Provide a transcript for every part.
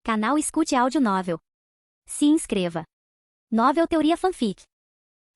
Canal Escute Áudio Novel. Se inscreva. Novel Teoria Fanfic.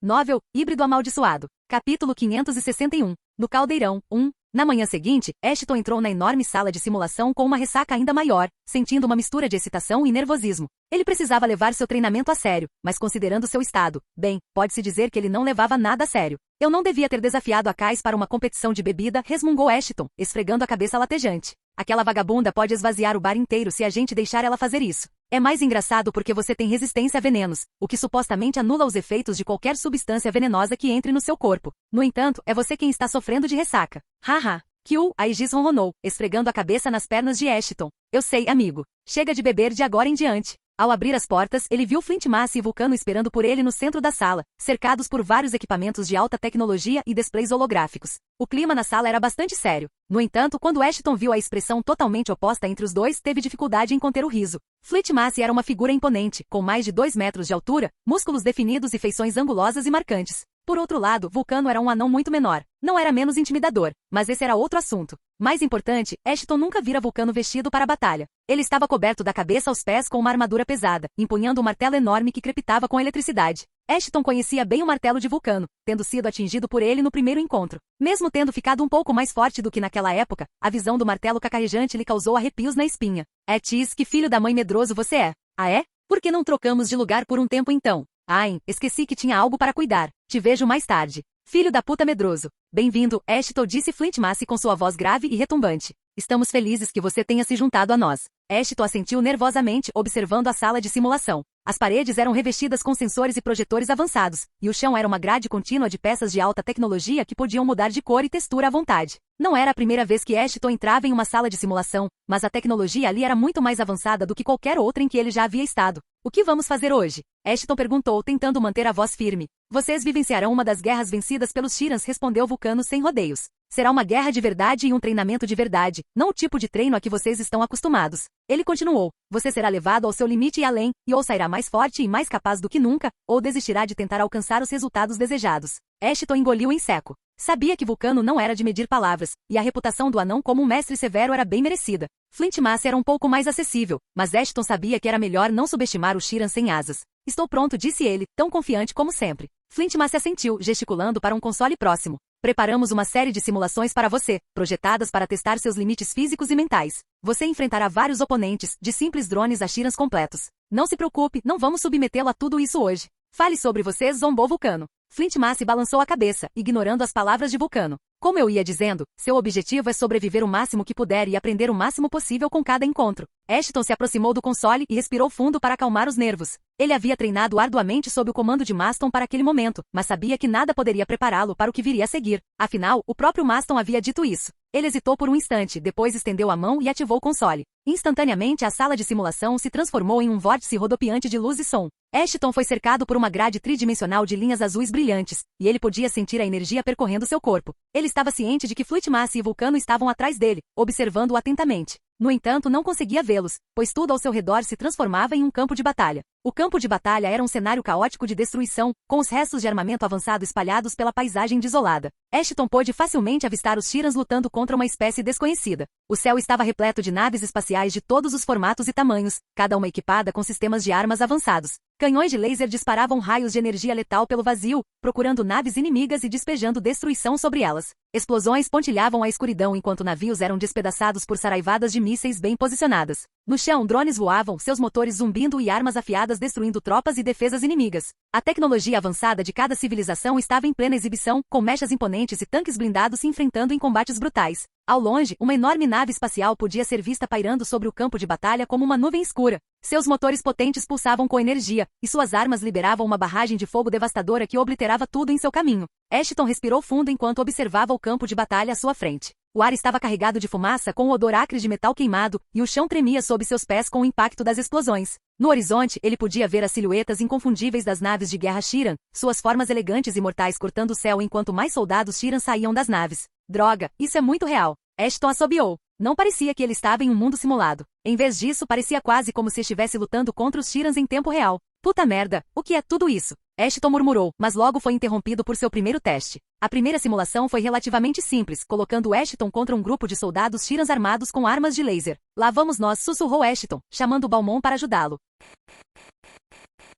Novel, Híbrido Amaldiçoado. Capítulo 561. No Caldeirão, 1. Na manhã seguinte, Ashton entrou na enorme sala de simulação com uma ressaca ainda maior, sentindo uma mistura de excitação e nervosismo. Ele precisava levar seu treinamento a sério, mas considerando seu estado, bem, pode-se dizer que ele não levava nada a sério. Eu não devia ter desafiado a Kais para uma competição de bebida, resmungou Ashton, esfregando a cabeça latejante. Aquela vagabunda pode esvaziar o bar inteiro se a gente deixar ela fazer isso. É mais engraçado porque você tem resistência a venenos, o que supostamente anula os efeitos de qualquer substância venenosa que entre no seu corpo. No entanto, é você quem está sofrendo de ressaca. Haha. Kill, a Aegis ronronou, esfregando a cabeça nas pernas de Ashton. Eu sei, amigo. Chega de beber de agora em diante. Ao abrir as portas, ele viu Flint Massey e Vulcano esperando por ele no centro da sala, cercados por vários equipamentos de alta tecnologia e displays holográficos. O clima na sala era bastante sério. No entanto, quando Ashton viu a expressão totalmente oposta entre os dois, teve dificuldade em conter o riso. Flint Massey era uma figura imponente, com mais de 2 metros de altura, músculos definidos e feições angulosas e marcantes. Por outro lado, Vulcano era um anão muito menor. Não era menos intimidador, mas esse era outro assunto. Mais importante, Ashton nunca vira Vulcano vestido para a batalha. Ele estava coberto da cabeça aos pés com uma armadura pesada, empunhando um martelo enorme que crepitava com eletricidade. Ashton conhecia bem o martelo de Vulcano, tendo sido atingido por ele no primeiro encontro. Mesmo tendo ficado um pouco mais forte do que naquela época, a visão do martelo cacarejante lhe causou arrepios na espinha. Tis, que filho da mãe medroso você é. Ah é? Por que não trocamos de lugar por um tempo então? Ai, esqueci que tinha algo para cuidar. Te vejo mais tarde. Filho da puta medroso. Bem-vindo, Ashton, disse Flint Massey com sua voz grave e retumbante. Estamos felizes que você tenha se juntado a nós. Ashton assentiu nervosamente, observando a sala de simulação. As paredes eram revestidas com sensores e projetores avançados, e o chão era uma grade contínua de peças de alta tecnologia que podiam mudar de cor e textura à vontade. Não era a primeira vez que Ashton entrava em uma sala de simulação, mas a tecnologia ali era muito mais avançada do que qualquer outra em que ele já havia estado. O que vamos fazer hoje? Ashton perguntou, tentando manter a voz firme. Vocês vivenciarão uma das guerras vencidas pelos Shirans, respondeu Vulcano sem rodeios. Será uma guerra de verdade e um treinamento de verdade, não o tipo de treino a que vocês estão acostumados. Ele continuou. Você será levado ao seu limite e além, e ou sairá mais forte e mais capaz do que nunca, ou desistirá de tentar alcançar os resultados desejados. Ashton engoliu em seco. Sabia que Vulcano não era de medir palavras, e a reputação do anão como um mestre severo era bem merecida. Flint Massey era um pouco mais acessível, mas Ashton sabia que era melhor não subestimar o Shiran sem asas. Estou pronto, disse ele, tão confiante como sempre. Flint Massey assentiu, gesticulando para um console próximo. Preparamos uma série de simulações para você, projetadas para testar seus limites físicos e mentais. Você enfrentará vários oponentes, de simples drones a Shirans completos. Não se preocupe, não vamos submetê-lo a tudo isso hoje. Fale sobre você, zombou Vulcano. Flint Massey balançou a cabeça, ignorando as palavras de Vulcano. Como eu ia dizendo, seu objetivo é sobreviver o máximo que puder e aprender o máximo possível com cada encontro. Ashton se aproximou do console e respirou fundo para acalmar os nervos. Ele havia treinado arduamente sob o comando de Maston para aquele momento, mas sabia que nada poderia prepará-lo para o que viria a seguir. Afinal, o próprio Maston havia dito isso. Ele hesitou por um instante, depois estendeu a mão e ativou o console. Instantaneamente, a sala de simulação se transformou em um vórtice rodopiante de luz e som. Ashton foi cercado por uma grade tridimensional de linhas azuis brilhantes, e ele podia sentir a energia percorrendo seu corpo. Ele estava ciente de que Flint Massey e Vulcano estavam atrás dele, observando-o atentamente. No entanto, não conseguia vê-los, pois tudo ao seu redor se transformava em um campo de batalha. O campo de batalha era um cenário caótico de destruição, com os restos de armamento avançado espalhados pela paisagem desolada. Ashton pôde facilmente avistar os Shirans lutando contra uma espécie desconhecida. O céu estava repleto de naves espaciais de todos os formatos e tamanhos, cada uma equipada com sistemas de armas avançados. Canhões de laser disparavam raios de energia letal pelo vazio, procurando naves inimigas e despejando destruição sobre elas. Explosões pontilhavam a escuridão enquanto navios eram despedaçados por saraivadas de mísseis bem posicionadas. No chão, drones voavam, seus motores zumbindo e armas afiadas destruindo tropas e defesas inimigas. A tecnologia avançada de cada civilização estava em plena exibição, com mechas imponentes e tanques blindados se enfrentando em combates brutais. Ao longe, uma enorme nave espacial podia ser vista pairando sobre o campo de batalha como uma nuvem escura. Seus motores potentes pulsavam com energia, e suas armas liberavam uma barragem de fogo devastadora que obliterava tudo em seu caminho. Ashton respirou fundo enquanto observava o campo de batalha à sua frente. O ar estava carregado de fumaça com o odor acre de metal queimado, e o chão tremia sob seus pés com o impacto das explosões. No horizonte, ele podia ver as silhuetas inconfundíveis das naves de guerra Shiran, suas formas elegantes e mortais cortando o céu enquanto mais soldados Shiran saíam das naves. Droga, isso é muito real. Ashton assobiou. Não parecia que ele estava em um mundo simulado. Em vez disso, parecia quase como se estivesse lutando contra os Shirans em tempo real. Puta merda, o que é tudo isso? Ashton murmurou, mas logo foi interrompido por seu primeiro teste. A primeira simulação foi relativamente simples, colocando Ashton contra um grupo de soldados Shirans armados com armas de laser. Lá vamos nós, sussurrou Ashton, chamando Balmon para ajudá-lo.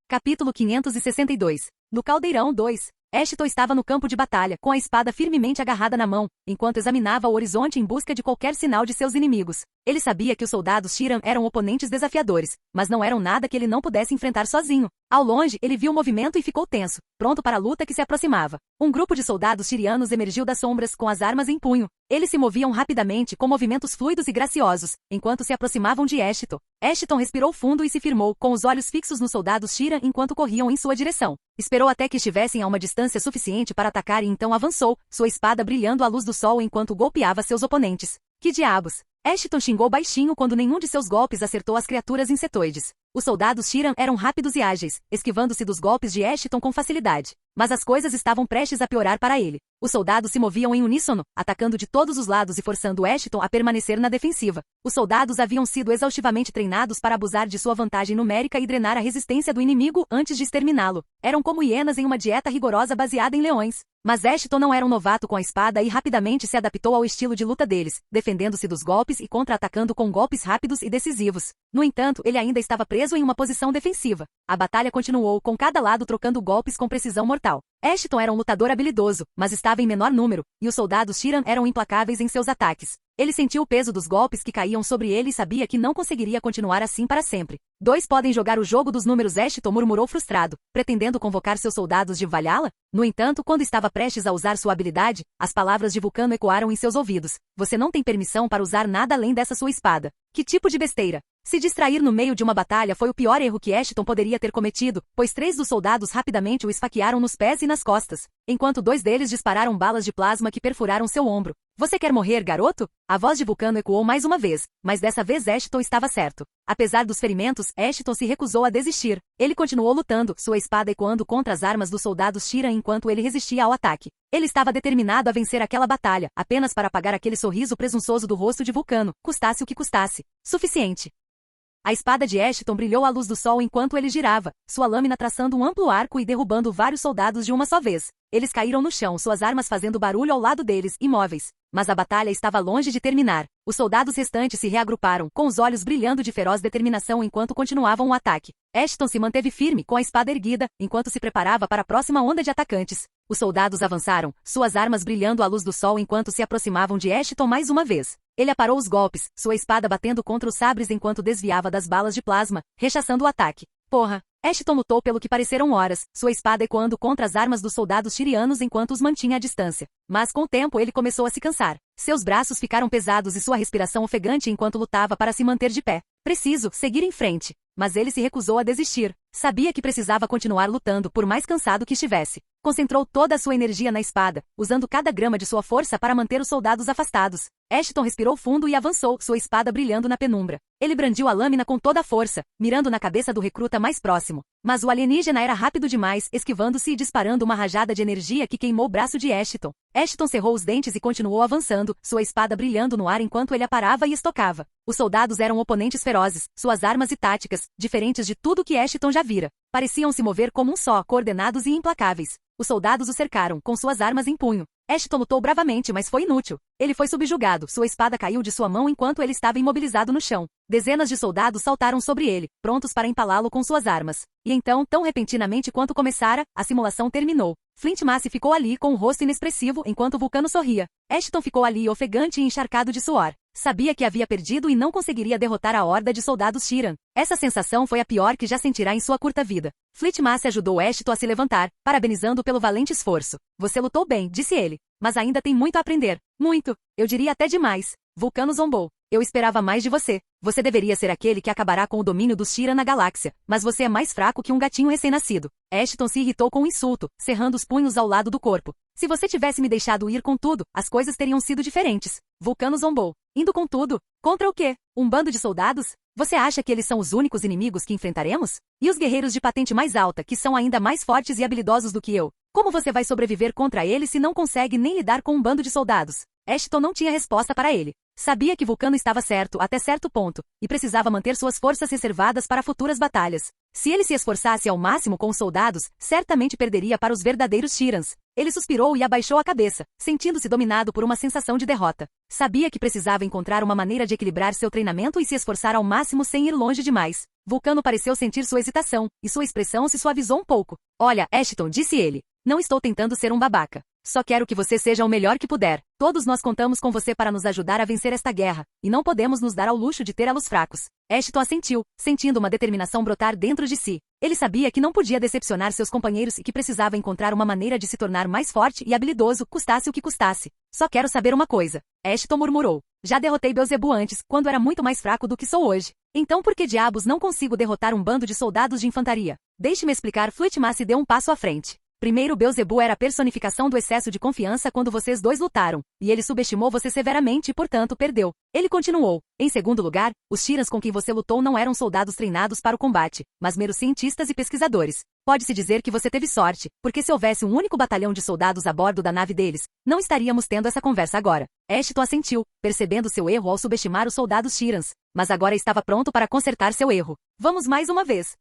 Capítulo 562. No Caldeirão 2. Ashton estava no campo de batalha, com a espada firmemente agarrada na mão, enquanto examinava o horizonte em busca de qualquer sinal de seus inimigos. Ele sabia que os soldados Shiran eram oponentes desafiadores, mas não eram nada que ele não pudesse enfrentar sozinho. Ao longe, ele viu o movimento e ficou tenso, pronto para a luta que se aproximava. Um grupo de soldados shirianos emergiu das sombras com as armas em punho. Eles se moviam rapidamente com movimentos fluidos e graciosos, enquanto se aproximavam de Ashton. Ashton respirou fundo e se firmou, com os olhos fixos nos soldados Shiran enquanto corriam em sua direção. Esperou até que estivessem a uma distância suficiente para atacar e então avançou, sua espada brilhando à luz do sol enquanto golpeava seus oponentes. Que diabos! Ashton xingou baixinho quando nenhum de seus golpes acertou as criaturas insetoides. Os soldados Shiran eram rápidos e ágeis, esquivando-se dos golpes de Ashton com facilidade. Mas as coisas estavam prestes a piorar para ele. Os soldados se moviam em uníssono, atacando de todos os lados e forçando Ashton a permanecer na defensiva. Os soldados haviam sido exaustivamente treinados para abusar de sua vantagem numérica e drenar a resistência do inimigo antes de exterminá-lo. Eram como hienas em uma dieta rigorosa baseada em leões. Mas Ashton não era um novato com a espada e rapidamente se adaptou ao estilo de luta deles, defendendo-se dos golpes e contra-atacando com golpes rápidos e decisivos. No entanto, ele ainda estava preso em uma posição defensiva. A batalha continuou, com cada lado trocando golpes com precisão mortal. Ashton era um lutador habilidoso, mas estava em menor número, e os soldados Shiran eram implacáveis em seus ataques. Ele sentiu o peso dos golpes que caíam sobre ele e sabia que não conseguiria continuar assim para sempre. Dois podem jogar o jogo dos números, Ashton murmurou frustrado, pretendendo convocar seus soldados de Valhalla? No entanto, quando estava prestes a usar sua habilidade, as palavras de Vulcano ecoaram em seus ouvidos. Você não tem permissão para usar nada além dessa sua espada. Que tipo de besteira? Se distrair no meio de uma batalha foi o pior erro que Ashton poderia ter cometido, pois 3 dos soldados rapidamente o esfaquearam nos pés e nas costas, enquanto 2 deles dispararam balas de plasma que perfuraram seu ombro. Você quer morrer, garoto? A voz de Vulcano ecoou mais uma vez, mas dessa vez Ashton estava certo. Apesar dos ferimentos, Ashton se recusou a desistir. Ele continuou lutando, sua espada ecoando contra as armas dos soldados Shiran enquanto ele resistia ao ataque. Ele estava determinado a vencer aquela batalha, apenas para apagar aquele sorriso presunçoso do rosto de Vulcano, custasse o que custasse. Suficiente. A espada de Ashton brilhou à luz do sol enquanto ele girava, sua lâmina traçando um amplo arco e derrubando vários soldados de uma só vez. Eles caíram no chão, suas armas fazendo barulho ao lado deles, imóveis. Mas a batalha estava longe de terminar. Os soldados restantes se reagruparam, com os olhos brilhando de feroz determinação enquanto continuavam o ataque. Ashton se manteve firme, com a espada erguida, enquanto se preparava para a próxima onda de atacantes. Os soldados avançaram, suas armas brilhando à luz do sol enquanto se aproximavam de Ashton mais uma vez. Ele aparou os golpes, sua espada batendo contra os sabres enquanto desviava das balas de plasma, rechaçando o ataque. Porra! Ashton lutou pelo que pareceram horas, sua espada ecoando contra as armas dos soldados shirianos enquanto os mantinha à distância. Mas com o tempo ele começou a se cansar. Seus braços ficaram pesados e sua respiração ofegante enquanto lutava para se manter de pé. Preciso seguir em frente. Mas ele se recusou a desistir. Sabia que precisava continuar lutando por mais cansado que estivesse. Concentrou toda a sua energia na espada, usando cada grama de sua força para manter os soldados afastados. Ashton respirou fundo e avançou, sua espada brilhando na penumbra. Ele brandiu a lâmina com toda a força, mirando na cabeça do recruta mais próximo. Mas o alienígena era rápido demais, esquivando-se e disparando uma rajada de energia que queimou o braço de Ashton. Ashton cerrou os dentes e continuou avançando, sua espada brilhando no ar enquanto ele aparava e estocava. Os soldados eram oponentes ferozes, suas armas e táticas, diferentes de tudo que Ashton já vira. Pareciam se mover como um só, coordenados e implacáveis. Os soldados o cercaram, com suas armas em punho. Ashton lutou bravamente, mas foi inútil. Ele foi subjugado, sua espada caiu de sua mão enquanto ele estava imobilizado no chão. Dezenas de soldados saltaram sobre ele, prontos para empalá-lo com suas armas. E então, tão repentinamente quanto começara, a simulação terminou. Flint Massey ficou ali com um rosto inexpressivo enquanto Vulcano sorria. Ashton ficou ali ofegante e encharcado de suor. Sabia que havia perdido e não conseguiria derrotar a horda de soldados Shiran. Essa sensação foi a pior que já sentirá em sua curta vida. Flint Massey ajudou Ashton a se levantar, parabenizando pelo valente esforço. Você lutou bem, disse ele. Mas ainda tem muito a aprender. Muito. Eu diria até demais. Vulcano zombou. Eu esperava mais de você. Você deveria ser aquele que acabará com o domínio dos Shiran na galáxia, mas você é mais fraco que um gatinho recém-nascido. Ashton se irritou com o insulto, cerrando os punhos ao lado do corpo. Se você tivesse me deixado ir com tudo, as coisas teriam sido diferentes. Vulcano zombou. Indo com tudo? Contra o quê? Um bando de soldados? Você acha que eles são os únicos inimigos que enfrentaremos? E os guerreiros de patente mais alta, que são ainda mais fortes e habilidosos do que eu? Como você vai sobreviver contra eles se não consegue nem lidar com um bando de soldados? Ashton não tinha resposta para ele. Sabia que Vulcano estava certo até certo ponto, e precisava manter suas forças reservadas para futuras batalhas. Se ele se esforçasse ao máximo com os soldados, certamente perderia para os verdadeiros Tyrans. Ele suspirou e abaixou a cabeça, sentindo-se dominado por uma sensação de derrota. Sabia que precisava encontrar uma maneira de equilibrar seu treinamento e se esforçar ao máximo sem ir longe demais. Vulcano pareceu sentir sua hesitação, e sua expressão se suavizou um pouco. Olha, Ashton, disse ele. Não estou tentando ser um babaca. Só quero que você seja o melhor que puder. Todos nós contamos com você para nos ajudar a vencer esta guerra, e não podemos nos dar ao luxo de ter elos fracos. Ashton assentiu, sentindo uma determinação brotar dentro de si. Ele sabia que não podia decepcionar seus companheiros e que precisava encontrar uma maneira de se tornar mais forte e habilidoso, custasse o que custasse. Só quero saber uma coisa. Ashton murmurou. Já derrotei Beelzebub antes, quando era muito mais fraco do que sou hoje. Então por que diabos não consigo derrotar um bando de soldados de infantaria? Deixe-me explicar. Fleetmace deu um passo à frente. Primeiro, Beelzebub era a personificação do excesso de confiança quando vocês dois lutaram, e ele subestimou você severamente e, portanto, perdeu. Ele continuou. Em segundo lugar, os Tyrans com quem você lutou não eram soldados treinados para o combate, mas meros cientistas e pesquisadores. Pode-se dizer que você teve sorte, porque se houvesse um único batalhão de soldados a bordo da nave deles, não estaríamos tendo essa conversa agora. Ashton assentiu, percebendo seu erro ao subestimar os soldados Tyrans, mas agora estava pronto para consertar seu erro. Vamos mais uma vez.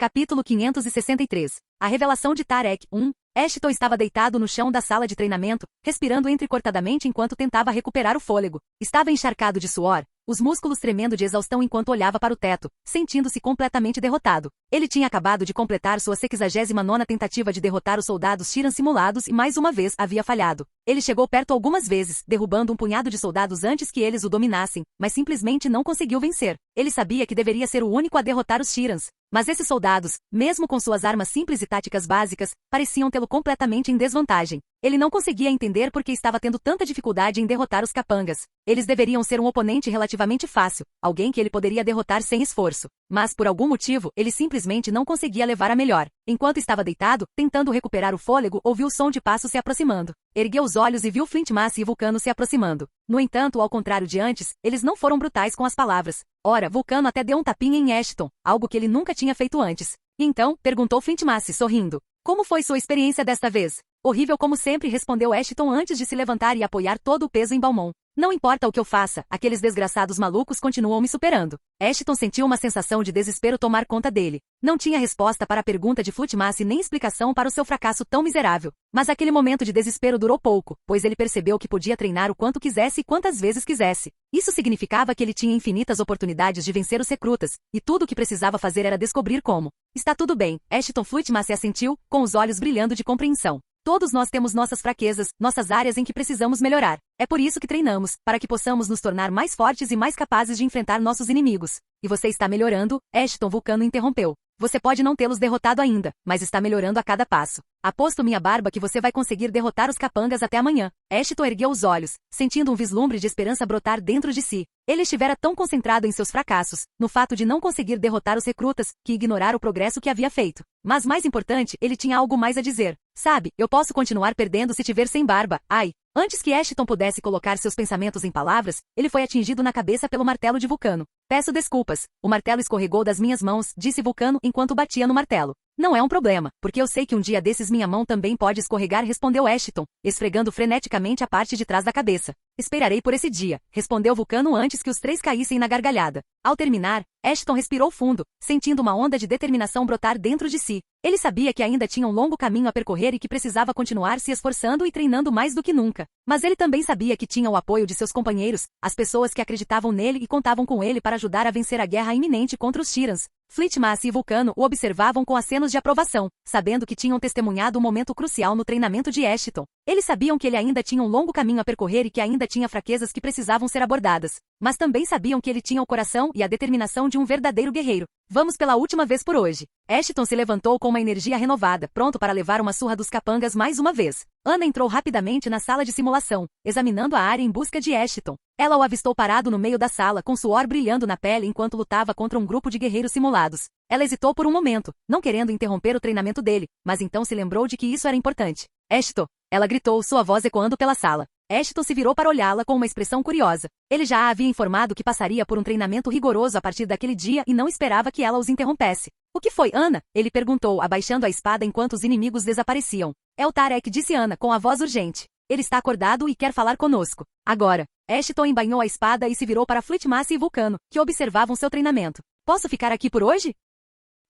Capítulo 563. A revelação de Tarek 1. Ashton estava deitado no chão da sala de treinamento, respirando entrecortadamente enquanto tentava recuperar o fôlego. Estava encharcado de suor, os músculos tremendo de exaustão enquanto olhava para o teto, sentindo-se completamente derrotado. Ele tinha acabado de completar sua 69ª tentativa de derrotar os soldados Tyrans simulados e mais uma vez havia falhado. Ele chegou perto algumas vezes, derrubando um punhado de soldados antes que eles o dominassem, mas simplesmente não conseguiu vencer. Ele sabia que deveria ser o único a derrotar os Tyrans. Mas esses soldados, mesmo com suas armas simples e táticas básicas, pareciam tê-lo completamente em desvantagem. Ele não conseguia entender por que estava tendo tanta dificuldade em derrotar os capangas. Eles deveriam ser um oponente relativamente fácil, alguém que ele poderia derrotar sem esforço. Mas, por algum motivo, ele simplesmente não conseguia levar a melhor. Enquanto estava deitado, tentando recuperar o fôlego, ouviu o som de passos se aproximando. Ergueu os olhos e viu Fleetmace e Vulcano se aproximando. No entanto, ao contrário de antes, eles não foram brutais com as palavras. Ora, Vulcano até deu um tapinha em Ashton, algo que ele nunca tinha feito antes. Então, perguntou Fleetmace, sorrindo. Como foi sua experiência desta vez? Horrível como sempre, respondeu Ashton antes de se levantar e apoiar todo o peso em Balmont. Não importa o que eu faça, aqueles desgraçados malucos continuam me superando. Ashton sentiu uma sensação de desespero tomar conta dele. Não tinha resposta para a pergunta de Fleetmace nem explicação para o seu fracasso tão miserável. Mas aquele momento de desespero durou pouco, pois ele percebeu que podia treinar o quanto quisesse e quantas vezes quisesse. Isso significava que ele tinha infinitas oportunidades de vencer os recrutas, e tudo o que precisava fazer era descobrir como. Está tudo bem, Ashton. Fleetmace assentiu, com os olhos brilhando de compreensão. Todos nós temos nossas fraquezas, nossas áreas em que precisamos melhorar. É por isso que treinamos, para que possamos nos tornar mais fortes e mais capazes de enfrentar nossos inimigos. E você está melhorando, Ashton. Vulcano interrompeu. Você pode não tê-los derrotado ainda, mas está melhorando a cada passo. Aposto minha barba que você vai conseguir derrotar os capangas até amanhã. Ashton ergueu os olhos, sentindo um vislumbre de esperança brotar dentro de si. Ele estivera tão concentrado em seus fracassos, no fato de não conseguir derrotar os recrutas, que ignorara o progresso que havia feito. Mas mais importante, ele tinha algo mais a dizer. Sabe, eu posso continuar perdendo se te ver sem barba. Ai. Antes que Ashton pudesse colocar seus pensamentos em palavras, ele foi atingido na cabeça pelo martelo de Vulcano. Peço desculpas. O martelo escorregou das minhas mãos, disse Vulcano enquanto batia no martelo. Não é um problema, porque eu sei que um dia desses minha mão também pode escorregar, respondeu Ashton, esfregando freneticamente a parte de trás da cabeça. Esperarei por esse dia, respondeu Vulcano antes que os três caíssem na gargalhada. Ao terminar, Ashton respirou fundo, sentindo uma onda de determinação brotar dentro de si. Ele sabia que ainda tinha um longo caminho a percorrer e que precisava continuar se esforçando e treinando mais do que nunca. Mas ele também sabia que tinha o apoio de seus companheiros, as pessoas que acreditavam nele e contavam com ele para ajudar a vencer a guerra iminente contra os Tyrans. Fleetmace e Vulcano o observavam com acenos de aprovação, sabendo que tinham testemunhado um momento crucial no treinamento de Ashton. Eles sabiam que ele ainda tinha um longo caminho a percorrer e que ainda tinha fraquezas que precisavam ser abordadas. Mas também sabiam que ele tinha o coração e a determinação de um verdadeiro guerreiro. Vamos pela última vez por hoje. Ashton se levantou com uma energia renovada, pronto para levar uma surra dos capangas mais uma vez. Ana entrou rapidamente na sala de simulação, examinando a área em busca de Ashton. Ela o avistou parado no meio da sala, com suor brilhando na pele enquanto lutava contra um grupo de guerreiros simulados. Ela hesitou por um momento, não querendo interromper o treinamento dele, mas então se lembrou de que isso era importante. Ashton! Ela gritou, sua voz ecoando pela sala. Ashton se virou para olhá-la com uma expressão curiosa. Ele já a havia informado que passaria por um treinamento rigoroso a partir daquele dia e não esperava que ela os interrompesse. O que foi, Ana? Ele perguntou, abaixando a espada enquanto os inimigos desapareciam. É o Tarek, disse Ana, com a voz urgente. Ele está acordado e quer falar conosco. Agora. Ashton embainhou a espada e se virou para Flintmass e Vulcano, que observavam seu treinamento. Posso ficar aqui por hoje?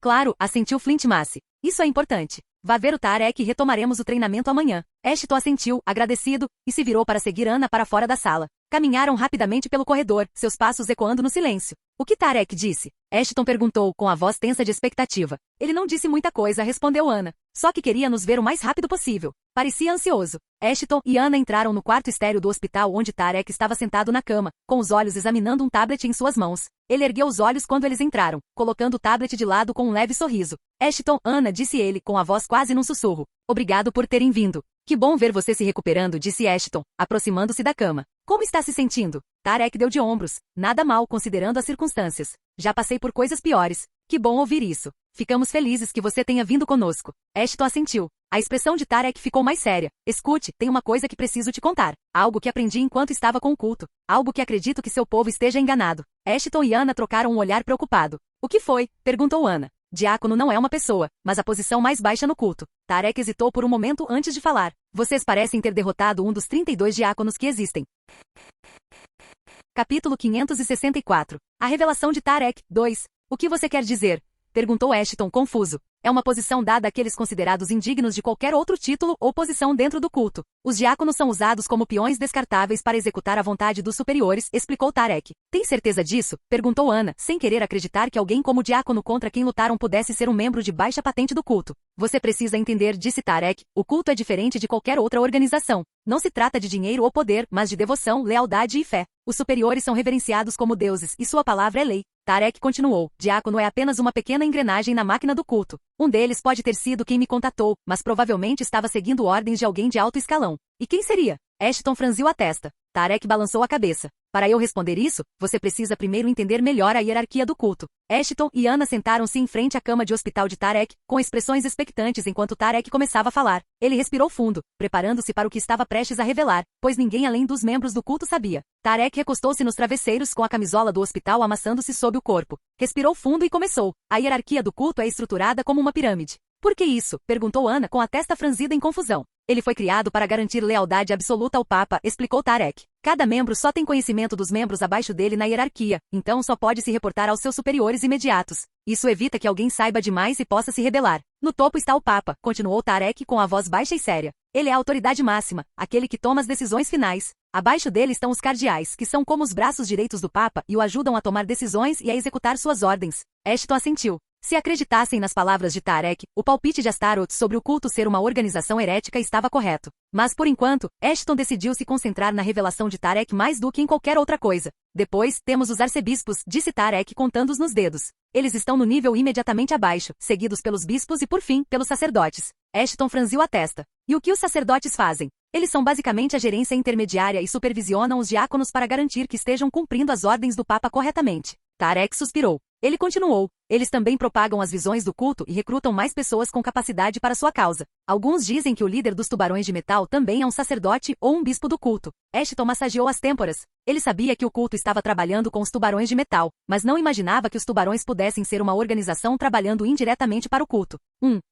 Claro, assentiu Flintmass. Isso é importante. Vá ver o Tarek e retomaremos o treinamento amanhã. Ashton assentiu, agradecido, e se virou para seguir Ana para fora da sala. Caminharam rapidamente pelo corredor, seus passos ecoando no silêncio. O que Tarek disse? Ashton perguntou, com a voz tensa de expectativa. Ele não disse muita coisa, respondeu Ana. Só que queria nos ver o mais rápido possível. Parecia ansioso. Ashton e Ana entraram no quarto estéril do hospital onde Tarek estava sentado na cama, com os olhos examinando um tablet em suas mãos. Ele ergueu os olhos quando eles entraram, colocando o tablet de lado com um leve sorriso. Ashton, Ana, disse ele, com a voz quase num sussurro. Obrigado por terem vindo. Que bom ver você se recuperando, disse Ashton, aproximando-se da cama. Como está se sentindo? Tarek deu de ombros. Nada mal, considerando as circunstâncias. Já passei por coisas piores. Que bom ouvir isso. Ficamos felizes que você tenha vindo conosco. Ashton assentiu. A expressão de Tarek ficou mais séria. Escute, tem uma coisa que preciso te contar. Algo que aprendi enquanto estava com o culto. Algo que acredito que seu povo esteja enganado. Ashton e Ana trocaram um olhar preocupado. O que foi? Perguntou Ana. Diácono não é uma pessoa, mas a posição mais baixa no culto. Tarek hesitou por um momento antes de falar. Vocês parecem ter derrotado um dos 32 diáconos que existem. Capítulo 564. A revelação de Tarek, 2. O que você quer dizer? Perguntou Ashton, confuso. É uma posição dada àqueles considerados indignos de qualquer outro título ou posição dentro do culto. Os diáconos são usados como peões descartáveis para executar a vontade dos superiores, explicou Tarek. Tem certeza disso? Perguntou Ana, sem querer acreditar que alguém como o diácono contra quem lutaram pudesse ser um membro de baixa patente do culto. Você precisa entender, disse Tarek, o culto é diferente de qualquer outra organização. Não se trata de dinheiro ou poder, mas de devoção, lealdade e fé. Os superiores são reverenciados como deuses, e sua palavra é lei. Tarek continuou, diácono é apenas uma pequena engrenagem na máquina do culto. Um deles pode ter sido quem me contatou, mas provavelmente estava seguindo ordens de alguém de alto escalão. E quem seria? Ashton franziu a testa. Tarek balançou a cabeça. Para eu responder isso, você precisa primeiro entender melhor a hierarquia do culto. Ashton e Ana sentaram-se em frente à cama de hospital de Tarek, com expressões expectantes enquanto Tarek começava a falar. Ele respirou fundo, preparando-se para o que estava prestes a revelar, pois ninguém além dos membros do culto sabia. Tarek recostou-se nos travesseiros com a camisola do hospital amassando-se sob o corpo. Respirou fundo e começou. A hierarquia do culto é estruturada como uma pirâmide. Por que isso? Perguntou Ana com a testa franzida em confusão. Ele foi criado para garantir lealdade absoluta ao Papa, explicou Tarek. Cada membro só tem conhecimento dos membros abaixo dele na hierarquia, então só pode se reportar aos seus superiores imediatos. Isso evita que alguém saiba demais e possa se rebelar. No topo está o Papa, continuou Tarek com a voz baixa e séria. Ele é a autoridade máxima, aquele que toma as decisões finais. Abaixo dele estão os cardeais, que são como os braços direitos do Papa e o ajudam a tomar decisões e a executar suas ordens. Ashton assentiu. Se acreditassem nas palavras de Tarek, o palpite de Astaroth sobre o culto ser uma organização herética estava correto. Mas por enquanto, Ashton decidiu se concentrar na revelação de Tarek mais do que em qualquer outra coisa. Depois, temos os arcebispos, disse Tarek contando-os nos dedos. Eles estão no nível imediatamente abaixo, seguidos pelos bispos e por fim, pelos sacerdotes. Ashton franziu a testa. E o que os sacerdotes fazem? Eles são basicamente a gerência intermediária e supervisionam os diáconos para garantir que estejam cumprindo as ordens do Papa corretamente. Tarek suspirou. Ele continuou. Eles também propagam as visões do culto e recrutam mais pessoas com capacidade para sua causa. Alguns dizem que o líder dos tubarões de metal também é um sacerdote ou um bispo do culto. Ashton massageou as têmporas. Ele sabia que o culto estava trabalhando com os tubarões de metal, mas não imaginava que os tubarões pudessem ser uma organização trabalhando indiretamente para o culto.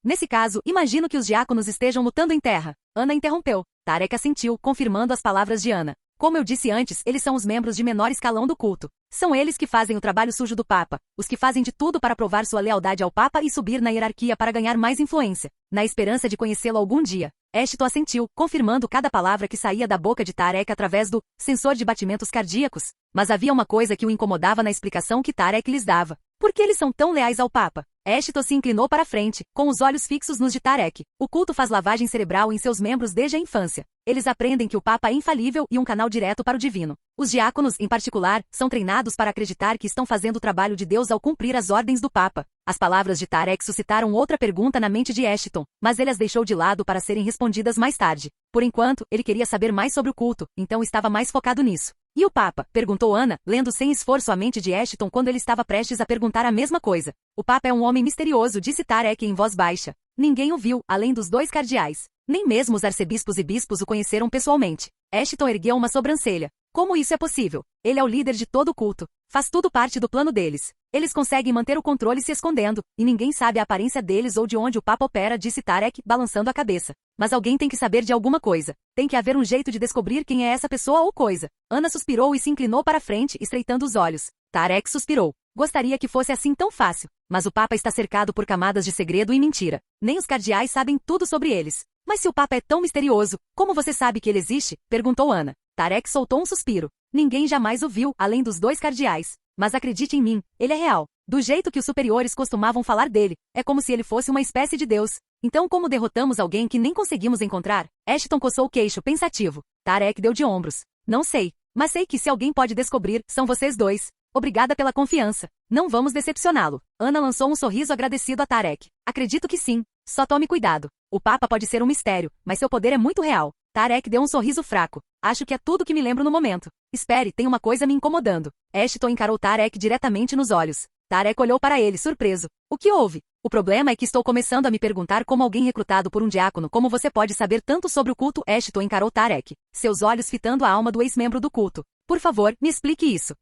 Nesse caso, imagino que os diáconos estejam lutando em terra. Ana interrompeu. Tarek assentiu, confirmando as palavras de Ana. Como eu disse antes, eles são os membros de menor escalão do culto. São eles que fazem o trabalho sujo do Papa, os que fazem de tudo para provar sua lealdade ao Papa e subir na hierarquia para ganhar mais influência, na esperança de conhecê-lo algum dia. Ashton assentiu, confirmando cada palavra que saía da boca de Tarek através do sensor de batimentos cardíacos. Mas havia uma coisa que o incomodava na explicação que Tarek lhes dava. Por que eles são tão leais ao Papa? Ashton se inclinou para a frente, com os olhos fixos nos de Tarek. O culto faz lavagem cerebral em seus membros desde a infância. Eles aprendem que o Papa é infalível e um canal direto para o divino. Os diáconos, em particular, são treinados para acreditar que estão fazendo o trabalho de Deus ao cumprir as ordens do Papa. As palavras de Tarek suscitaram outra pergunta na mente de Ashton, mas ele as deixou de lado para serem respondidas mais tarde. Por enquanto, ele queria saber mais sobre o culto, então estava mais focado nisso. E o Papa? Perguntou Ana, lendo sem esforço a mente de Ashton quando ele estava prestes a perguntar a mesma coisa. O Papa é um homem misterioso, disse Tarek em voz baixa. Ninguém o viu, além dos 2 cardeais. Nem mesmo os arcebispos e bispos o conheceram pessoalmente. Ashton ergueu uma sobrancelha. Como isso é possível? Ele é o líder de todo o culto. Faz tudo parte do plano deles. Eles conseguem manter o controle se escondendo, e ninguém sabe a aparência deles ou de onde o Papa opera, disse Tarek, balançando a cabeça. Mas alguém tem que saber de alguma coisa. Tem que haver um jeito de descobrir quem é essa pessoa ou coisa. Ana suspirou e se inclinou para frente, estreitando os olhos. Tarek suspirou. Gostaria que fosse assim tão fácil. Mas o Papa está cercado por camadas de segredo e mentira. Nem os cardeais sabem tudo sobre eles. Mas se o Papa é tão misterioso, como você sabe que ele existe? Perguntou Ana. Tarek soltou um suspiro. Ninguém jamais o viu, além dos 2 cardeais. Mas acredite em mim, ele é real. Do jeito que os superiores costumavam falar dele, é como se ele fosse uma espécie de Deus. Então como derrotamos alguém que nem conseguimos encontrar? Ashton coçou o queixo, pensativo. Tarek deu de ombros. Não sei, mas sei que se alguém pode descobrir, são vocês 2. Obrigada pela confiança. Não vamos decepcioná-lo. Ana lançou um sorriso agradecido a Tarek. Acredito que sim. Só tome cuidado. O Papa pode ser um mistério, mas seu poder é muito real. Tarek deu um sorriso fraco. Acho que é tudo que me lembro no momento. Espere, tem uma coisa me incomodando. Ashton encarou Tarek diretamente nos olhos. Tarek olhou para ele, surpreso. O que houve? O problema é que estou começando a me perguntar como alguém recrutado por um diácono como você pode saber tanto sobre o culto. Ashton encarou Tarek, seus olhos fitando a alma do ex-membro do culto. Por favor, me explique isso.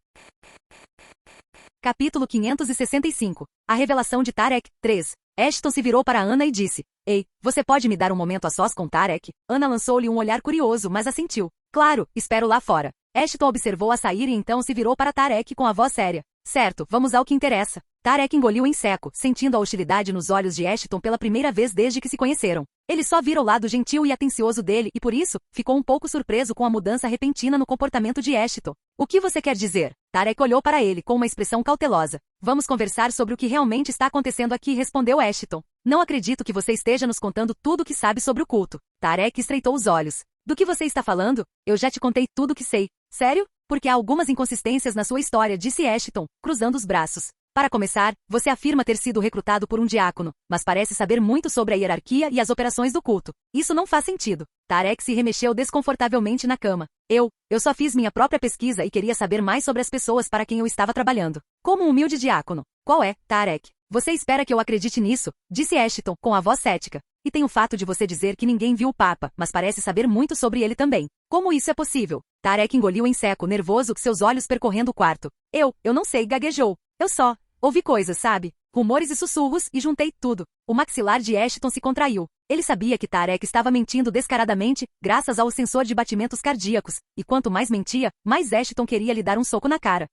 Capítulo 565. A revelação de Tarek, 3. Ashton se virou para Ana e disse, Ei, você pode me dar um momento a sós com Tarek? Ana lançou-lhe um olhar curioso, mas assentiu. Claro, espero lá fora. Ashton observou-a sair e então se virou para Tarek com a voz séria. Certo, vamos ao que interessa. Tarek engoliu em seco, sentindo a hostilidade nos olhos de Ashton pela primeira vez desde que se conheceram. Ele só vira o lado gentil e atencioso dele e, por isso, ficou um pouco surpreso com a mudança repentina no comportamento de Ashton. O que você quer dizer? Tarek olhou para ele com uma expressão cautelosa. Vamos conversar sobre o que realmente está acontecendo aqui, respondeu Ashton. Não acredito que você esteja nos contando tudo o que sabe sobre o culto. Tarek estreitou os olhos. Do que você está falando? Eu já te contei tudo o que sei. Sério? Porque há algumas inconsistências na sua história, disse Ashton, cruzando os braços. Para começar, você afirma ter sido recrutado por um diácono, mas parece saber muito sobre a hierarquia e as operações do culto. Isso não faz sentido. Tarek se remexeu desconfortavelmente na cama. Eu só fiz minha própria pesquisa e queria saber mais sobre as pessoas para quem eu estava trabalhando. Como um humilde diácono. Qual é, Tarek? Você espera que eu acredite nisso? Disse Ashton, com a voz cética. E tem o fato de você dizer que ninguém viu o Papa, mas parece saber muito sobre ele também. Como isso é possível? Tarek engoliu em seco, nervoso, seus olhos percorrendo o quarto. Eu não sei, gaguejou. Eu só ouvi coisas, sabe? Rumores e sussurros, e juntei tudo. O maxilar de Ashton se contraiu. Ele sabia que Tarek estava mentindo descaradamente, graças ao sensor de batimentos cardíacos, e quanto mais mentia, mais Ashton queria lhe dar um soco na cara.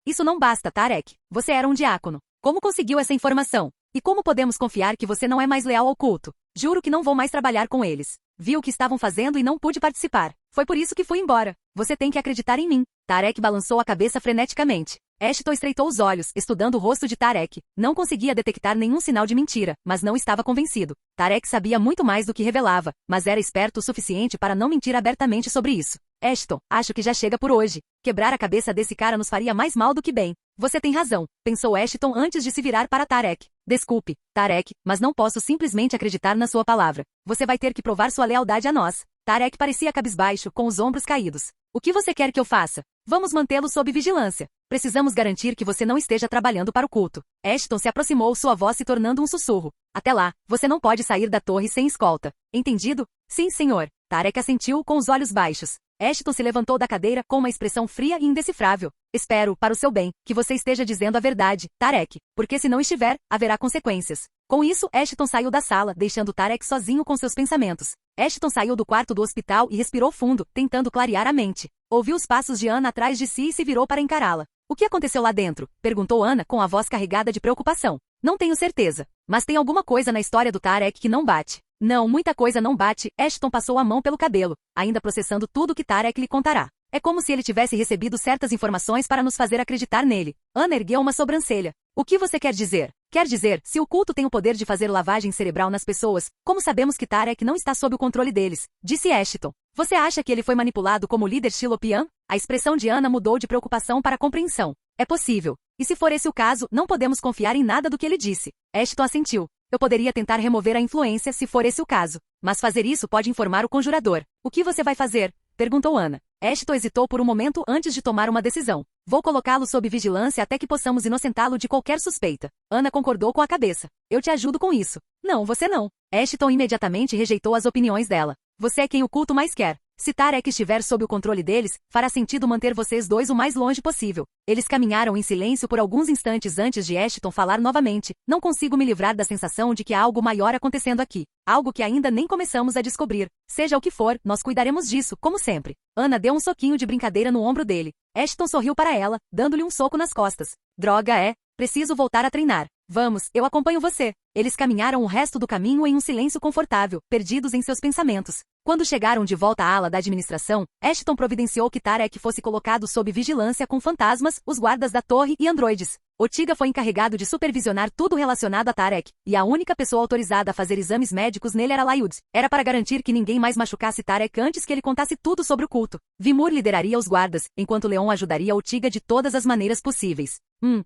Isso não basta, Tarek. Você era um diácono. Como conseguiu essa informação? E como podemos confiar que você não é mais leal ao culto? Juro que não vou mais trabalhar com eles. Vi o que estavam fazendo e não pude participar. Foi por isso que fui embora. Você tem que acreditar em mim. Tarek balançou a cabeça freneticamente. Ashton estreitou os olhos, estudando o rosto de Tarek. Não conseguia detectar nenhum sinal de mentira, mas não estava convencido. Tarek sabia muito mais do que revelava, mas era esperto o suficiente para não mentir abertamente sobre isso. Ashton, acho que já chega por hoje. Quebrar a cabeça desse cara nos faria mais mal do que bem. Você tem razão, pensou Ashton antes de se virar para Tarek. Desculpe, Tarek, mas não posso simplesmente acreditar na sua palavra. Você vai ter que provar sua lealdade a nós. Tarek parecia cabisbaixo, com os ombros caídos. O que você quer que eu faça? Vamos mantê-lo sob vigilância. Precisamos garantir que você não esteja trabalhando para o culto. Ashton se aproximou, sua voz se tornando um sussurro. Até lá, você não pode sair da torre sem escolta. Entendido? Sim, senhor. Tarek assentiu com os olhos baixos. Ashton se levantou da cadeira com uma expressão fria e indecifrável. Espero, para o seu bem, que você esteja dizendo a verdade, Tarek, porque se não estiver, haverá consequências. Com isso, Ashton saiu da sala, deixando Tarek sozinho com seus pensamentos. Ashton saiu do quarto do hospital e respirou fundo, tentando clarear a mente. Ouviu os passos de Ana atrás de si e se virou para encará-la. O que aconteceu lá dentro? Perguntou Ana com a voz carregada de preocupação. Não tenho certeza, mas tem alguma coisa na história do Tarek que não bate. Não, muita coisa não bate. Ashton passou a mão pelo cabelo, ainda processando tudo que Tarek lhe contará. É como se ele tivesse recebido certas informações para nos fazer acreditar nele. Ana ergueu uma sobrancelha. O que você quer dizer? Quer dizer, se o culto tem o poder de fazer lavagem cerebral nas pessoas, como sabemos que Tarek não está sob o controle deles? Disse Ashton. Você acha que ele foi manipulado como líder Shilopian? A expressão de Ana mudou de preocupação para compreensão. É possível. E se for esse o caso, não podemos confiar em nada do que ele disse. Ashton assentiu. Eu poderia tentar remover a influência se for esse o caso. Mas fazer isso pode informar o conjurador. O que você vai fazer? Perguntou Ana. Ashton hesitou por um momento antes de tomar uma decisão. Vou colocá-lo sob vigilância até que possamos inocentá-lo de qualquer suspeita. Ana concordou com a cabeça. Eu te ajudo com isso. Não, você não. Ashton imediatamente rejeitou as opiniões dela. Você é quem o culto mais quer. Se Tarek estiver sob o controle deles, fará sentido manter vocês dois o mais longe possível. Eles caminharam em silêncio por alguns instantes antes de Ashton falar novamente. Não consigo me livrar da sensação de que há algo maior acontecendo aqui. Algo que ainda nem começamos a descobrir. Seja o que for, nós cuidaremos disso, como sempre. Ana deu um soquinho de brincadeira no ombro dele. Ashton sorriu para ela, dando-lhe um soco nas costas. Droga, preciso voltar a treinar. Vamos, eu acompanho você. Eles caminharam o resto do caminho em um silêncio confortável, perdidos em seus pensamentos. Quando chegaram de volta à ala da administração, Ashton providenciou que Tarek fosse colocado sob vigilância com fantasmas, os guardas da torre e androides. Otiga foi encarregado de supervisionar tudo relacionado a Tarek, e a única pessoa autorizada a fazer exames médicos nele era Layud. Era para garantir que ninguém mais machucasse Tarek antes que ele contasse tudo sobre o culto. Vimur lideraria os guardas, enquanto Leon ajudaria Otiga de todas as maneiras possíveis.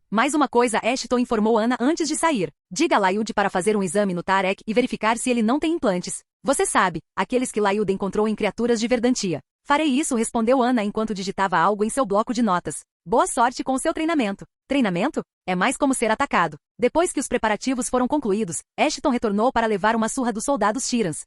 Mais uma coisa, Ashton informou Ana antes de sair. Diga a Layud para fazer um exame no Tarek e verificar se ele não tem implantes. Você sabe, aqueles que Layud encontrou em criaturas de Verdantia. Farei isso, respondeu Ana enquanto digitava algo em seu bloco de notas. Boa sorte com o seu treinamento. Treinamento? É mais como ser atacado. Depois que os preparativos foram concluídos, Ashton retornou para levar uma surra dos soldados Tirans.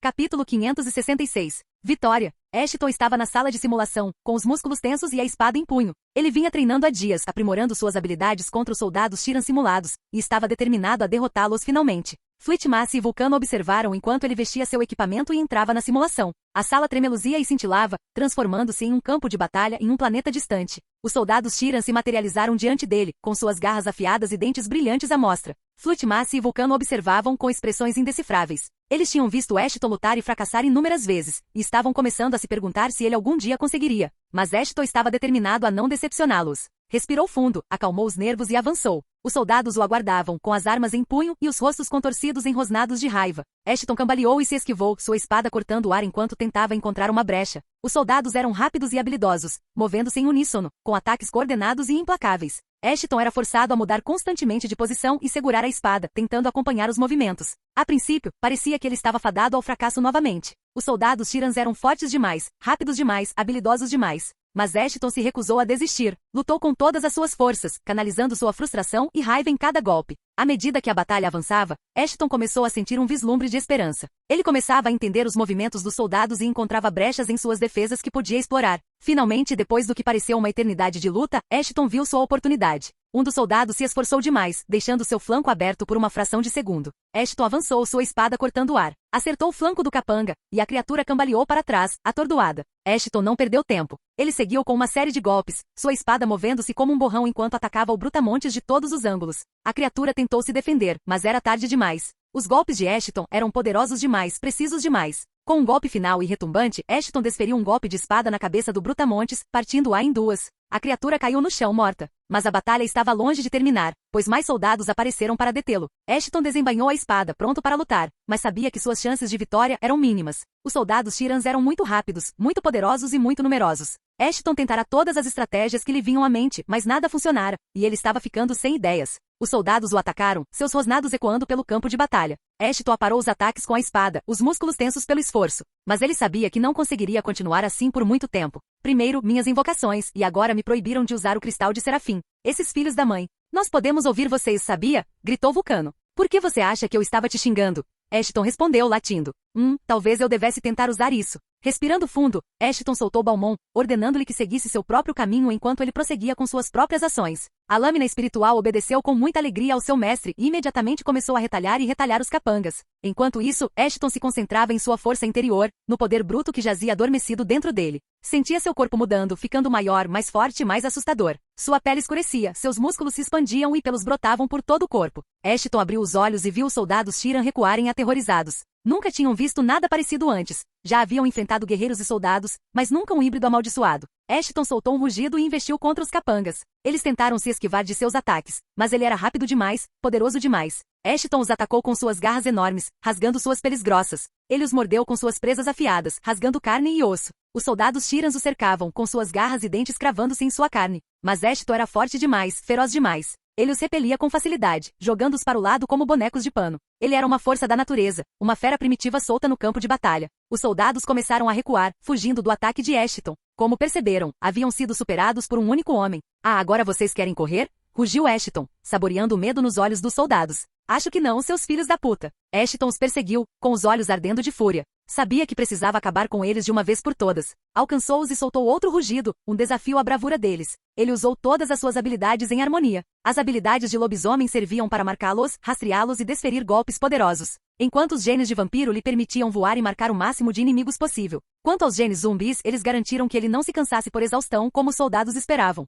Capítulo 566. Vitória. Ashton estava na sala de simulação, com os músculos tensos e a espada em punho. Ele vinha treinando há dias, aprimorando suas habilidades contra os soldados Tirans simulados, e estava determinado a derrotá-los finalmente. Fleetmass e Vulcano observaram enquanto ele vestia seu equipamento e entrava na simulação. A sala tremeluzia e cintilava, transformando-se em um campo de batalha em um planeta distante. Os soldados Tirans se materializaram diante dele, com suas garras afiadas e dentes brilhantes à mostra. Fleetmass e Vulcano observavam com expressões indecifráveis. Eles tinham visto Ashton lutar e fracassar inúmeras vezes, e estavam começando a se perguntar se ele algum dia conseguiria. Mas Ashton estava determinado a não decepcioná-los. Respirou fundo, acalmou os nervos e avançou. Os soldados o aguardavam, com as armas em punho e os rostos contorcidos enrosnados de raiva. Ashton cambaleou e se esquivou, sua espada cortando o ar enquanto tentava encontrar uma brecha. Os soldados eram rápidos e habilidosos, movendo-se em uníssono, com ataques coordenados e implacáveis. Ashton era forçado a mudar constantemente de posição e segurar a espada, tentando acompanhar os movimentos. A princípio, parecia que ele estava fadado ao fracasso novamente. Os soldados Tirans eram fortes demais, rápidos demais, habilidosos demais. Mas Ashton se recusou a desistir. Lutou com todas as suas forças, canalizando sua frustração e raiva em cada golpe. À medida que a batalha avançava, Ashton começou a sentir um vislumbre de esperança. Ele começava a entender os movimentos dos soldados e encontrava brechas em suas defesas que podia explorar. Finalmente, depois do que pareceu uma eternidade de luta, Ashton viu sua oportunidade. Um dos soldados se esforçou demais, deixando seu flanco aberto por uma fração de segundo. Ashton avançou sua espada cortando o ar. Acertou o flanco do capanga, e a criatura cambaleou para trás, atordoada. Ashton não perdeu tempo. Ele seguiu com uma série de golpes, sua espada movendo-se como um borrão enquanto atacava o brutamontes de todos os ângulos. A criatura tentou se defender, mas era tarde demais. Os golpes de Ashton eram poderosos demais, precisos demais. Com um golpe final e retumbante, Ashton desferiu um golpe de espada na cabeça do brutamontes, partindo-a em duas. A criatura caiu no chão morta. Mas a batalha estava longe de terminar, pois mais soldados apareceram para detê-lo. Ashton desembainhou a espada, pronto para lutar, mas sabia que suas chances de vitória eram mínimas. Os soldados Tirans eram muito rápidos, muito poderosos e muito numerosos. Ashton tentara todas as estratégias que lhe vinham à mente, mas nada funcionara, e ele estava ficando sem ideias. Os soldados o atacaram, seus rosnados ecoando pelo campo de batalha. Ashton aparou os ataques com a espada, os músculos tensos pelo esforço. Mas ele sabia que não conseguiria continuar assim por muito tempo. Primeiro, minhas invocações, e agora me proibiram de usar o cristal de Serafim. Esses filhos da mãe. Nós podemos ouvir vocês, sabia? Gritou Vulcano. Por que você acha que eu estava te xingando? Ashton respondeu latindo. Talvez eu devesse tentar usar isso. Respirando fundo, Ashton soltou Balmon, ordenando-lhe que seguisse seu próprio caminho enquanto ele prosseguia com suas próprias ações. A lâmina espiritual obedeceu com muita alegria ao seu mestre e imediatamente começou a retalhar e retalhar os capangas. Enquanto isso, Ashton se concentrava em sua força interior, no poder bruto que jazia adormecido dentro dele. Sentia seu corpo mudando, ficando maior, mais forte e mais assustador. Sua pele escurecia, seus músculos se expandiam e pelos brotavam por todo o corpo. Ashton abriu os olhos e viu os soldados Tiran recuarem aterrorizados. Nunca tinham visto nada parecido antes. Já haviam enfrentado guerreiros e soldados, mas nunca um híbrido amaldiçoado. Ashton soltou um rugido e investiu contra os capangas. Eles tentaram se esquivar de seus ataques, mas ele era rápido demais, poderoso demais. Ashton os atacou com suas garras enormes, rasgando suas peles grossas. Ele os mordeu com suas presas afiadas, rasgando carne e osso. Os soldados Tirans o cercavam, com suas garras e dentes cravando-se em sua carne. Mas Ashton era forte demais, feroz demais. Ele os repelia com facilidade, jogando-os para o lado como bonecos de pano. Ele era uma força da natureza, uma fera primitiva solta no campo de batalha. Os soldados começaram a recuar, fugindo do ataque de Ashton. Como perceberam, haviam sido superados por um único homem. Agora vocês querem correr? Rugiu Ashton, saboreando o medo nos olhos dos soldados. Acho que não, seus filhos da puta. Ashton os perseguiu, com os olhos ardendo de fúria. Sabia que precisava acabar com eles de uma vez por todas. Alcançou-os e soltou outro rugido, um desafio à bravura deles. Ele usou todas as suas habilidades em harmonia. As habilidades de lobisomem serviam para marcá-los, rastreá-los e desferir golpes poderosos, enquanto os genes de vampiro lhe permitiam voar e marcar o máximo de inimigos possível. Quanto aos genes zumbis, eles garantiram que ele não se cansasse por exaustão como os soldados esperavam.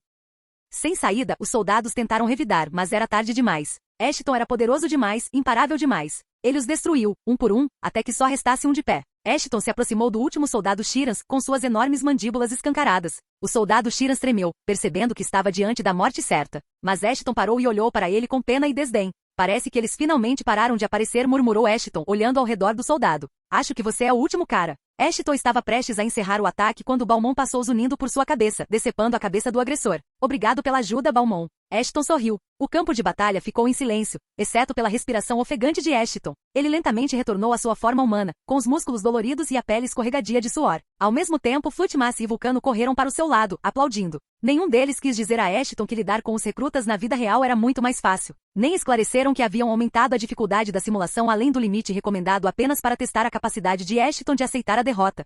Sem saída, os soldados tentaram revidar, mas era tarde demais. Ashton era poderoso demais, imparável demais. Ele os destruiu, um por um, até que só restasse um de pé. Ashton se aproximou do último soldado Shirans, com suas enormes mandíbulas escancaradas. O soldado Shirans tremeu, percebendo que estava diante da morte certa. Mas Ashton parou e olhou para ele com pena e desdém. Parece que eles finalmente pararam de aparecer, murmurou Ashton, olhando ao redor do soldado. Acho que você é o último cara. Ashton estava prestes a encerrar o ataque quando Balmon passou zunindo por sua cabeça, decepando a cabeça do agressor. Obrigado pela ajuda, Balmon. Ashton sorriu. O campo de batalha ficou em silêncio, exceto pela respiração ofegante de Ashton. Ele lentamente retornou à sua forma humana, com os músculos doloridos e a pele escorregadia de suor. Ao mesmo tempo, Flutmasse e Vulcano correram para o seu lado, aplaudindo. Nenhum deles quis dizer a Ashton que lidar com os recrutas na vida real era muito mais fácil. Nem esclareceram que haviam aumentado a dificuldade da simulação além do limite recomendado apenas para testar a capacidade de Ashton de aceitar a derrota.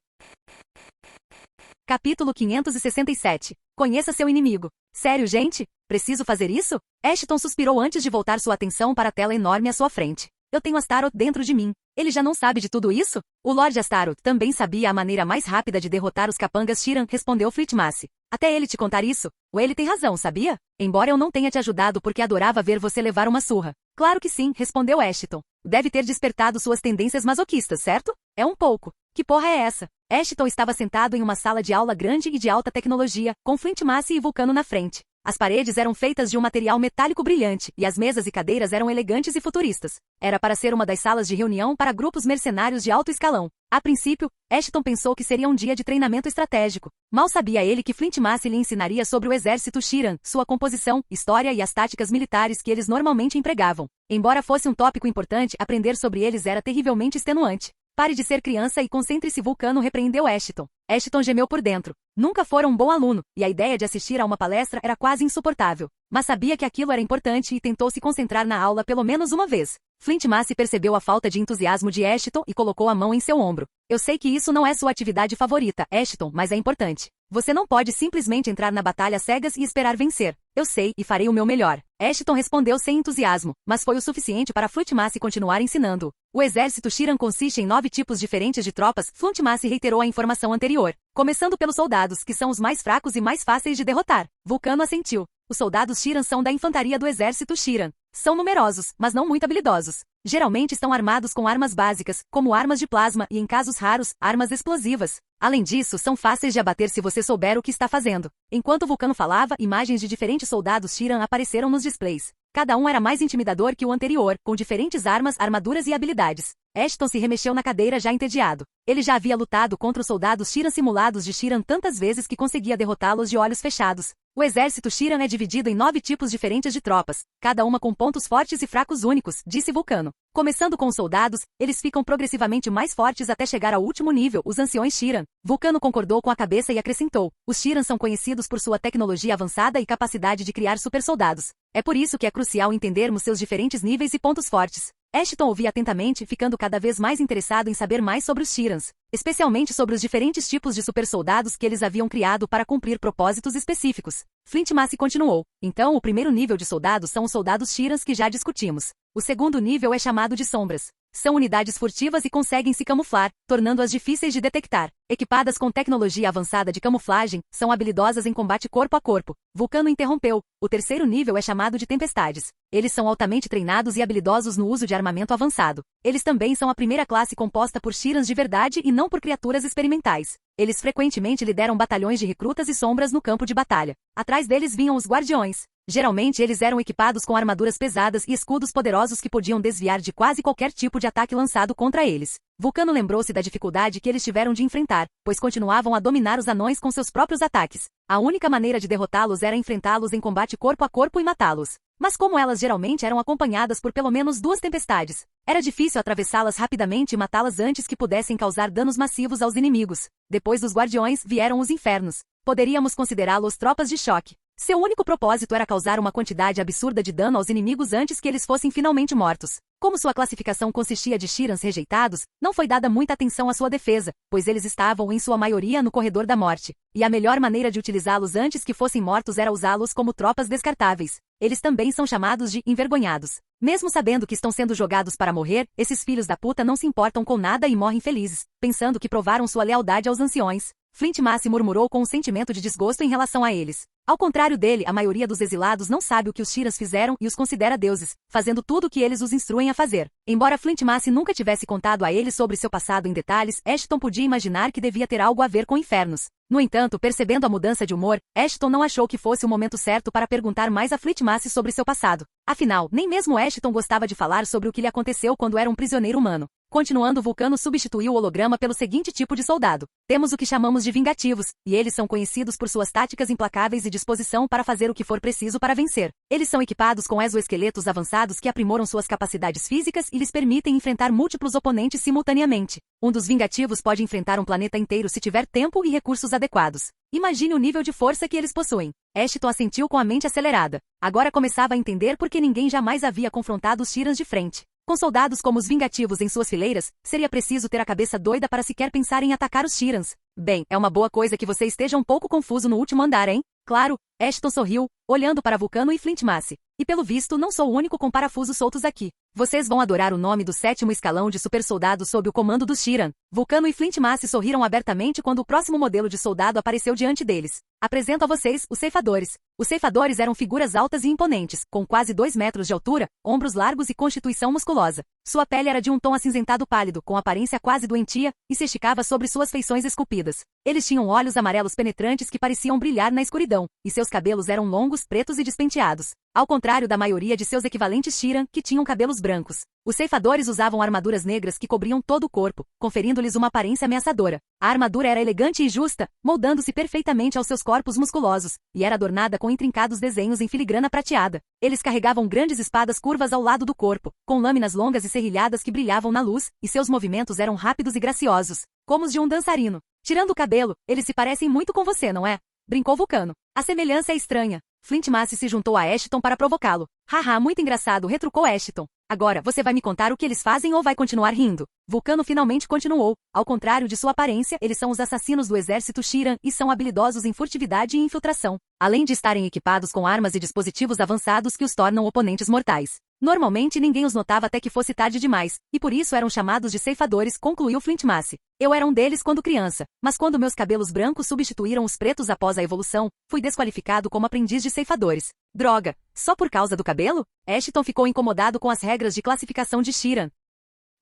Capítulo 567. Conheça seu inimigo. Sério, gente? Preciso fazer isso? Ashton suspirou antes de voltar sua atenção para a tela enorme à sua frente. Eu tenho Astaroth dentro de mim. Ele já não sabe de tudo isso? O Lord Astaroth também sabia a maneira mais rápida de derrotar os capangas Shiran, respondeu Flitmasse. Até ele te contar isso. Ou ele tem razão, sabia? Embora eu não tenha te ajudado porque adorava ver você levar uma surra. Claro que sim, respondeu Ashton. Deve ter despertado suas tendências masoquistas, certo? É um pouco. Que porra é essa? Ashton estava sentado em uma sala de aula grande e de alta tecnologia, com Flintmasse e Vulcano na frente. As paredes eram feitas de um material metálico brilhante, e as mesas e cadeiras eram elegantes e futuristas. Era para ser uma das salas de reunião para grupos mercenários de alto escalão. A princípio, Ashton pensou que seria um dia de treinamento estratégico. Mal sabia ele que Flintmasse lhe ensinaria sobre o exército Shiran, sua composição, história e as táticas militares que eles normalmente empregavam. Embora fosse um tópico importante, aprender sobre eles era terrivelmente extenuante. Pare de ser criança e concentre-se, Vulcano, repreendeu Ashton. Ashton gemeu por dentro. Nunca fora um bom aluno, e a ideia de assistir a uma palestra era quase insuportável. Mas sabia que aquilo era importante e tentou se concentrar na aula pelo menos uma vez. Flintmasse percebeu a falta de entusiasmo de Ashton e colocou a mão em seu ombro. Eu sei que isso não é sua atividade favorita, Ashton, mas é importante. Você não pode simplesmente entrar na batalha cegas e esperar vencer. Eu sei, e farei o meu melhor. Ashton respondeu sem entusiasmo, mas foi o suficiente para Flintmasse continuar ensinando. O exército Shiran consiste em 9 tipos diferentes de tropas. Flintmasse reiterou a informação anterior. Começando pelos soldados, que são os mais fracos e mais fáceis de derrotar. Vulcano assentiu. Os soldados Shiran são da infantaria do exército Shiran. São numerosos, mas não muito habilidosos. Geralmente estão armados com armas básicas, como armas de plasma e, em casos raros, armas explosivas. Além disso, são fáceis de abater se você souber o que está fazendo. Enquanto Vulcano falava, imagens de diferentes soldados Shiran apareceram nos displays. Cada um era mais intimidador que o anterior, com diferentes armas, armaduras e habilidades. Ashton se remexeu na cadeira já entediado. Ele já havia lutado contra os soldados Shiran simulados de Shiran tantas vezes que conseguia derrotá-los de olhos fechados. O exército Shiran é dividido em 9 tipos diferentes de tropas, cada uma com pontos fortes e fracos únicos, disse Vulcano. Começando com os soldados, eles ficam progressivamente mais fortes até chegar ao último nível, os anciões Shiran. Vulcano concordou com a cabeça e acrescentou. Os Shiran são conhecidos por sua tecnologia avançada e capacidade de criar supersoldados. É por isso que é crucial entendermos seus diferentes níveis e pontos fortes. Ashton ouvia atentamente, ficando cada vez mais interessado em saber mais sobre os Shirans, especialmente sobre os diferentes tipos de supersoldados que eles haviam criado para cumprir propósitos específicos. Flintmasse continuou. Então, o primeiro nível de soldados são os soldados Shirans que já discutimos. O segundo nível é chamado de sombras. São unidades furtivas e conseguem se camuflar, tornando-as difíceis de detectar. Equipadas com tecnologia avançada de camuflagem, são habilidosas em combate corpo a corpo. Vulcano interrompeu. O terceiro nível é chamado de tempestades. Eles são altamente treinados e habilidosos no uso de armamento avançado. Eles também são a primeira classe composta por Shirans de verdade e não por criaturas experimentais. Eles frequentemente lideram batalhões de recrutas e sombras no campo de batalha. Atrás deles vinham os guardiões. Geralmente eles eram equipados com armaduras pesadas e escudos poderosos que podiam desviar de quase qualquer tipo de ataque lançado contra eles. Vulcano lembrou-se da dificuldade que eles tiveram de enfrentar, pois continuavam a dominar os anões com seus próprios ataques. A única maneira de derrotá-los era enfrentá-los em combate corpo a corpo e matá-los. Mas como elas geralmente eram acompanhadas por pelo menos 2 tempestades, era difícil atravessá-las rapidamente e matá-las antes que pudessem causar danos massivos aos inimigos. Depois dos guardiões, vieram os infernos. Poderíamos considerá-los tropas de choque. Seu único propósito era causar uma quantidade absurda de dano aos inimigos antes que eles fossem finalmente mortos. Como sua classificação consistia de Shirans rejeitados, não foi dada muita atenção à sua defesa, pois eles estavam em sua maioria no corredor da morte, e a melhor maneira de utilizá-los antes que fossem mortos era usá-los como tropas descartáveis. Eles também são chamados de envergonhados. Mesmo sabendo que estão sendo jogados para morrer, esses filhos da puta não se importam com nada e morrem felizes, pensando que provaram sua lealdade aos anciões. Flint Massey murmurou com um sentimento de desgosto em relação a eles. Ao contrário dele, a maioria dos exilados não sabe o que os Shirans fizeram e os considera deuses, fazendo tudo o que eles os instruem a fazer. Embora Flint Massey nunca tivesse contado a eles sobre seu passado em detalhes, Ashton podia imaginar que devia ter algo a ver com infernos. No entanto, percebendo a mudança de humor, Ashton não achou que fosse o momento certo para perguntar mais a Flint Massey sobre seu passado. Afinal, nem mesmo Ashton gostava de falar sobre o que lhe aconteceu quando era um prisioneiro humano. Continuando, Vulcano substituiu o holograma pelo seguinte tipo de soldado. Temos o que chamamos de vingativos, e eles são conhecidos por suas táticas implacáveis e disposição para fazer o que for preciso para vencer. Eles são equipados com exoesqueletos avançados que aprimoram suas capacidades físicas e lhes permitem enfrentar múltiplos oponentes simultaneamente. Um dos vingativos pode enfrentar um planeta inteiro se tiver tempo e recursos adequados. Imagine o nível de força que eles possuem. Ashton assentiu com a mente acelerada. Agora começava a entender por que ninguém jamais havia confrontado os Shirans de frente. Com soldados como os vingativos em suas fileiras, seria preciso ter a cabeça doida para sequer pensar em atacar os Shirans. Bem, é uma boa coisa que você esteja um pouco confuso no último andar, hein? Claro, Ashton sorriu, olhando para Vulcano e Flint Massey. E pelo visto não sou o único com parafusos soltos aqui. Vocês vão adorar o nome do 7º escalão de supersoldados sob o comando dos Shiran. Vulcano e Flint Massey sorriram abertamente quando o próximo modelo de soldado apareceu diante deles. Apresento a vocês os ceifadores. Os ceifadores eram figuras altas e imponentes, com quase 2 metros de altura, ombros largos e constituição musculosa. Sua pele era de um tom acinzentado pálido, com aparência quase doentia, e se esticava sobre suas feições esculpidas. Eles tinham olhos amarelos penetrantes que pareciam brilhar na escuridão, e seus cabelos eram longos, pretos e despenteados. Ao contrário da maioria de seus equivalentes Shiran, que tinham cabelos brancos. Os ceifadores usavam armaduras negras que cobriam todo o corpo, conferindo-lhes uma aparência ameaçadora. A armadura era elegante e justa, moldando-se perfeitamente aos seus corpos musculosos, e era adornada com intrincados desenhos em filigrana prateada. Eles carregavam grandes espadas curvas ao lado do corpo, com lâminas longas e serrilhadas que brilhavam na luz, e seus movimentos eram rápidos e graciosos, como os de um dançarino. Tirando o cabelo, eles se parecem muito com você, não é? Brincou Vulcano. A semelhança é estranha. Flint Massey se juntou a Ashton para provocá-lo. Haha, muito engraçado, retrucou Ashton. Agora, você vai me contar o que eles fazem ou vai continuar rindo? Vulcano finalmente continuou. Ao contrário de sua aparência, eles são os assassinos do exército Shiran e são habilidosos em furtividade e infiltração, além de estarem equipados com armas e dispositivos avançados que os tornam oponentes mortais. Normalmente ninguém os notava até que fosse tarde demais, e por isso eram chamados de ceifadores, concluiu Flint Massey. Eu era um deles quando criança, mas quando meus cabelos brancos substituíram os pretos após a evolução, fui desqualificado como aprendiz de ceifadores. Droga, só por causa do cabelo? Ashton ficou incomodado com as regras de classificação de Shiran.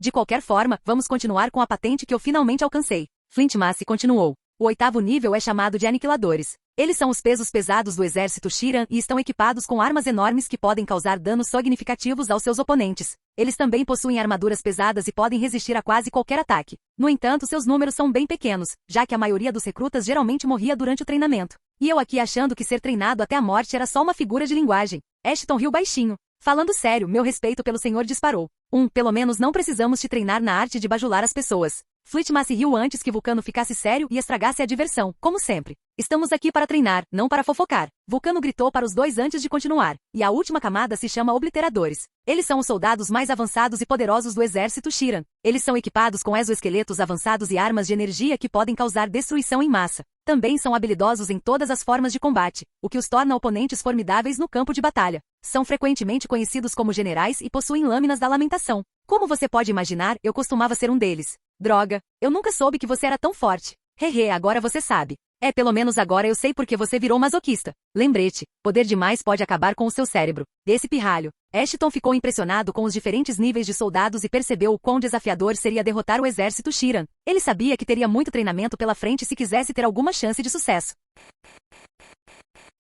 De qualquer forma, vamos continuar com a patente que eu finalmente alcancei. Flint Massey continuou. O 8º nível é chamado de aniquiladores. Eles são os pesos pesados do exército Shiran e estão equipados com armas enormes que podem causar danos significativos aos seus oponentes. Eles também possuem armaduras pesadas e podem resistir a quase qualquer ataque. No entanto, seus números são bem pequenos, já que a maioria dos recrutas geralmente morria durante o treinamento. E eu aqui achando que ser treinado até a morte era só uma figura de linguagem. Ashton riu baixinho. Falando sério, meu respeito pelo senhor disparou. Pelo menos não precisamos te treinar na arte de bajular as pessoas. Flint Massey riu antes que Vulcano ficasse sério e estragasse a diversão, como sempre. Estamos aqui para treinar, não para fofocar. Vulcano gritou para os dois antes de continuar. E a última camada se chama Obliteradores. Eles são os soldados mais avançados e poderosos do exército Shiran. Eles são equipados com exoesqueletos avançados e armas de energia que podem causar destruição em massa. Também são habilidosos em todas as formas de combate, o que os torna oponentes formidáveis no campo de batalha. São frequentemente conhecidos como generais e possuem lâminas da lamentação. Como você pode imaginar, eu costumava ser um deles. Droga, eu nunca soube que você era tão forte. Hehe, agora você sabe. Pelo menos agora eu sei porque você virou masoquista. Lembrete, poder demais pode acabar com o seu cérebro. Esse pirralho. Ashton ficou impressionado com os diferentes níveis de soldados e percebeu o quão desafiador seria derrotar o exército Shiran. Ele sabia que teria muito treinamento pela frente se quisesse ter alguma chance de sucesso.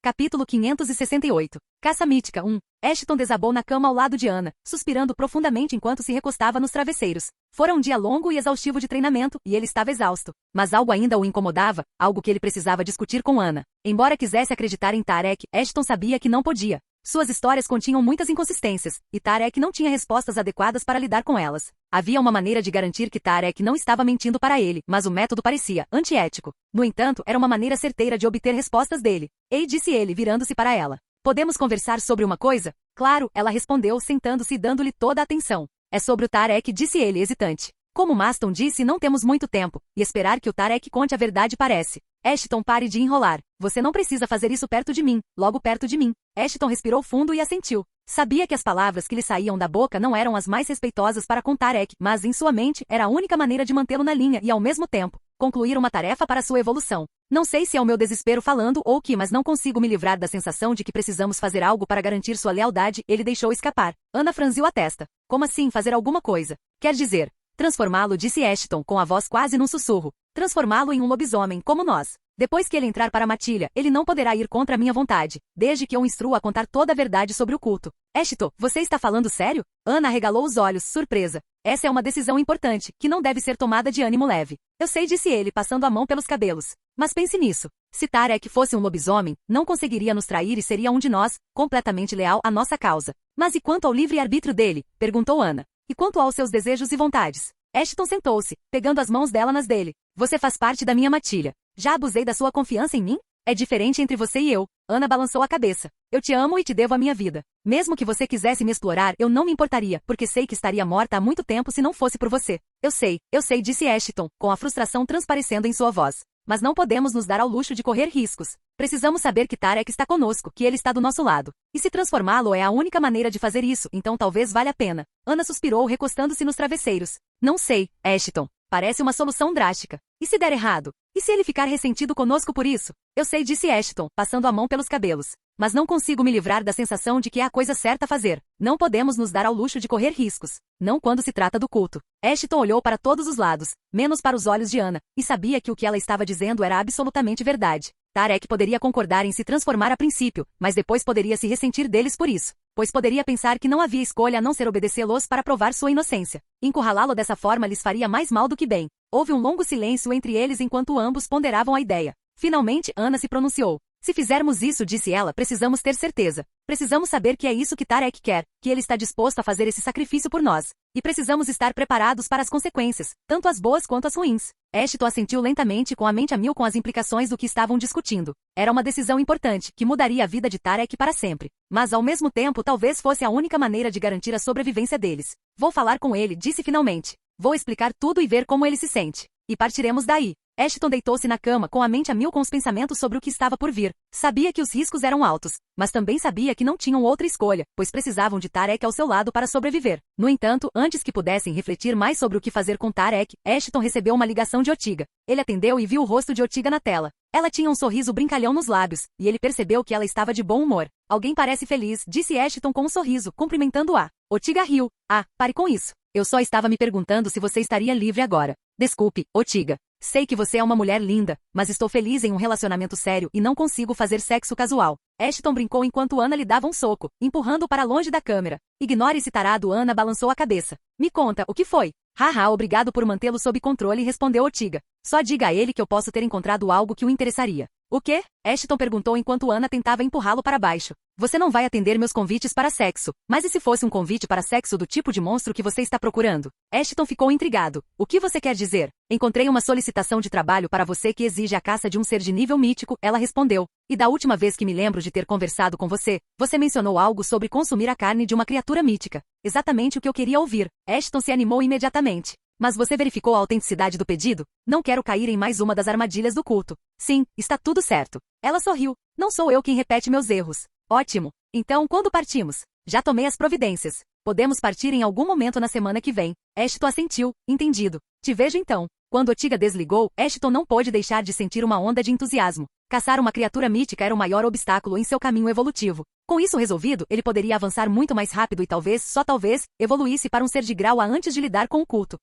Capítulo 568. Caça Mítica 1. Ashton desabou na cama ao lado de Anna, suspirando profundamente enquanto se recostava nos travesseiros. Fora um dia longo e exaustivo de treinamento, e ele estava exausto. Mas algo ainda o incomodava, algo que ele precisava discutir com Anna. Embora quisesse acreditar em Tarek, Ashton sabia que não podia. Suas histórias continham muitas inconsistências, e Tarek não tinha respostas adequadas para lidar com elas. Havia uma maneira de garantir que Tarek não estava mentindo para ele, mas o método parecia antiético. No entanto, era uma maneira certeira de obter respostas dele. Ei, disse ele, virando-se para ela. Podemos conversar sobre uma coisa? Claro, ela respondeu, sentando-se e dando-lhe toda a atenção. É sobre o Tarek, disse ele, hesitante. Como Maston disse, não temos muito tempo, e esperar que o Tarek conte a verdade parece. Ashton, pare de enrolar. Você não precisa fazer isso perto de mim, logo perto de mim. Ashton respirou fundo e assentiu. Sabia que as palavras que lhe saíam da boca não eram as mais respeitosas para com Tarek, mas em sua mente era a única maneira de mantê-lo na linha e, ao mesmo tempo, concluir uma tarefa para sua evolução. Não sei se é o meu desespero falando ou o que, mas não consigo me livrar da sensação de que precisamos fazer algo para garantir sua lealdade. Ele deixou escapar. Ana franziu a testa. Como assim fazer alguma coisa? Quer dizer, transformá-lo, disse Ashton, com a voz quase num sussurro. Transformá-lo em um lobisomem, como nós. Depois que ele entrar para a matilha, ele não poderá ir contra a minha vontade, desde que eu o instrua a contar toda a verdade sobre o culto. Ashton, você está falando sério? Ana arregalou os olhos, surpresa. Essa é uma decisão importante, que não deve ser tomada de ânimo leve. Eu sei, disse ele, passando a mão pelos cabelos. Mas pense nisso. Se Tarek fosse um lobisomem, não conseguiria nos trair e seria um de nós, completamente leal à nossa causa. Mas e quanto ao livre-arbítrio dele? Perguntou Ana. E quanto aos seus desejos e vontades? Ashton sentou-se, pegando as mãos dela nas dele. Você faz parte da minha matilha. Já abusei da sua confiança em mim? É diferente entre você e eu. Ana balançou a cabeça. Eu te amo e te devo a minha vida. Mesmo que você quisesse me explorar, eu não me importaria, porque sei que estaria morta há muito tempo se não fosse por você. Eu sei, disse Ashton, com a frustração transparecendo em sua voz. Mas não podemos nos dar ao luxo de correr riscos. Precisamos saber que Tarek está conosco, que ele está do nosso lado. E se transformá-lo é a única maneira de fazer isso, então talvez valha a pena. Ana suspirou, recostando-se nos travesseiros. Não sei, Ashton. Parece uma solução drástica. E se der errado? E se ele ficar ressentido conosco por isso? Eu sei, disse Ashton, passando a mão pelos cabelos. Mas não consigo me livrar da sensação de que é a coisa certa a fazer. Não podemos nos dar ao luxo de correr riscos. Não quando se trata do culto. Ashton olhou para todos os lados, menos para os olhos de Ana, e sabia que o que ela estava dizendo era absolutamente verdade. Tarek poderia concordar em se transformar a princípio, mas depois poderia se ressentir deles por isso, pois poderia pensar que não havia escolha a não ser obedecê-los para provar sua inocência. Encurralá-lo dessa forma lhes faria mais mal do que bem. Houve um longo silêncio entre eles enquanto ambos ponderavam a ideia. Finalmente, Ana se pronunciou. Se fizermos isso, disse ela, precisamos ter certeza. Precisamos saber que é isso que Tarek quer, que ele está disposto a fazer esse sacrifício por nós. E precisamos estar preparados para as consequências, tanto as boas quanto as ruins. Ashton assentiu lentamente, com a mente a mil com as implicações do que estavam discutindo. Era uma decisão importante, que mudaria a vida de Tarek para sempre. Mas ao mesmo tempo talvez fosse a única maneira de garantir a sobrevivência deles. Vou falar com ele, disse finalmente. Vou explicar tudo e ver como ele se sente. E partiremos daí. Ashton deitou-se na cama com a mente a mil com os pensamentos sobre o que estava por vir. Sabia que os riscos eram altos, mas também sabia que não tinham outra escolha, pois precisavam de Tarek ao seu lado para sobreviver. No entanto, antes que pudessem refletir mais sobre o que fazer com Tarek, Ashton recebeu uma ligação de Ortiga. Ele atendeu e viu o rosto de Ortiga na tela. Ela tinha um sorriso brincalhão nos lábios, e ele percebeu que ela estava de bom humor. Alguém parece feliz, disse Ashton com um sorriso, cumprimentando-a. Ortiga riu. Ah, pare com isso. Eu só estava me perguntando se você estaria livre agora. Desculpe, Ortiga. Sei que você é uma mulher linda, mas estou feliz em um relacionamento sério e não consigo fazer sexo casual. Ashton brincou enquanto Ana lhe dava um soco, empurrando-o para longe da câmera. Ignore esse tarado, Ana balançou a cabeça. Me conta, o que foi? Haha, obrigado por mantê-lo sob controle, respondeu Ortiga. Só diga a ele que eu posso ter encontrado algo que o interessaria. O quê? Ashton perguntou enquanto Ana tentava empurrá-lo para baixo. Você não vai atender meus convites para sexo. Mas e se fosse um convite para sexo do tipo de monstro que você está procurando? Ashton ficou intrigado. O que você quer dizer? Encontrei uma solicitação de trabalho para você que exige a caça de um ser de nível mítico, ela respondeu. E da última vez que me lembro de ter conversado com você, você mencionou algo sobre consumir a carne de uma criatura mítica. Exatamente o que eu queria ouvir. Ashton se animou imediatamente. Mas você verificou a autenticidade do pedido? Não quero cair em mais uma das armadilhas do culto. Sim, está tudo certo. Ela sorriu. Não sou eu quem repete meus erros. Ótimo. Então, quando partimos? Já tomei as providências. Podemos partir em algum momento na semana que vem. Ashton assentiu. Entendido. Te vejo então. Quando Ortiga desligou, Ashton não pôde deixar de sentir uma onda de entusiasmo. Caçar uma criatura mítica era o maior obstáculo em seu caminho evolutivo. Com isso resolvido, ele poderia avançar muito mais rápido e talvez, só talvez, evoluísse para um ser de grau A antes de lidar com o culto.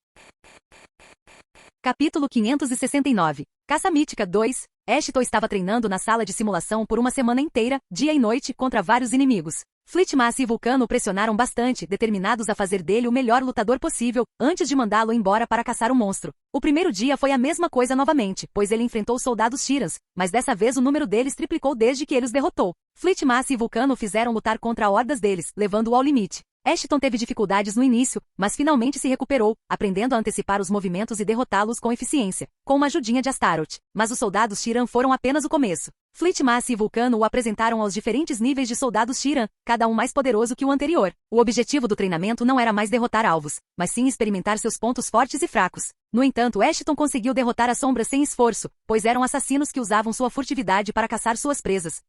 Capítulo 569. Caça Mítica 2. Ashton estava treinando na sala de simulação por uma semana inteira, dia e noite, contra vários inimigos. Fleetmassa e Vulcano o pressionaram bastante, determinados a fazer dele o melhor lutador possível, antes de mandá-lo embora para caçar o monstro. O primeiro dia foi a mesma coisa novamente, pois ele enfrentou soldados Tyrans, mas dessa vez o número deles triplicou desde que ele os derrotou. Fleetmassa e Vulcano o fizeram lutar contra hordas deles, levando-o ao limite. Ashton teve dificuldades no início, mas finalmente se recuperou, aprendendo a antecipar os movimentos e derrotá-los com eficiência, com uma ajudinha de Astaroth. Mas os soldados Tyran foram apenas o começo. Fleetmassa e Vulcano o apresentaram aos diferentes níveis de soldados Tyran, cada um mais poderoso que o anterior. O objetivo do treinamento não era mais derrotar alvos, mas sim experimentar seus pontos fortes e fracos. No entanto, Ashton conseguiu derrotar as sombras sem esforço, pois eram assassinos que usavam sua furtividade para caçar suas presas.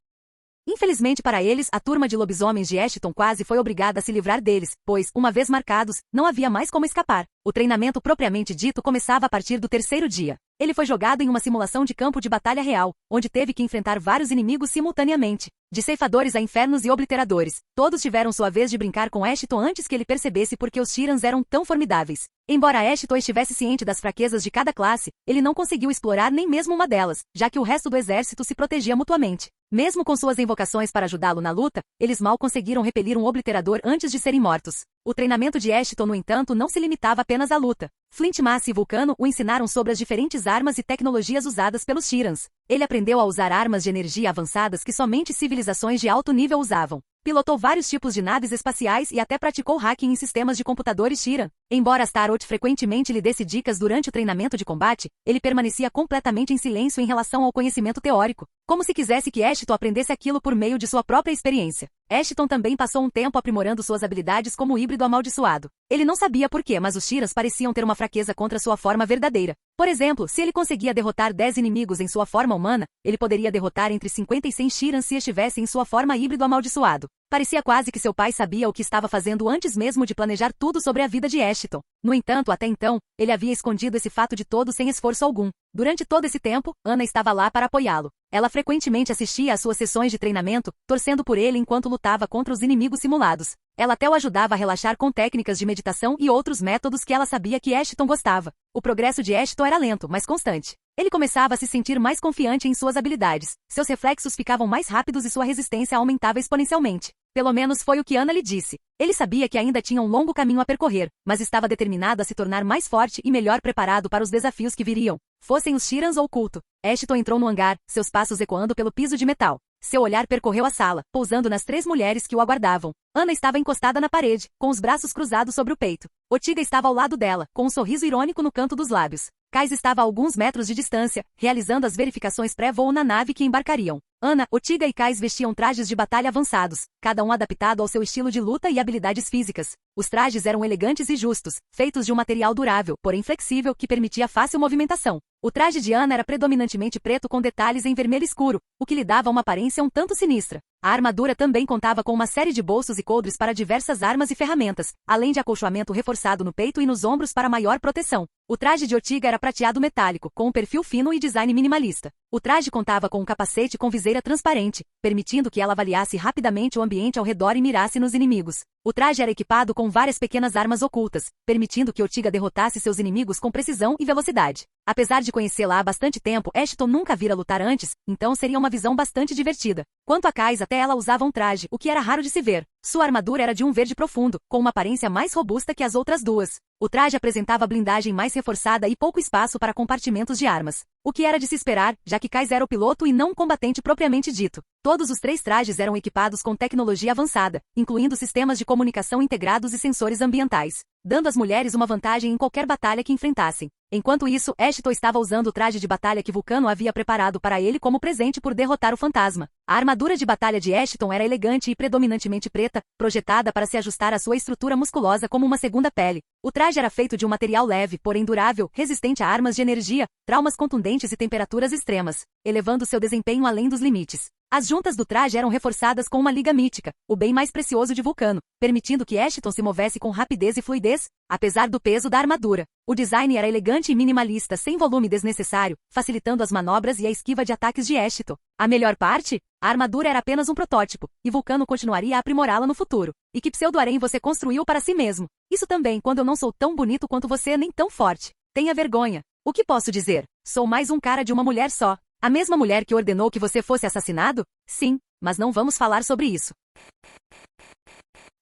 Infelizmente para eles, a turma de lobisomens de Ashton quase foi obrigada a se livrar deles, pois, uma vez marcados, não havia mais como escapar. O treinamento propriamente dito começava a partir do terceiro dia. Ele foi jogado em uma simulação de campo de batalha real, onde teve que enfrentar vários inimigos simultaneamente, de ceifadores a infernos e obliteradores. Todos tiveram sua vez de brincar com Ashton antes que ele percebesse por que os Tyrans eram tão formidáveis. Embora Ashton estivesse ciente das fraquezas de cada classe, ele não conseguiu explorar nem mesmo uma delas, já que o resto do exército se protegia mutuamente. Mesmo com suas invocações para ajudá-lo na luta, eles mal conseguiram repelir um obliterador antes de serem mortos. O treinamento de Ashton, no entanto, não se limitava apenas à luta. Fleetmassa e Vulcano o ensinaram sobre as diferentes armas e tecnologias usadas pelos Tyrans. Ele aprendeu a usar armas de energia avançadas que somente civilizações de alto nível usavam. Pilotou vários tipos de naves espaciais e até praticou hacking em sistemas de computadores Tyran. Embora Astaroth frequentemente lhe desse dicas durante o treinamento de combate, ele permanecia completamente em silêncio em relação ao conhecimento teórico, como se quisesse que Ashton aprendesse aquilo por meio de sua própria experiência. Ashton também passou um tempo aprimorando suas habilidades como híbrido amaldiçoado. Ele não sabia por quê, mas os Tyrans pareciam ter uma fraqueza contra sua forma verdadeira. Por exemplo, se ele conseguia derrotar 10 inimigos em sua forma humana, ele poderia derrotar entre 50 e 100 Tyrans se estivesse em sua forma híbrido amaldiçoado. Parecia quase que seu pai sabia o que estava fazendo antes mesmo de planejar tudo sobre a vida de Ashton. No entanto, até então, ele havia escondido esse fato de todo sem esforço algum. Durante todo esse tempo, Ana estava lá para apoiá-lo. Ela frequentemente assistia às suas sessões de treinamento, torcendo por ele enquanto lutava contra os inimigos simulados. Ela até o ajudava a relaxar com técnicas de meditação e outros métodos que ela sabia que Ashton gostava. O progresso de Ashton era lento, mas constante. Ele começava a se sentir mais confiante em suas habilidades. Seus reflexos ficavam mais rápidos e sua resistência aumentava exponencialmente. Pelo menos foi o que Ana lhe disse. Ele sabia que ainda tinha um longo caminho a percorrer, mas estava determinado a se tornar mais forte e melhor preparado para os desafios que viriam, fossem os Tyrans ou o culto. Ashton entrou no hangar, seus passos ecoando pelo piso de metal. Seu olhar percorreu a sala, pousando nas 3 mulheres que o aguardavam. Ana estava encostada na parede, com os braços cruzados sobre o peito. Ortiga estava ao lado dela, com um sorriso irônico no canto dos lábios. Kais estava a alguns metros de distância, realizando as verificações pré-voo na nave que embarcariam. Ana, Ortiga e Kais vestiam trajes de batalha avançados, cada um adaptado ao seu estilo de luta e habilidades físicas. Os trajes eram elegantes e justos, feitos de um material durável, porém flexível, que permitia fácil movimentação. O traje de Ana era predominantemente preto com detalhes em vermelho escuro, o que lhe dava uma aparência um tanto sinistra. A armadura também contava com uma série de bolsos e coldres para diversas armas e ferramentas, além de acolchoamento reforçado no peito e nos ombros para maior proteção. O traje de Ortiga era prateado metálico, com um perfil fino e design minimalista. O traje contava com um capacete com viseira transparente, permitindo que ela avaliasse rapidamente o ambiente ao redor e mirasse nos inimigos. O traje era equipado com várias pequenas armas ocultas, permitindo que Ortiga derrotasse seus inimigos com precisão e velocidade. Apesar de conhecê-la há bastante tempo, Ashton nunca vira lutar antes, então seria uma visão bastante divertida. Quanto a Kais, até ela usava um traje, o que era raro de se ver. Sua armadura era de um verde profundo, com uma aparência mais robusta que as outras duas. O traje apresentava blindagem mais reforçada e pouco espaço para compartimentos de armas. O que era de se esperar, já que Kais era o piloto e não um combatente propriamente dito. Todos os 3 trajes eram equipados com tecnologia avançada, incluindo sistemas de comunicação integrados e sensores ambientais, dando às mulheres uma vantagem em qualquer batalha que enfrentassem. Enquanto isso, Ashton estava usando o traje de batalha que Vulcano havia preparado para ele como presente por derrotar o fantasma. A armadura de batalha de Ashton era elegante e predominantemente preta, projetada para se ajustar à sua estrutura musculosa como uma segunda pele. O traje era feito de um material leve, porém durável, resistente a armas de energia, traumas contundentes e temperaturas extremas, elevando seu desempenho além dos limites. As juntas do traje eram reforçadas com uma liga mítica, o bem mais precioso de Vulcano, permitindo que Ashton se movesse com rapidez e fluidez, apesar do peso da armadura. O design era elegante e minimalista, sem volume desnecessário, facilitando as manobras e a esquiva de ataques de Ashton. A melhor parte? A armadura era apenas um protótipo, e Vulcano continuaria a aprimorá-la no futuro. E que pseudo-harém você construiu para si mesmo? Isso também, quando eu não sou tão bonito quanto você nem tão forte. Tenha vergonha. O que posso dizer? Sou mais um cara de uma mulher só. A mesma mulher que ordenou que você fosse assassinado? Sim, mas não vamos falar sobre isso.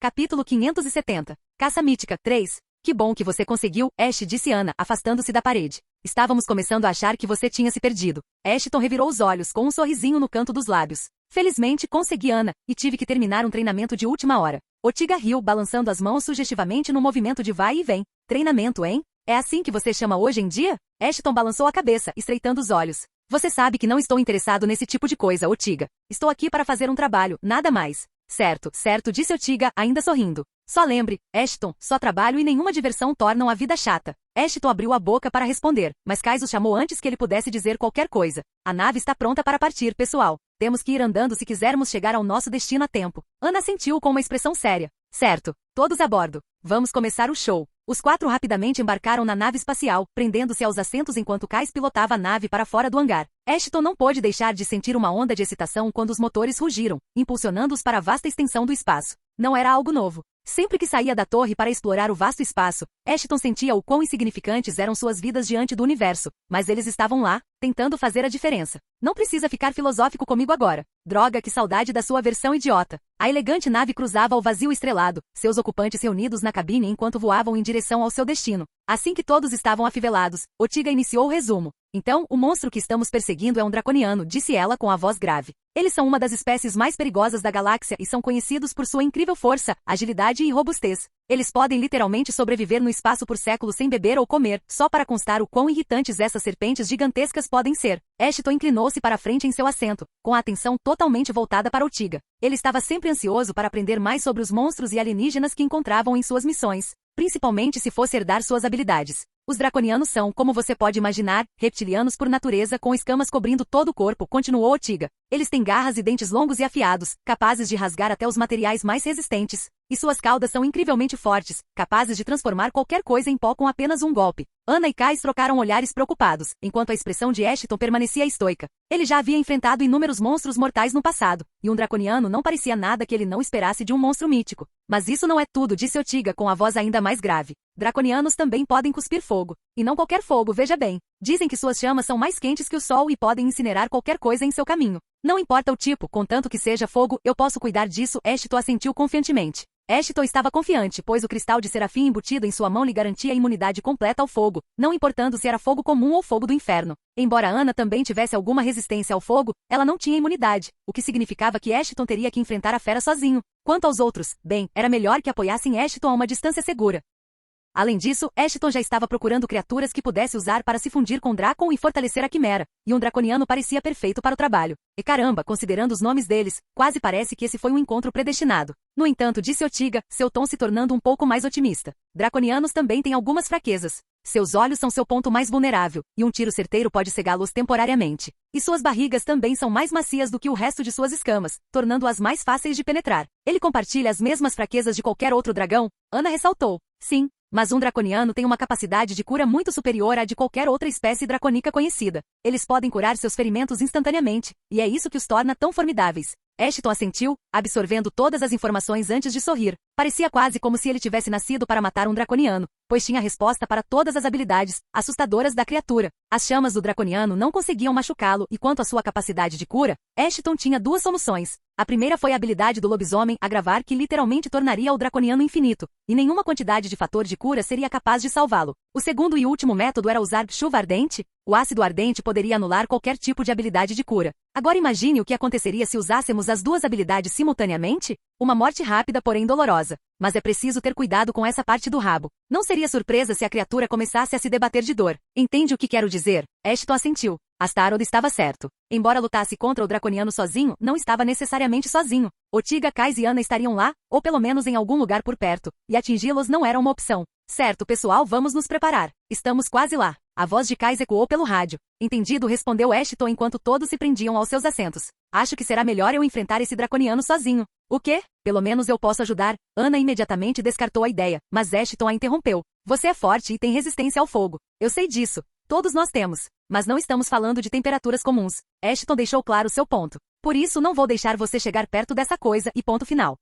Capítulo 570. Caça mítica, 3. Que bom que você conseguiu, Ash, disse Ana, afastando-se da parede. Estávamos começando a achar que você tinha se perdido. Ashton revirou os olhos com um sorrisinho no canto dos lábios. Felizmente consegui, Ana, e tive que terminar um treinamento de última hora. Ortiga riu, balançando as mãos sugestivamente no movimento de vai e vem. Treinamento, hein? É assim que você chama hoje em dia? Ashton balançou a cabeça, estreitando os olhos. Você sabe que não estou interessado nesse tipo de coisa, Ortiga. Estou aqui para fazer um trabalho, nada mais. Certo, certo, disse Ortiga, ainda sorrindo. Só lembre, Ashton, só trabalho e nenhuma diversão tornam a vida chata. Ashton abriu a boca para responder, mas Kais o chamou antes que ele pudesse dizer qualquer coisa. A nave está pronta para partir, pessoal. Temos que ir andando se quisermos chegar ao nosso destino a tempo. Ana assentiu com uma expressão séria. Certo, todos a bordo. Vamos começar o show. Os 4 rapidamente embarcaram na nave espacial, prendendo-se aos assentos enquanto Kais pilotava a nave para fora do hangar. Ashton não pôde deixar de sentir uma onda de excitação quando os motores rugiram, impulsionando-os para a vasta extensão do espaço. Não era algo novo. Sempre que saía da torre para explorar o vasto espaço, Ashton sentia o quão insignificantes eram suas vidas diante do universo, mas eles estavam lá, tentando fazer a diferença. Não precisa ficar filosófico comigo agora. Droga, que saudade da sua versão idiota. A elegante nave cruzava o vazio estrelado, seus ocupantes reunidos na cabine enquanto voavam em direção ao seu destino. Assim que todos estavam afivelados, Ortiga iniciou o resumo. Então, o monstro que estamos perseguindo é um draconiano, disse ela com a voz grave. Eles são uma das espécies mais perigosas da galáxia e são conhecidos por sua incrível força, agilidade e robustez. Eles podem literalmente sobreviver no espaço por séculos sem beber ou comer, só para constar o quão irritantes essas serpentes gigantescas podem ser. Ashton inclinou-se para a frente em seu assento, com a atenção totalmente voltada para Ortiga. Ele estava sempre ansioso para aprender mais sobre os monstros e alienígenas que encontravam em suas missões, principalmente se fosse herdar suas habilidades. Os draconianos são, como você pode imaginar, reptilianos por natureza com escamas cobrindo todo o corpo, continuou Ortiga. Eles têm garras e dentes longos e afiados, capazes de rasgar até os materiais mais resistentes. E suas caudas são incrivelmente fortes, capazes de transformar qualquer coisa em pó com apenas um golpe. Ana e Kais trocaram olhares preocupados, enquanto a expressão de Ashton permanecia estoica. Ele já havia enfrentado inúmeros monstros mortais no passado, e um draconiano não parecia nada que ele não esperasse de um monstro mítico. Mas isso não é tudo, disse Ortiga com a voz ainda mais grave. Draconianos também podem cuspir fogo. E não qualquer fogo, veja bem. Dizem que suas chamas são mais quentes que o sol e podem incinerar qualquer coisa em seu caminho. Não importa o tipo, contanto que seja fogo, eu posso cuidar disso, Ashton assentiu confiantemente. Ashton estava confiante, pois o cristal de serafim embutido em sua mão lhe garantia a imunidade completa ao fogo, não importando se era fogo comum ou fogo do inferno. Embora Ana também tivesse alguma resistência ao fogo, ela não tinha imunidade, o que significava que Ashton teria que enfrentar a fera sozinho. Quanto aos outros, bem, era melhor que apoiassem Ashton a uma distância segura. Além disso, Ashton já estava procurando criaturas que pudesse usar para se fundir com Drakon e fortalecer a quimera, e um draconiano parecia perfeito para o trabalho. E caramba, considerando os nomes deles, quase parece que esse foi um encontro predestinado. No entanto, disse Ortiga, seu tom se tornando um pouco mais otimista. Draconianos também têm algumas fraquezas. Seus olhos são seu ponto mais vulnerável, e um tiro certeiro pode cegá-los temporariamente. E suas barrigas também são mais macias do que o resto de suas escamas, tornando-as mais fáceis de penetrar. Ele compartilha as mesmas fraquezas de qualquer outro dragão? Ana ressaltou. Sim. Mas um draconiano tem uma capacidade de cura muito superior à de qualquer outra espécie draconica conhecida. Eles podem curar seus ferimentos instantaneamente, e é isso que os torna tão formidáveis. Ashton assentiu, absorvendo todas as informações antes de sorrir. Parecia quase como se ele tivesse nascido para matar um draconiano, pois tinha resposta para todas as habilidades assustadoras da criatura. As chamas do draconiano não conseguiam machucá-lo, e quanto à sua capacidade de cura, Ashton tinha 2 soluções. A primeira foi a habilidade do lobisomem agravar, que literalmente tornaria o draconiano infinito, e nenhuma quantidade de fator de cura seria capaz de salvá-lo. O segundo e último método era usar chuva ardente. O ácido ardente poderia anular qualquer tipo de habilidade de cura. Agora imagine o que aconteceria se usássemos as 2 habilidades simultaneamente? Uma morte rápida, porém dolorosa. Mas é preciso ter cuidado com essa parte do rabo. Não seria surpresa se a criatura começasse a se debater de dor. Entende o que quero dizer? Ashton assentiu. Astaroth estava certo. Embora lutasse contra o draconiano sozinho, não estava necessariamente sozinho. Ortiga, Kais e Ana estariam lá, ou pelo menos em algum lugar por perto, e atingi-los não era uma opção. Certo, pessoal, vamos nos preparar. Estamos quase lá. A voz de Kais ecoou pelo rádio. Entendido, respondeu Ashton enquanto todos se prendiam aos seus assentos. Acho que será melhor eu enfrentar esse draconiano sozinho. O quê? Pelo menos eu posso ajudar. Ana imediatamente descartou a ideia, mas Ashton a interrompeu. Você é forte e tem resistência ao fogo. Eu sei disso. Todos nós temos. Mas não estamos falando de temperaturas comuns. Ashton deixou claro seu ponto. Por isso não vou deixar você chegar perto dessa coisa e ponto final.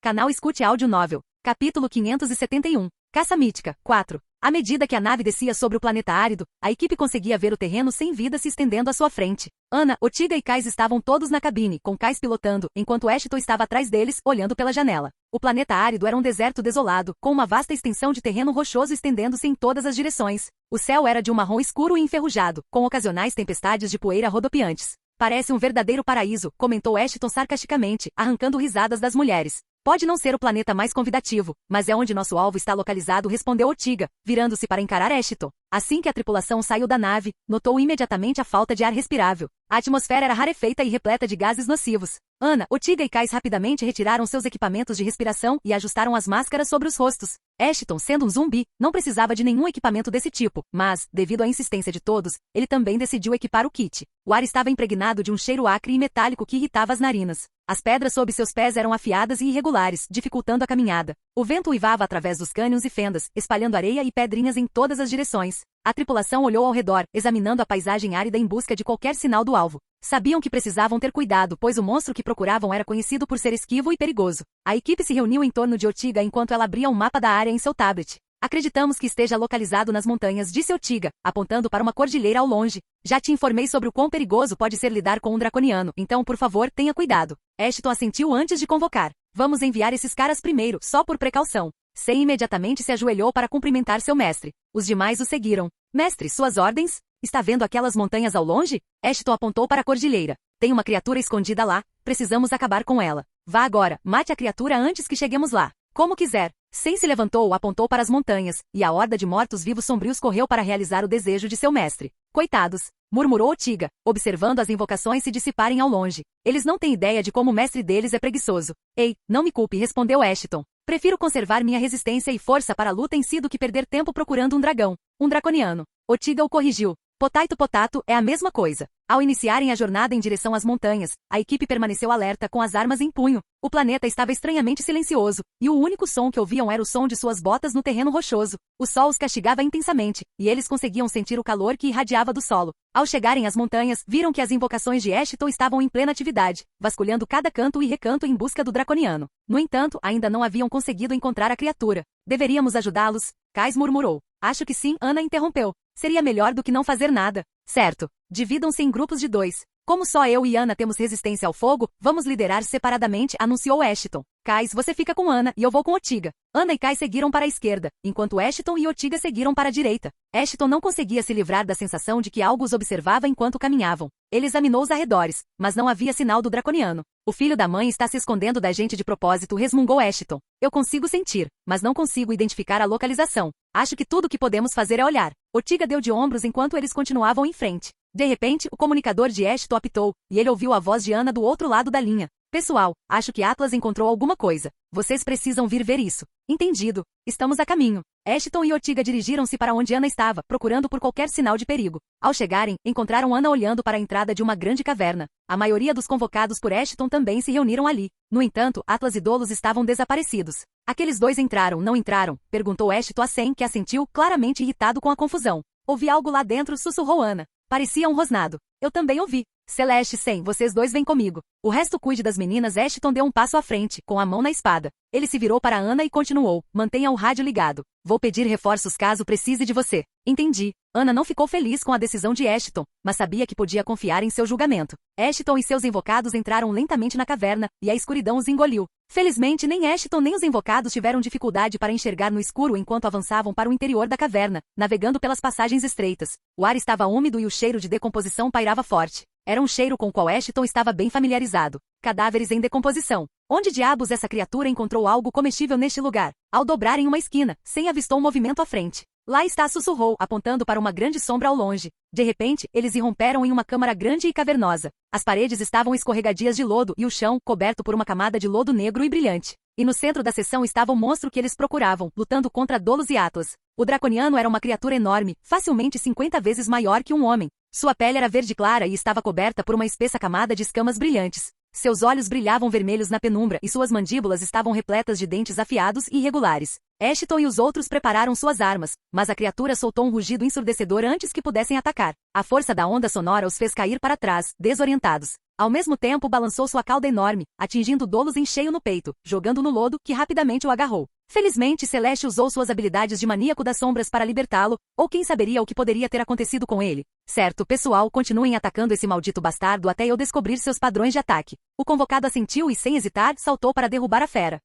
Canal Escute Áudio Novel. Capítulo 571. Caça Mítica, 4. À medida que a nave descia sobre o planeta árido, a equipe conseguia ver o terreno sem vida se estendendo à sua frente. Ana, Ortiga e Kais estavam todos na cabine, com Kais pilotando, enquanto Ashton estava atrás deles, olhando pela janela. O planeta árido era um deserto desolado, com uma vasta extensão de terreno rochoso estendendo-se em todas as direções. O céu era de um marrom escuro e enferrujado, com ocasionais tempestades de poeira rodopiantes. Parece um verdadeiro paraíso, comentou Ashton sarcasticamente, arrancando risadas das mulheres. Pode não ser o planeta mais convidativo, mas é onde nosso alvo está localizado, respondeu Ortiga, virando-se para encarar Ashton. Assim que a tripulação saiu da nave, notou imediatamente a falta de ar respirável. A atmosfera era rarefeita e repleta de gases nocivos. Ana, Ortiga e Kais rapidamente retiraram seus equipamentos de respiração e ajustaram as máscaras sobre os rostos. Ashton, sendo um zumbi, não precisava de nenhum equipamento desse tipo, mas, devido à insistência de todos, ele também decidiu equipar o kit. O ar estava impregnado de um cheiro acre e metálico que irritava as narinas. As pedras sob seus pés eram afiadas e irregulares, dificultando a caminhada. O vento uivava através dos cânions e fendas, espalhando areia e pedrinhas em todas as direções. A tripulação olhou ao redor, examinando a paisagem árida em busca de qualquer sinal do alvo. Sabiam que precisavam ter cuidado, pois o monstro que procuravam era conhecido por ser esquivo e perigoso. A equipe se reuniu em torno de Ortiga enquanto ela abria um mapa da área em seu tablet. Acreditamos que esteja localizado nas montanhas, disse Ortiga, apontando para uma cordilheira ao longe. Já te informei sobre o quão perigoso pode ser lidar com um draconiano, então por favor, tenha cuidado. Ashton assentiu antes de convocar. Vamos enviar esses caras primeiro, só por precaução. Sei imediatamente se ajoelhou para cumprimentar seu mestre. Os demais o seguiram. Mestre, suas ordens? Está vendo aquelas montanhas ao longe? Ashton apontou para a cordilheira. Tem uma criatura escondida lá, precisamos acabar com ela. Vá agora, mate a criatura antes que cheguemos lá. Como quiser. Sem se levantou, apontou para as montanhas, e a horda de mortos-vivos sombrios correu para realizar o desejo de seu mestre. Coitados, murmurou Ortiga, observando as invocações se dissiparem ao longe. Eles não têm ideia de como o mestre deles é preguiçoso. Ei, não me culpe, respondeu Ashton. Prefiro conservar minha resistência e força para a luta em si do que perder tempo procurando um dragão. Um draconiano. Ortiga o corrigiu. Potato é a mesma coisa. Ao iniciarem a jornada em direção às montanhas, a equipe permaneceu alerta com as armas em punho. O planeta estava estranhamente silencioso, e o único som que ouviam era o som de suas botas no terreno rochoso. O sol os castigava intensamente, e eles conseguiam sentir o calor que irradiava do solo. Ao chegarem às montanhas, viram que as invocações de Ashton estavam em plena atividade, vasculhando cada canto e recanto em busca do draconiano. No entanto, ainda não haviam conseguido encontrar a criatura. Deveríamos ajudá-los? Kais murmurou. Acho que sim, Ana interrompeu. Seria melhor do que não fazer nada. Certo. Dividam-se em grupos de 2. Como só eu e Ana temos resistência ao fogo, vamos liderar separadamente, anunciou Ashton. Kais, você fica com Ana e eu vou com Ortiga. Ana e Kais seguiram para a esquerda, enquanto Ashton e Ortiga seguiram para a direita. Ashton não conseguia se livrar da sensação de que algo os observava enquanto caminhavam. Ele examinou os arredores, mas não havia sinal do draconiano. O filho da mãe está se escondendo da gente de propósito, resmungou Ashton. Eu consigo sentir, mas não consigo identificar a localização. Acho que tudo o que podemos fazer é olhar. Ortiga deu de ombros enquanto eles continuavam em frente. De repente, o comunicador de Ashton apitou, e ele ouviu a voz de Ana do outro lado da linha. Pessoal, acho que Atlas encontrou alguma coisa. Vocês precisam vir ver isso. Entendido. Estamos a caminho. Ashton e Ortiga dirigiram-se para onde Ana estava, procurando por qualquer sinal de perigo. Ao chegarem, encontraram Ana olhando para a entrada de uma grande caverna. A maioria dos convocados por Ashton também se reuniram ali. No entanto, Atlas e Dolos estavam desaparecidos. Aqueles dois entraram, não entraram? Perguntou Ashton a Sen, que assentiu, claramente irritado com a confusão. Ouvi algo lá dentro, sussurrou Ana. Parecia um rosnado. Eu também ouvi. Celeste, Sen, vocês dois vêm comigo. O resto cuide das meninas. Ashton deu um passo à frente, com a mão na espada. Ele se virou para Ana e continuou. Mantenha o rádio ligado. Vou pedir reforços caso precise de você. Entendi. Ana não ficou feliz com a decisão de Ashton, mas sabia que podia confiar em seu julgamento. Ashton e seus invocados entraram lentamente na caverna, e a escuridão os engoliu. Felizmente, nem Ashton nem os invocados tiveram dificuldade para enxergar no escuro enquanto avançavam para o interior da caverna, navegando pelas passagens estreitas. O ar estava úmido e o cheiro de decomposição pairava forte. Era um cheiro com o qual Ashton estava bem familiarizado. Cadáveres em decomposição. Onde diabos essa criatura encontrou algo comestível neste lugar? Ao dobrarem uma esquina, Sen avistou um movimento à frente. Lá está, sussurrou, apontando para uma grande sombra ao longe. De repente, eles irromperam em uma câmara grande e cavernosa. As paredes estavam escorregadias de lodo e o chão, coberto por uma camada de lodo negro e brilhante. E no centro da seção estava o monstro que eles procuravam, lutando contra Dolos e Atlas. O draconiano era uma criatura enorme, facilmente 50 vezes maior que um homem. Sua pele era verde clara e estava coberta por uma espessa camada de escamas brilhantes. Seus olhos brilhavam vermelhos na penumbra e suas mandíbulas estavam repletas de dentes afiados e irregulares. Ashton e os outros prepararam suas armas, mas a criatura soltou um rugido ensurdecedor antes que pudessem atacar. A força da onda sonora os fez cair para trás, desorientados. Ao mesmo tempo balançou sua cauda enorme, atingindo Dolus em cheio no peito, jogando no lodo, que rapidamente o agarrou. Felizmente Celeste usou suas habilidades de maníaco das sombras para libertá-lo, ou quem saberia o que poderia ter acontecido com ele. Certo, pessoal, continuem atacando esse maldito bastardo até eu descobrir seus padrões de ataque. O convocado assentiu e sem hesitar, saltou para derrubar a fera.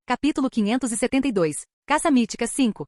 Capítulo 572. Caça Mítica 5.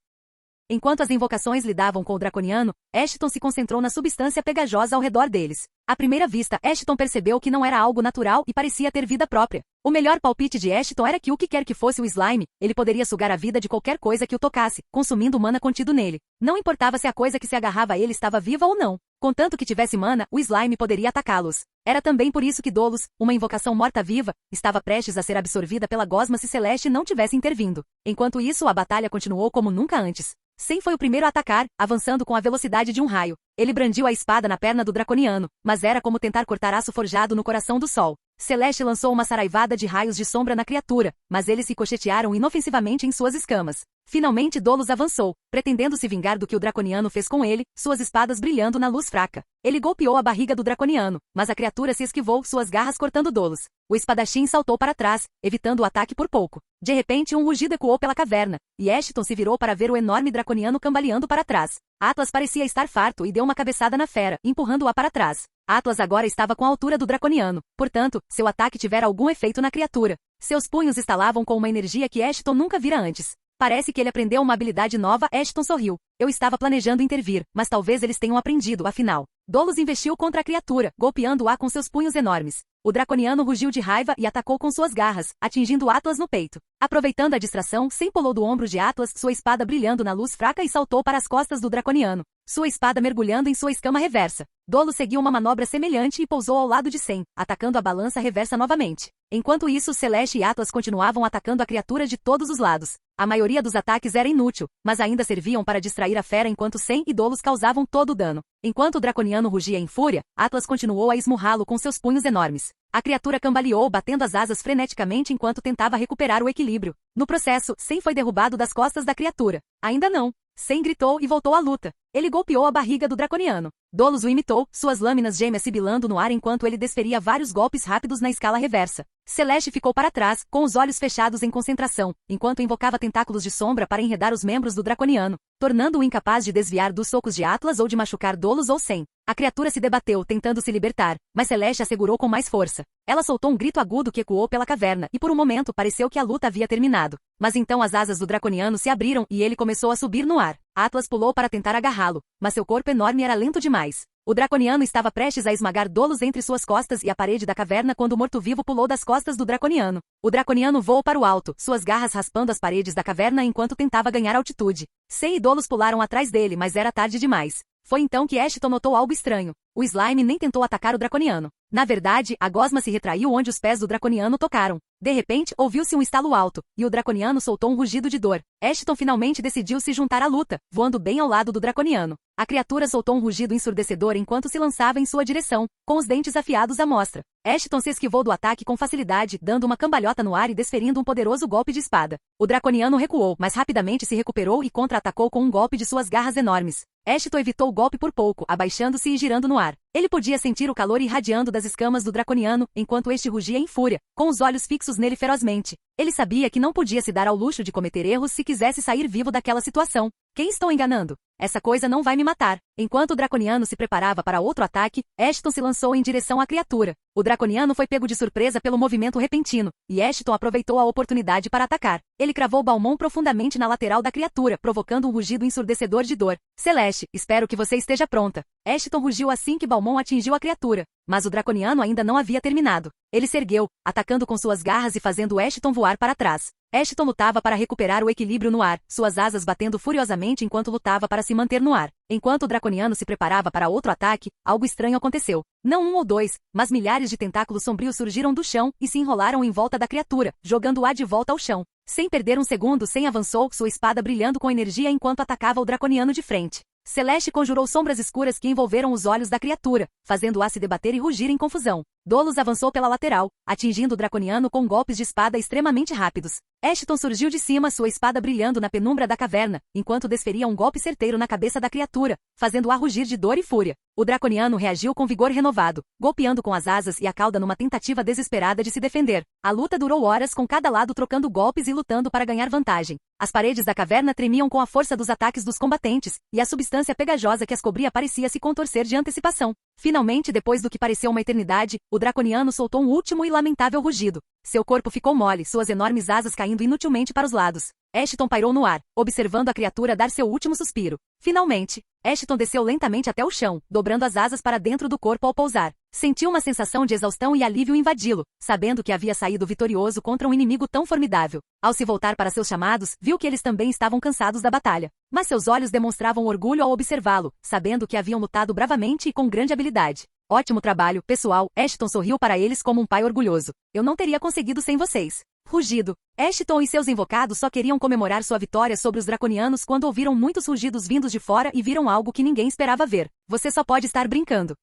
Enquanto as invocações lidavam com o draconiano, Ashton se concentrou na substância pegajosa ao redor deles. À primeira vista, Ashton percebeu que não era algo natural e parecia ter vida própria. O melhor palpite de Ashton era que o que quer que fosse o slime, ele poderia sugar a vida de qualquer coisa que o tocasse, consumindo o mana contido nele. Não importava se a coisa que se agarrava a ele estava viva ou não. Contanto que tivesse mana, o slime poderia atacá-los. Era também por isso que Dolus, uma invocação morta-viva, estava prestes a ser absorvida pela gosma se Celeste não tivesse intervindo. Enquanto isso, a batalha continuou como nunca antes. Sen foi o primeiro a atacar, avançando com a velocidade de um raio. Ele brandiu a espada na perna do draconiano, mas era como tentar cortar aço forjado no coração do sol. Celeste lançou uma saraivada de raios de sombra na criatura, mas eles se cochetearam inofensivamente em suas escamas. Finalmente Dolus avançou, pretendendo se vingar do que o draconiano fez com ele, suas espadas brilhando na luz fraca. Ele golpeou a barriga do draconiano, mas a criatura se esquivou, suas garras cortando Dolus. O espadachim saltou para trás, evitando o ataque por pouco. De repente um rugido ecoou pela caverna, e Ashton se virou para ver o enorme draconiano cambaleando para trás. Atlas parecia estar farto e deu uma cabeçada na fera, empurrando-a para trás. Atlas agora estava com a altura do draconiano, portanto, seu ataque tivera algum efeito na criatura. Seus punhos estalavam com uma energia que Ashton nunca vira antes. Parece que ele aprendeu uma habilidade nova. Ashton sorriu. Eu estava planejando intervir, mas talvez eles tenham aprendido, afinal. Dolus investiu contra a criatura, golpeando-a com seus punhos enormes. O draconiano rugiu de raiva e atacou com suas garras, atingindo Atlas no peito. Aproveitando a distração, Sen pulou do ombro de Atlas, sua espada brilhando na luz fraca e saltou para as costas do draconiano, sua espada mergulhando em sua escama reversa. Dolus seguiu uma manobra semelhante e pousou ao lado de Sen, atacando a balança reversa novamente. Enquanto isso, Celeste e Atlas continuavam atacando a criatura de todos os lados. A maioria dos ataques era inútil, mas ainda serviam para distrair a fera enquanto Sen e Dolus causavam todo o dano. Enquanto o draconiano rugia em fúria, Atlas continuou a esmurrá-lo com seus punhos enormes. A criatura cambaleou, batendo as asas freneticamente enquanto tentava recuperar o equilíbrio. No processo, Sen foi derrubado das costas da criatura. Ainda não. Sen gritou e voltou à luta. Ele golpeou a barriga do draconiano. Dolus o imitou, suas lâminas gêmeas sibilando no ar enquanto ele desferia vários golpes rápidos na escala reversa. Celeste ficou para trás, com os olhos fechados em concentração, enquanto invocava tentáculos de sombra para enredar os membros do draconiano, tornando-o incapaz de desviar dos socos de Atlas ou de machucar Dolus ou Sen. A criatura se debateu, tentando se libertar, mas Celeste a segurou com mais força. Ela soltou um grito agudo que ecoou pela caverna, e por um momento pareceu que a luta havia terminado. Mas então as asas do draconiano se abriram e ele começou a subir no ar. Atlas pulou para tentar agarrá-lo, mas seu corpo enorme era lento demais. O draconiano estava prestes a esmagar Dolus entre suas costas e a parede da caverna quando o morto-vivo pulou das costas do draconiano. O draconiano voou para o alto, suas garras raspando as paredes da caverna enquanto tentava ganhar altitude. Sen e Dolus pularam atrás dele, mas era tarde demais. Foi então que Ashton notou algo estranho. O slime nem tentou atacar o draconiano. Na verdade, a gosma se retraiu onde os pés do draconiano tocaram. De repente, ouviu-se um estalo alto, e o draconiano soltou um rugido de dor. Ashton finalmente decidiu se juntar à luta, voando bem ao lado do draconiano. A criatura soltou um rugido ensurdecedor enquanto se lançava em sua direção, com os dentes afiados à mostra. Ashton se esquivou do ataque com facilidade, dando uma cambalhota no ar e desferindo um poderoso golpe de espada. O draconiano recuou, mas rapidamente se recuperou e contra-atacou com um golpe de suas garras enormes. Ashton evitou o golpe por pouco, abaixando-se e girando no ar. Ele podia sentir o calor irradiando das escamas do draconiano, enquanto este rugia em fúria, com os olhos fixos nele ferozmente. Ele sabia que não podia se dar ao luxo de cometer erros se quisesse sair vivo daquela situação. Quem estou enganando? Essa coisa não vai me matar. Enquanto o draconiano se preparava para outro ataque, Ashton se lançou em direção à criatura. O draconiano foi pego de surpresa pelo movimento repentino, e Ashton aproveitou a oportunidade para atacar. Ele cravou Balmon profundamente na lateral da criatura, provocando um rugido ensurdecedor de dor. Celeste, espero que você esteja pronta. Ashton rugiu assim que Balmon atingiu a criatura, mas o draconiano ainda não havia terminado. Ele se ergueu, atacando com suas garras e fazendo Ashton voar para trás. Ashton lutava para recuperar o equilíbrio no ar, suas asas batendo furiosamente enquanto lutava para se manter no ar. Enquanto o draconiano se preparava para outro ataque, algo estranho aconteceu. Não um ou dois, mas milhares de tentáculos sombrios surgiram do chão e se enrolaram em volta da criatura, jogando-a de volta ao chão. Sem perder um segundo, Sen avançou, sua espada brilhando com energia enquanto atacava o draconiano de frente. Celeste conjurou sombras escuras que envolveram os olhos da criatura, fazendo-a se debater e rugir em confusão. Dolus avançou pela lateral, atingindo o draconiano com golpes de espada extremamente rápidos. Ashton surgiu de cima, sua espada brilhando na penumbra da caverna, enquanto desferia um golpe certeiro na cabeça da criatura, fazendo-a rugir de dor e fúria. O draconiano reagiu com vigor renovado, golpeando com as asas e a cauda numa tentativa desesperada de se defender. A luta durou horas, com cada lado trocando golpes e lutando para ganhar vantagem. As paredes da caverna tremiam com a força dos ataques dos combatentes, e a substância pegajosa que as cobria parecia se contorcer de antecipação. Finalmente, depois do que pareceu uma eternidade, o draconiano soltou um último e lamentável rugido. Seu corpo ficou mole, suas enormes asas caindo inutilmente para os lados. Ashton pairou no ar, observando a criatura dar seu último suspiro. Finalmente, Ashton desceu lentamente até o chão, dobrando as asas para dentro do corpo ao pousar. Sentiu uma sensação de exaustão e alívio invadi-lo, sabendo que havia saído vitorioso contra um inimigo tão formidável. Ao se voltar para seus chamados, viu que eles também estavam cansados da batalha. Mas seus olhos demonstravam orgulho ao observá-lo, sabendo que haviam lutado bravamente e com grande habilidade. Ótimo trabalho, pessoal. Ashton sorriu para eles como um pai orgulhoso. Eu não teria conseguido sem vocês. Rugido. Ashton e seus invocados só queriam comemorar sua vitória sobre os draconianos quando ouviram muitos rugidos vindos de fora e viram algo que ninguém esperava ver. Você só pode estar brincando.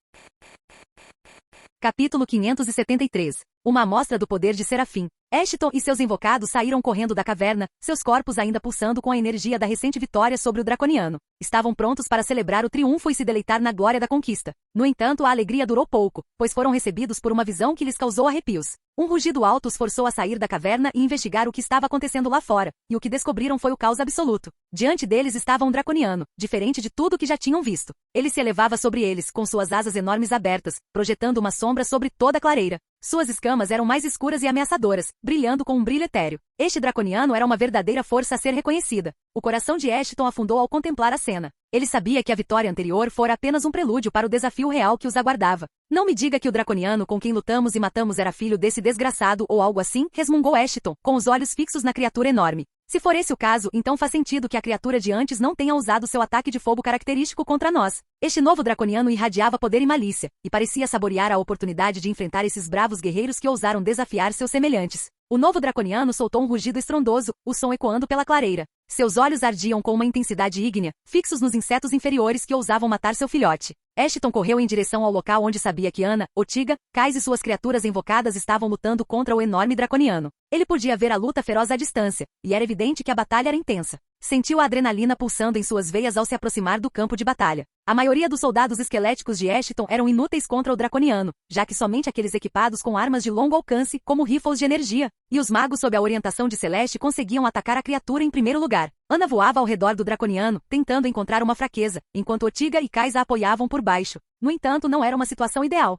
Capítulo 573. Uma amostra do poder de Serafim. Ashton e seus invocados saíram correndo da caverna, seus corpos ainda pulsando com a energia da recente vitória sobre o draconiano. Estavam prontos para celebrar o triunfo e se deleitar na glória da conquista. No entanto, a alegria durou pouco, pois foram recebidos por uma visão que lhes causou arrepios. Um rugido alto os forçou a sair da caverna e investigar o que estava acontecendo lá fora, e o que descobriram foi o caos absoluto. Diante deles estava um draconiano, diferente de tudo que já tinham visto. Ele se elevava sobre eles, com suas asas enormes abertas, projetando uma sombra sobre toda a clareira. Suas escamas eram mais escuras e ameaçadoras, brilhando com um brilho etéreo. Este draconiano era uma verdadeira força a ser reconhecida. O coração de Ashton afundou ao contemplar a cena. Ele sabia que a vitória anterior fora apenas um prelúdio para o desafio real que os aguardava. Não me diga que o draconiano com quem lutamos e matamos era filho desse desgraçado ou algo assim, resmungou Ashton, com os olhos fixos na criatura enorme. Se for esse o caso, então faz sentido que a criatura de antes não tenha usado seu ataque de fogo característico contra nós. Este novo draconiano irradiava poder e malícia, e parecia saborear a oportunidade de enfrentar esses bravos guerreiros que ousaram desafiar seus semelhantes. O novo draconiano soltou um rugido estrondoso, o som ecoando pela clareira. Seus olhos ardiam com uma intensidade ígnea, fixos nos insetos inferiores que ousavam matar seu filhote. Ashton correu em direção ao local onde sabia que Ana, Otiga, Kais e suas criaturas invocadas estavam lutando contra o enorme draconiano. Ele podia ver a luta feroz à distância, e era evidente que a batalha era intensa. Sentiu a adrenalina pulsando em suas veias ao se aproximar do campo de batalha. A maioria dos soldados esqueléticos de Ashton eram inúteis contra o draconiano, já que somente aqueles equipados com armas de longo alcance, como rifles de energia, e os magos sob a orientação de Celeste conseguiam atacar a criatura em primeiro lugar. Ana voava ao redor do draconiano, tentando encontrar uma fraqueza, enquanto Otiga e Kais a apoiavam por baixo. No entanto, não era uma situação ideal.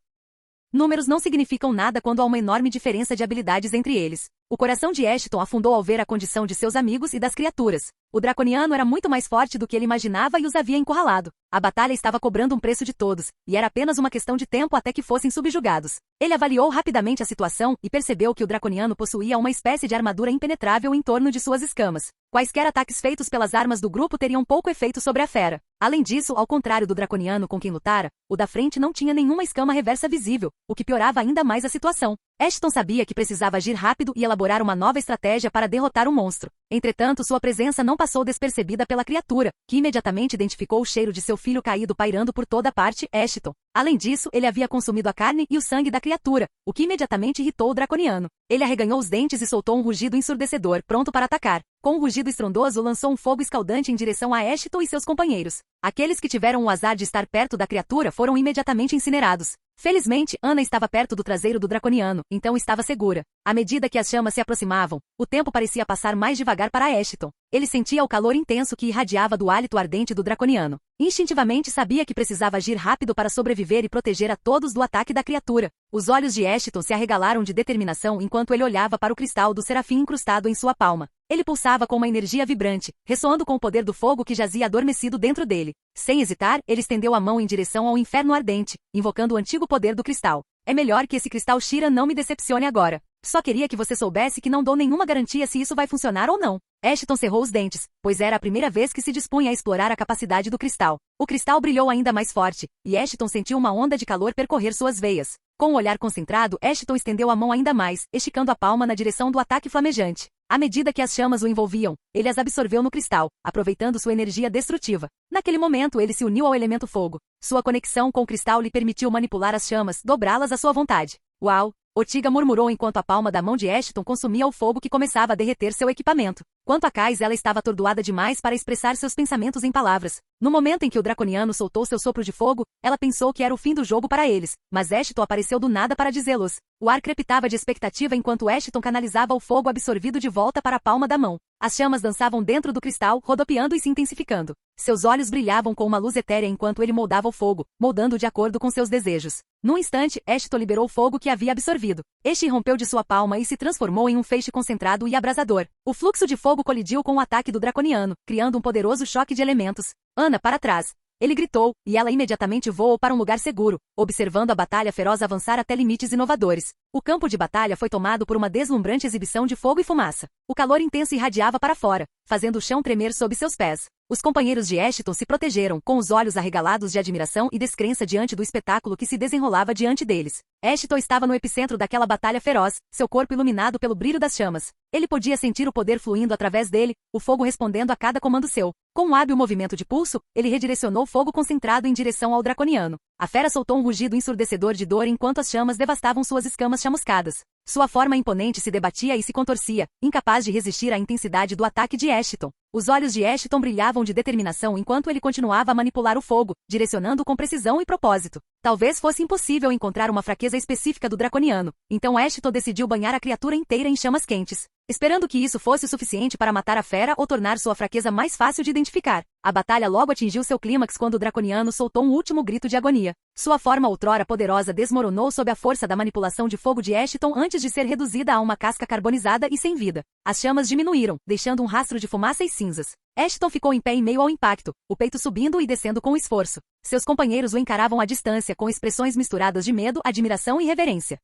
Números não significam nada quando há uma enorme diferença de habilidades entre eles. O coração de Ashton afundou ao ver a condição de seus amigos e das criaturas. O draconiano era muito mais forte do que ele imaginava e os havia encurralado. A batalha estava cobrando um preço de todos, e era apenas uma questão de tempo até que fossem subjugados. Ele avaliou rapidamente a situação e percebeu que o draconiano possuía uma espécie de armadura impenetrável em torno de suas escamas. Quaisquer ataques feitos pelas armas do grupo teriam pouco efeito sobre a fera. Além disso, ao contrário do draconiano com quem lutara, o da frente não tinha nenhuma escama reversa visível, o que piorava ainda mais a situação. Ashton sabia que precisava agir rápido e elaborar uma nova estratégia para derrotar o monstro. Entretanto, sua presença não passou despercebida pela criatura, que imediatamente identificou o cheiro de seu filho caído pairando por toda parte, Ashton. Além disso, ele havia consumido a carne e o sangue da criatura, o que imediatamente irritou o draconiano. Ele arreganhou os dentes e soltou um rugido ensurdecedor, pronto para atacar. Com um rugido estrondoso, lançou um fogo escaldante em direção a Ashton e seus companheiros. Aqueles que tiveram o azar de estar perto da criatura foram imediatamente incinerados. Felizmente, Ana estava perto do traseiro do draconiano, então estava segura. À medida que as chamas se aproximavam, o tempo parecia passar mais devagar para Ashton. Ele sentia o calor intenso que irradiava do hálito ardente do draconiano. Instintivamente sabia que precisava agir rápido para sobreviver e proteger a todos do ataque da criatura. Os olhos de Ashton se arregalaram de determinação enquanto ele olhava para o cristal do serafim incrustado em sua palma. Ele pulsava com uma energia vibrante, ressoando com o poder do fogo que jazia adormecido dentro dele. Sem hesitar, ele estendeu a mão em direção ao inferno ardente, invocando o antigo poder do cristal. É melhor que esse cristal Shira não me decepcione agora. Só queria que você soubesse que não dou nenhuma garantia se isso vai funcionar ou não. Ashton cerrou os dentes, pois era a primeira vez que se dispunha a explorar a capacidade do cristal. O cristal brilhou ainda mais forte, e Ashton sentiu uma onda de calor percorrer suas veias. Com o olhar concentrado, Ashton estendeu a mão ainda mais, esticando a palma na direção do ataque flamejante. À medida que as chamas o envolviam, ele as absorveu no cristal, aproveitando sua energia destrutiva. Naquele momento, ele se uniu ao elemento fogo. Sua conexão com o cristal lhe permitiu manipular as chamas, dobrá-las à sua vontade. Uau! Ortiga murmurou enquanto a palma da mão de Ashton consumia o fogo que começava a derreter seu equipamento. Quanto a Kais, ela estava atordoada demais para expressar seus pensamentos em palavras. No momento em que o draconiano soltou seu sopro de fogo, ela pensou que era o fim do jogo para eles, mas Ashton apareceu do nada para dizê-los. O ar crepitava de expectativa enquanto Ashton canalizava o fogo absorvido de volta para a palma da mão. As chamas dançavam dentro do cristal, rodopiando e se intensificando. Seus olhos brilhavam com uma luz etérea enquanto ele moldava o fogo, moldando de acordo com seus desejos. Num instante, Ashton liberou o fogo que havia absorvido. Este rompeu de sua palma e se transformou em um feixe concentrado e abrasador. O fluxo de fogo colidiu com o ataque do draconiano, criando um poderoso choque de elementos. Ana, para trás! Ele gritou, e ela imediatamente voou para um lugar seguro, observando a batalha feroz avançar até limites inovadores. O campo de batalha foi tomado por uma deslumbrante exibição de fogo e fumaça. O calor intenso irradiava para fora, fazendo o chão tremer sob seus pés. Os companheiros de Ashton se protegeram, com os olhos arregalados de admiração e descrença diante do espetáculo que se desenrolava diante deles. Ashton estava no epicentro daquela batalha feroz, seu corpo iluminado pelo brilho das chamas. Ele podia sentir o poder fluindo através dele, o fogo respondendo a cada comando seu. Com um hábil movimento de pulso, ele redirecionou o fogo concentrado em direção ao draconiano. A fera soltou um rugido ensurdecedor de dor enquanto as chamas devastavam suas escamas chamuscadas. Sua forma imponente se debatia e se contorcia, incapaz de resistir à intensidade do ataque de Ashton. Os olhos de Ashton brilhavam de determinação enquanto ele continuava a manipular o fogo, direcionando com precisão e propósito. Talvez fosse impossível encontrar uma fraqueza específica do draconiano, então Ashton decidiu banhar a criatura inteira em chamas quentes, esperando que isso fosse o suficiente para matar a fera ou tornar sua fraqueza mais fácil de identificar. A batalha logo atingiu seu clímax quando o draconiano soltou um último grito de agonia. Sua forma outrora poderosa desmoronou sob a força da manipulação de fogo de Ashton antes de ser reduzida a uma casca carbonizada e sem vida. As chamas diminuíram, deixando um rastro de fumaça e cinzas. Ashton ficou em pé em meio ao impacto, o peito subindo e descendo com esforço. Seus companheiros o encaravam à distância com expressões misturadas de medo, admiração e reverência.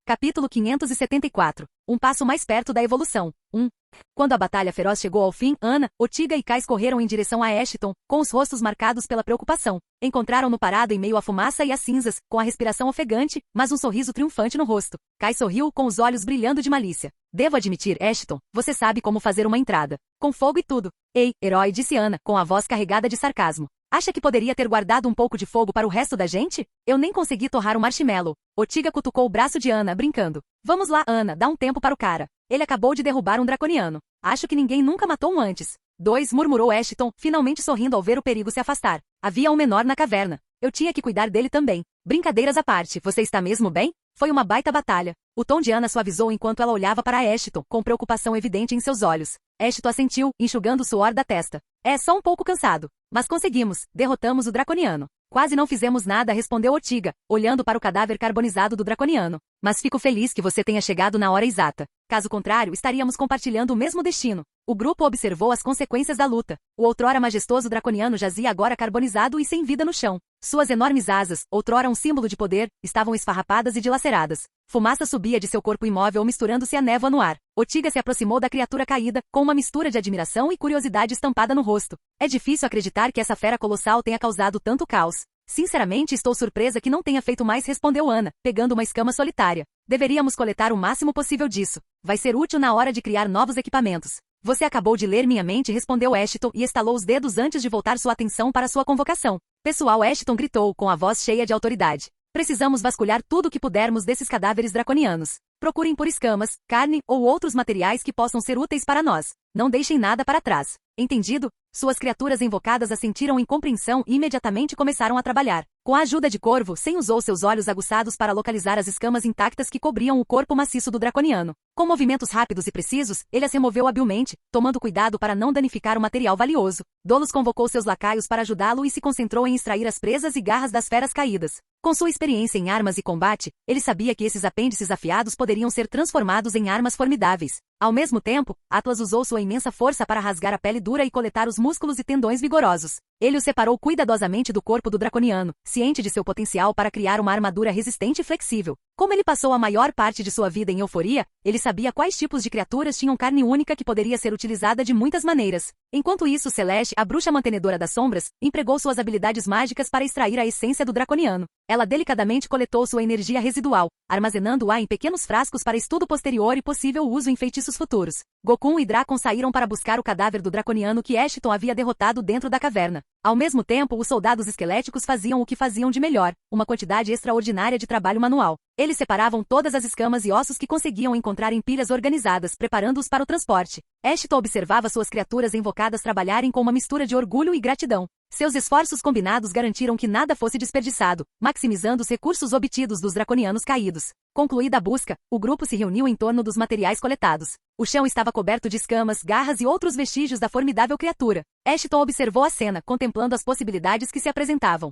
Capítulo 574. Um passo mais perto da evolução. 1. Quando a batalha feroz chegou ao fim, Ana, Ortiga e Kais correram em direção a Ashton, com os rostos marcados pela preocupação. Encontraram-no parado em meio à fumaça e às cinzas, com a respiração ofegante, mas um sorriso triunfante no rosto. Kais sorriu, com os olhos brilhando de malícia. Devo admitir, Ashton, você sabe como fazer uma entrada. Com fogo e tudo. Ei, herói, disse Ana, com a voz carregada de sarcasmo. Acha que poderia ter guardado um pouco de fogo para o resto da gente? Eu nem consegui torrar o marshmallow. Ortiga cutucou o braço de Ana, brincando. Vamos lá, Ana, dá um tempo para o cara. Ele acabou de derrubar um draconiano. Acho que ninguém nunca matou um antes. 2, murmurou Ashton, finalmente sorrindo ao ver o perigo se afastar. Havia um menor na caverna. Eu tinha que cuidar dele também. Brincadeiras à parte, você está mesmo bem? Foi uma baita batalha. O tom de Ana suavizou enquanto ela olhava para Ashton, com preocupação evidente em seus olhos. Ashton assentiu, enxugando o suor da testa. É só um pouco cansado. Mas conseguimos. Derrotamos o draconiano. Quase não fizemos nada, respondeu Ortiga, olhando para o cadáver carbonizado do draconiano. Mas fico feliz que você tenha chegado na hora exata. Caso contrário, estaríamos compartilhando o mesmo destino. O grupo observou as consequências da luta. O outrora majestoso draconiano jazia agora carbonizado e sem vida no chão. Suas enormes asas, outrora um símbolo de poder, estavam esfarrapadas e dilaceradas. Fumaça subia de seu corpo imóvel misturando-se à névoa no ar. Ortiga se aproximou da criatura caída, com uma mistura de admiração e curiosidade estampada no rosto. É difícil acreditar que essa fera colossal tenha causado tanto caos. Sinceramente, estou surpresa que não tenha feito mais, respondeu Ana, pegando uma escama solitária. Deveríamos coletar o máximo possível disso. Vai ser útil na hora de criar novos equipamentos. Você acabou de ler minha mente, respondeu Ashton e estalou os dedos antes de voltar sua atenção para sua convocação. Pessoal, Ashton gritou com a voz cheia de autoridade. Precisamos vasculhar tudo o que pudermos desses cadáveres draconianos. Procurem por escamas, carne ou outros materiais que possam ser úteis para nós. Não deixem nada para trás. Entendido? Suas criaturas invocadas assentiram em compreensão e imediatamente começaram a trabalhar. Com a ajuda de Corvo, Sem usou seus olhos aguçados para localizar as escamas intactas que cobriam o corpo maciço do draconiano. Com movimentos rápidos e precisos, ele as removeu habilmente, tomando cuidado para não danificar o material valioso. Dolos convocou seus lacaios para ajudá-lo e se concentrou em extrair as presas e garras das feras caídas. Com sua experiência em armas e combate, ele sabia que esses apêndices afiados poderiam ser transformados em armas formidáveis. Ao mesmo tempo, Atlas usou sua imensa força para rasgar a pele dura e coletar os músculos e tendões vigorosos. Ele o separou cuidadosamente do corpo do draconiano, ciente de seu potencial para criar uma armadura resistente e flexível. Como ele passou a maior parte de sua vida em euforia, ele sabia quais tipos de criaturas tinham carne única que poderia ser utilizada de muitas maneiras. Enquanto isso, Celeste, a bruxa mantenedora das sombras, empregou suas habilidades mágicas para extrair a essência do draconiano. Ela delicadamente coletou sua energia residual, armazenando-a em pequenos frascos para estudo posterior e possível uso em feitiços futuros. Goku e Dragon saíram para buscar o cadáver do draconiano que Ashton havia derrotado dentro da caverna. Ao mesmo tempo, os soldados esqueléticos faziam o que faziam de melhor, uma quantidade extraordinária de trabalho manual. Eles separavam todas as escamas e ossos que conseguiam encontrar em pilhas organizadas, preparando-os para o transporte. Ashton observava suas criaturas invocadas trabalharem com uma mistura de orgulho e gratidão. Seus esforços combinados garantiram que nada fosse desperdiçado, maximizando os recursos obtidos dos draconianos caídos. Concluída a busca, o grupo se reuniu em torno dos materiais coletados. O chão estava coberto de escamas, garras e outros vestígios da formidável criatura. Ashton observou a cena, contemplando as possibilidades que se apresentavam.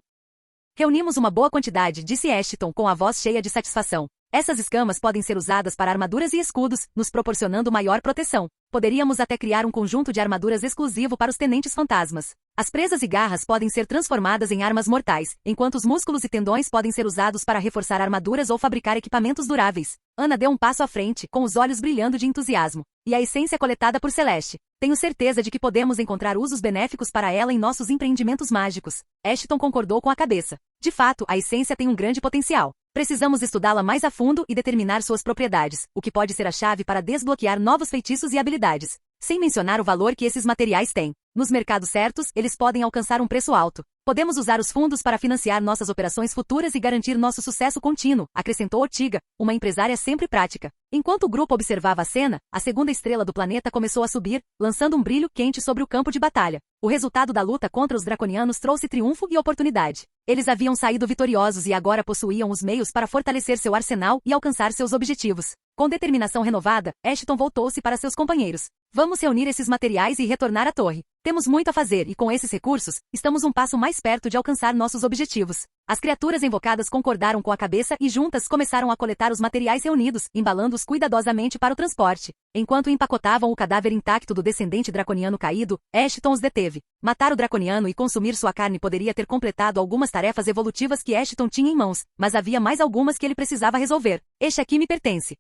Reunimos uma boa quantidade, disse Ashton com a voz cheia de satisfação. Essas escamas podem ser usadas para armaduras e escudos, nos proporcionando maior proteção. Poderíamos até criar um conjunto de armaduras exclusivo para os tenentes fantasmas. As presas e garras podem ser transformadas em armas mortais, enquanto os músculos e tendões podem ser usados para reforçar armaduras ou fabricar equipamentos duráveis. Ana deu um passo à frente, com os olhos brilhando de entusiasmo. E a essência coletada por Celeste. Tenho certeza de que podemos encontrar usos benéficos para ela em nossos empreendimentos mágicos. Ashton concordou com a cabeça. De fato, a essência tem um grande potencial. Precisamos estudá-la mais a fundo e determinar suas propriedades, o que pode ser a chave para desbloquear novos feitiços e habilidades. Sem mencionar o valor que esses materiais têm. Nos mercados certos, eles podem alcançar um preço alto. Podemos usar os fundos para financiar nossas operações futuras e garantir nosso sucesso contínuo, acrescentou Ortiga, uma empresária sempre prática. Enquanto o grupo observava a cena, a segunda estrela do planeta começou a subir, lançando um brilho quente sobre o campo de batalha. O resultado da luta contra os draconianos trouxe triunfo e oportunidade. Eles haviam saído vitoriosos e agora possuíam os meios para fortalecer seu arsenal e alcançar seus objetivos. Com determinação renovada, Ashton voltou-se para seus companheiros. Vamos reunir esses materiais e retornar à torre. Temos muito a fazer e com esses recursos, estamos um passo mais perto de alcançar nossos objetivos. As criaturas invocadas concordaram com a cabeça e juntas começaram a coletar os materiais reunidos, embalando-os cuidadosamente para o transporte. Enquanto empacotavam o cadáver intacto do descendente draconiano caído, Ashton os deteve. Matar o draconiano e consumir sua carne poderia ter completado algumas tarefas evolutivas que Ashton tinha em mãos, mas havia mais algumas que ele precisava resolver. Este aqui me pertence.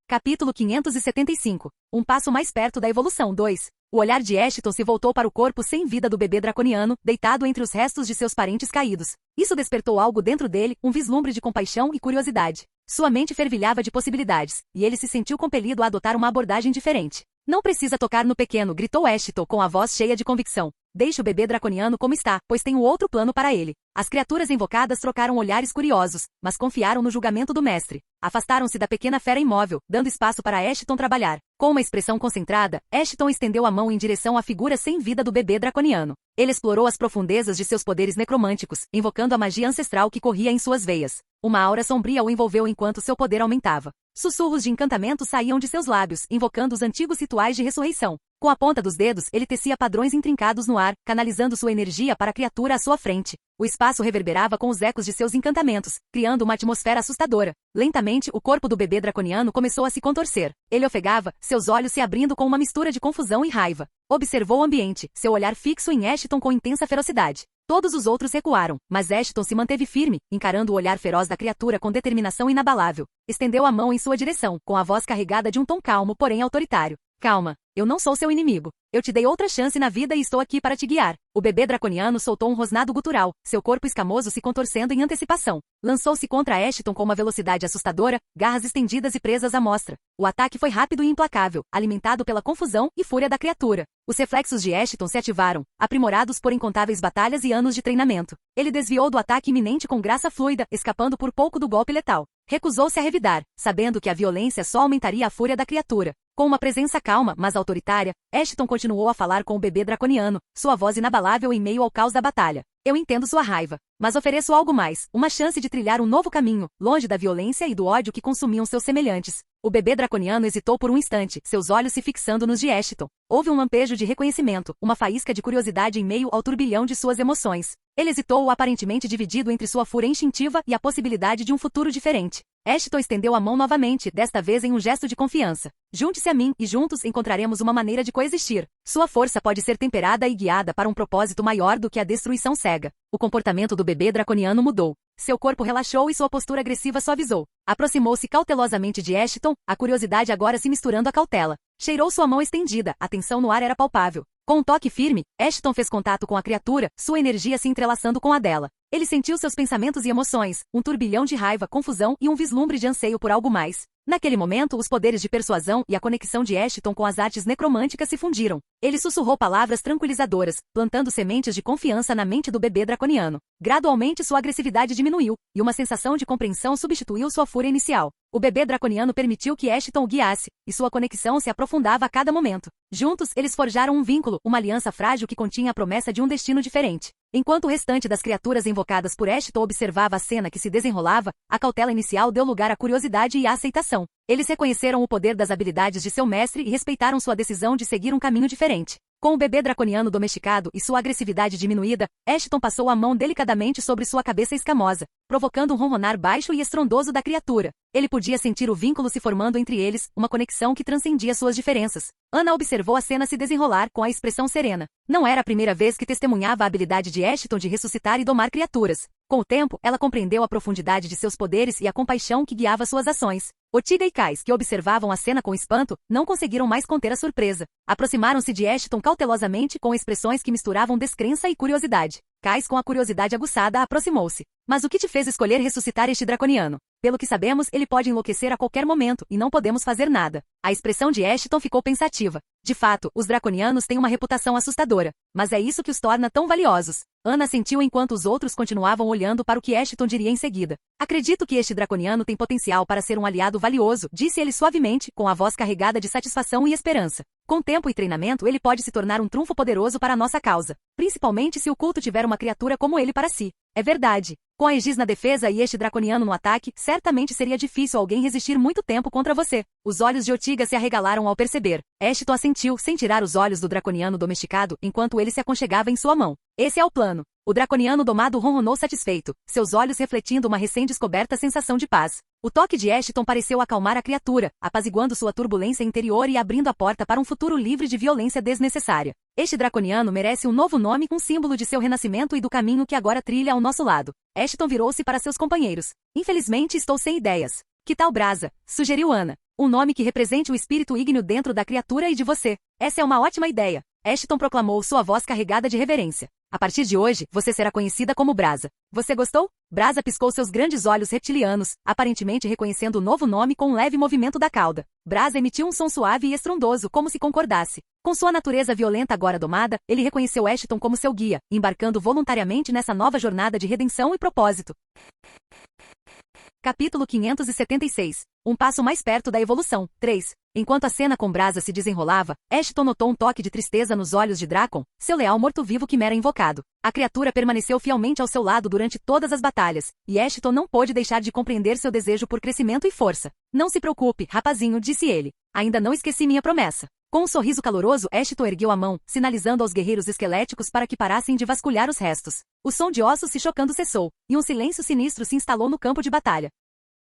Capítulo 575. Um passo mais perto da evolução 2. O olhar de Ashton se voltou para o corpo sem vida do bebê draconiano, deitado entre os restos de seus parentes caídos. Isso despertou algo dentro dele, um vislumbre de compaixão e curiosidade. Sua mente fervilhava de possibilidades, e ele se sentiu compelido a adotar uma abordagem diferente. Não precisa tocar no pequeno, gritou Ashton com a voz cheia de convicção. Deixe o bebê draconiano como está, pois tenho outro plano para ele. As criaturas invocadas trocaram olhares curiosos, mas confiaram no julgamento do mestre. Afastaram-se da pequena fera imóvel, dando espaço para Ashton trabalhar. Com uma expressão concentrada, Ashton estendeu a mão em direção à figura sem vida do bebê draconiano. Ele explorou as profundezas de seus poderes necromânticos, invocando a magia ancestral que corria em suas veias. Uma aura sombria o envolveu enquanto seu poder aumentava. Sussurros de encantamento saíam de seus lábios, invocando os antigos rituais de ressurreição. Com a ponta dos dedos, ele tecia padrões intrincados no ar, canalizando sua energia para a criatura à sua frente. O espaço reverberava com os ecos de seus encantamentos, criando uma atmosfera assustadora. Lentamente, o corpo do bebê draconiano começou a se contorcer. Ele ofegava, seus olhos se abrindo com uma mistura de confusão e raiva. Observou o ambiente, seu olhar fixo em Ashton com intensa ferocidade. Todos os outros recuaram, mas Ashton se manteve firme, encarando o olhar feroz da criatura com determinação inabalável. Estendeu a mão em sua direção, com a voz carregada de um tom calmo, porém autoritário. Calma, eu não sou seu inimigo. Eu te dei outra chance na vida e estou aqui para te guiar. O bebê draconiano soltou um rosnado gutural, seu corpo escamoso se contorcendo em antecipação. Lançou-se contra Ashton com uma velocidade assustadora, garras estendidas e presas à mostra. O ataque foi rápido e implacável, alimentado pela confusão e fúria da criatura. Os reflexos de Ashton se ativaram, aprimorados por incontáveis batalhas e anos de treinamento. Ele desviou do ataque iminente com graça fluida, escapando por pouco do golpe letal. Recusou-se a revidar, sabendo que a violência só aumentaria a fúria da criatura. Com uma presença calma, mas autoritária, Ashton continuou a falar com o bebê draconiano, sua voz inabalável em meio ao caos da batalha. Eu entendo sua raiva, mas ofereço algo mais, uma chance de trilhar um novo caminho, longe da violência e do ódio que consumiam seus semelhantes. O bebê draconiano hesitou por um instante, seus olhos se fixando nos de Ashton. Houve um lampejo de reconhecimento, uma faísca de curiosidade em meio ao turbilhão de suas emoções. Ele hesitou, aparentemente dividido entre sua fúria instintiva e a possibilidade de um futuro diferente. Ashton estendeu a mão novamente, desta vez em um gesto de confiança. Junte-se a mim, e juntos encontraremos uma maneira de coexistir. Sua força pode ser temperada e guiada para um propósito maior do que a destruição cega. O comportamento do bebê draconiano mudou. Seu corpo relaxou e sua postura agressiva suavizou. Aproximou-se cautelosamente de Ashton, a curiosidade agora se misturando à cautela. Cheirou sua mão estendida, a tensão no ar era palpável. Com um toque firme, Ashton fez contato com a criatura, sua energia se entrelaçando com a dela. Ele sentiu seus pensamentos e emoções, um turbilhão de raiva, confusão e um vislumbre de anseio por algo mais. Naquele momento, os poderes de persuasão e a conexão de Ashton com as artes necromânticas se fundiram. Ele sussurrou palavras tranquilizadoras, plantando sementes de confiança na mente do bebê draconiano. Gradualmente, sua agressividade diminuiu, e uma sensação de compreensão substituiu sua fúria inicial. O bebê draconiano permitiu que Ashton o guiasse, e sua conexão se aprofundava a cada momento. Juntos, eles forjaram um vínculo, uma aliança frágil que continha a promessa de um destino diferente. Enquanto o restante das criaturas invocadas por Ashton observava a cena que se desenrolava, a cautela inicial deu lugar à curiosidade e à aceitação. Eles reconheceram o poder das habilidades de seu mestre e respeitaram sua decisão de seguir um caminho diferente. Com o bebê draconiano domesticado e sua agressividade diminuída, Ashton passou a mão delicadamente sobre sua cabeça escamosa, provocando um ronronar baixo e estrondoso da criatura. Ele podia sentir o vínculo se formando entre eles, uma conexão que transcendia suas diferenças. Ana observou a cena se desenrolar com a expressão serena. Não era a primeira vez que testemunhava a habilidade de Ashton de ressuscitar e domar criaturas. Com o tempo, ela compreendeu a profundidade de seus poderes e a compaixão que guiava suas ações. Ortiga e Kais, que observavam a cena com espanto, não conseguiram mais conter a surpresa. Aproximaram-se de Ashton cautelosamente com expressões que misturavam descrença e curiosidade. Kais, com a curiosidade aguçada, aproximou-se. Mas o que te fez escolher ressuscitar este draconiano? Pelo que sabemos, ele pode enlouquecer a qualquer momento, e não podemos fazer nada. A expressão de Ashton ficou pensativa. De fato, os draconianos têm uma reputação assustadora, mas é isso que os torna tão valiosos. Ana sentiu enquanto os outros continuavam olhando para o que Ashton diria em seguida. Acredito que este draconiano tem potencial para ser um aliado valioso, disse ele suavemente, com a voz carregada de satisfação e esperança. Com tempo e treinamento, ele pode se tornar um trunfo poderoso para a nossa causa, principalmente se o culto tiver uma criatura como ele para si. É verdade. Com a Aegis na defesa e este draconiano no ataque, certamente seria difícil alguém resistir muito tempo contra você. Os olhos de Ortiga se arregalaram ao perceber. Ashton assentiu, sem tirar os olhos do draconiano domesticado, enquanto ele se aconchegava em sua mão. Esse é o plano. O draconiano domado ronronou satisfeito, seus olhos refletindo uma recém-descoberta sensação de paz. O toque de Ashton pareceu acalmar a criatura, apaziguando sua turbulência interior e abrindo a porta para um futuro livre de violência desnecessária. Este draconiano merece um novo nome, um símbolo de seu renascimento e do caminho que agora trilha ao nosso lado. Ashton virou-se para seus companheiros. Infelizmente estou sem ideias. Que tal Brasa? Sugeriu Ana. Um nome que represente o espírito ígneo dentro da criatura e de você. Essa é uma ótima ideia. Ashton proclamou, sua voz carregada de reverência. A partir de hoje, você será conhecida como Brasa. Você gostou? Brasa piscou seus grandes olhos reptilianos, aparentemente reconhecendo o novo nome com um leve movimento da cauda. Brasa emitiu um som suave e estrondoso, como se concordasse. Com sua natureza violenta agora domada, ele reconheceu Ashton como seu guia, embarcando voluntariamente nessa nova jornada de redenção e propósito. Capítulo 576. Um passo mais perto da evolução. 3. Enquanto a cena com Brasa se desenrolava, Ashton notou um toque de tristeza nos olhos de Drakon, seu leal morto-vivo quimera invocado. A criatura permaneceu fielmente ao seu lado durante todas as batalhas, e Ashton não pôde deixar de compreender seu desejo por crescimento e força. Não se preocupe, rapazinho, disse ele. Ainda não esqueci minha promessa. Com um sorriso caloroso, Ashton ergueu a mão, sinalizando aos guerreiros esqueléticos para que parassem de vasculhar os restos. O som de ossos se chocando cessou, e um silêncio sinistro se instalou no campo de batalha.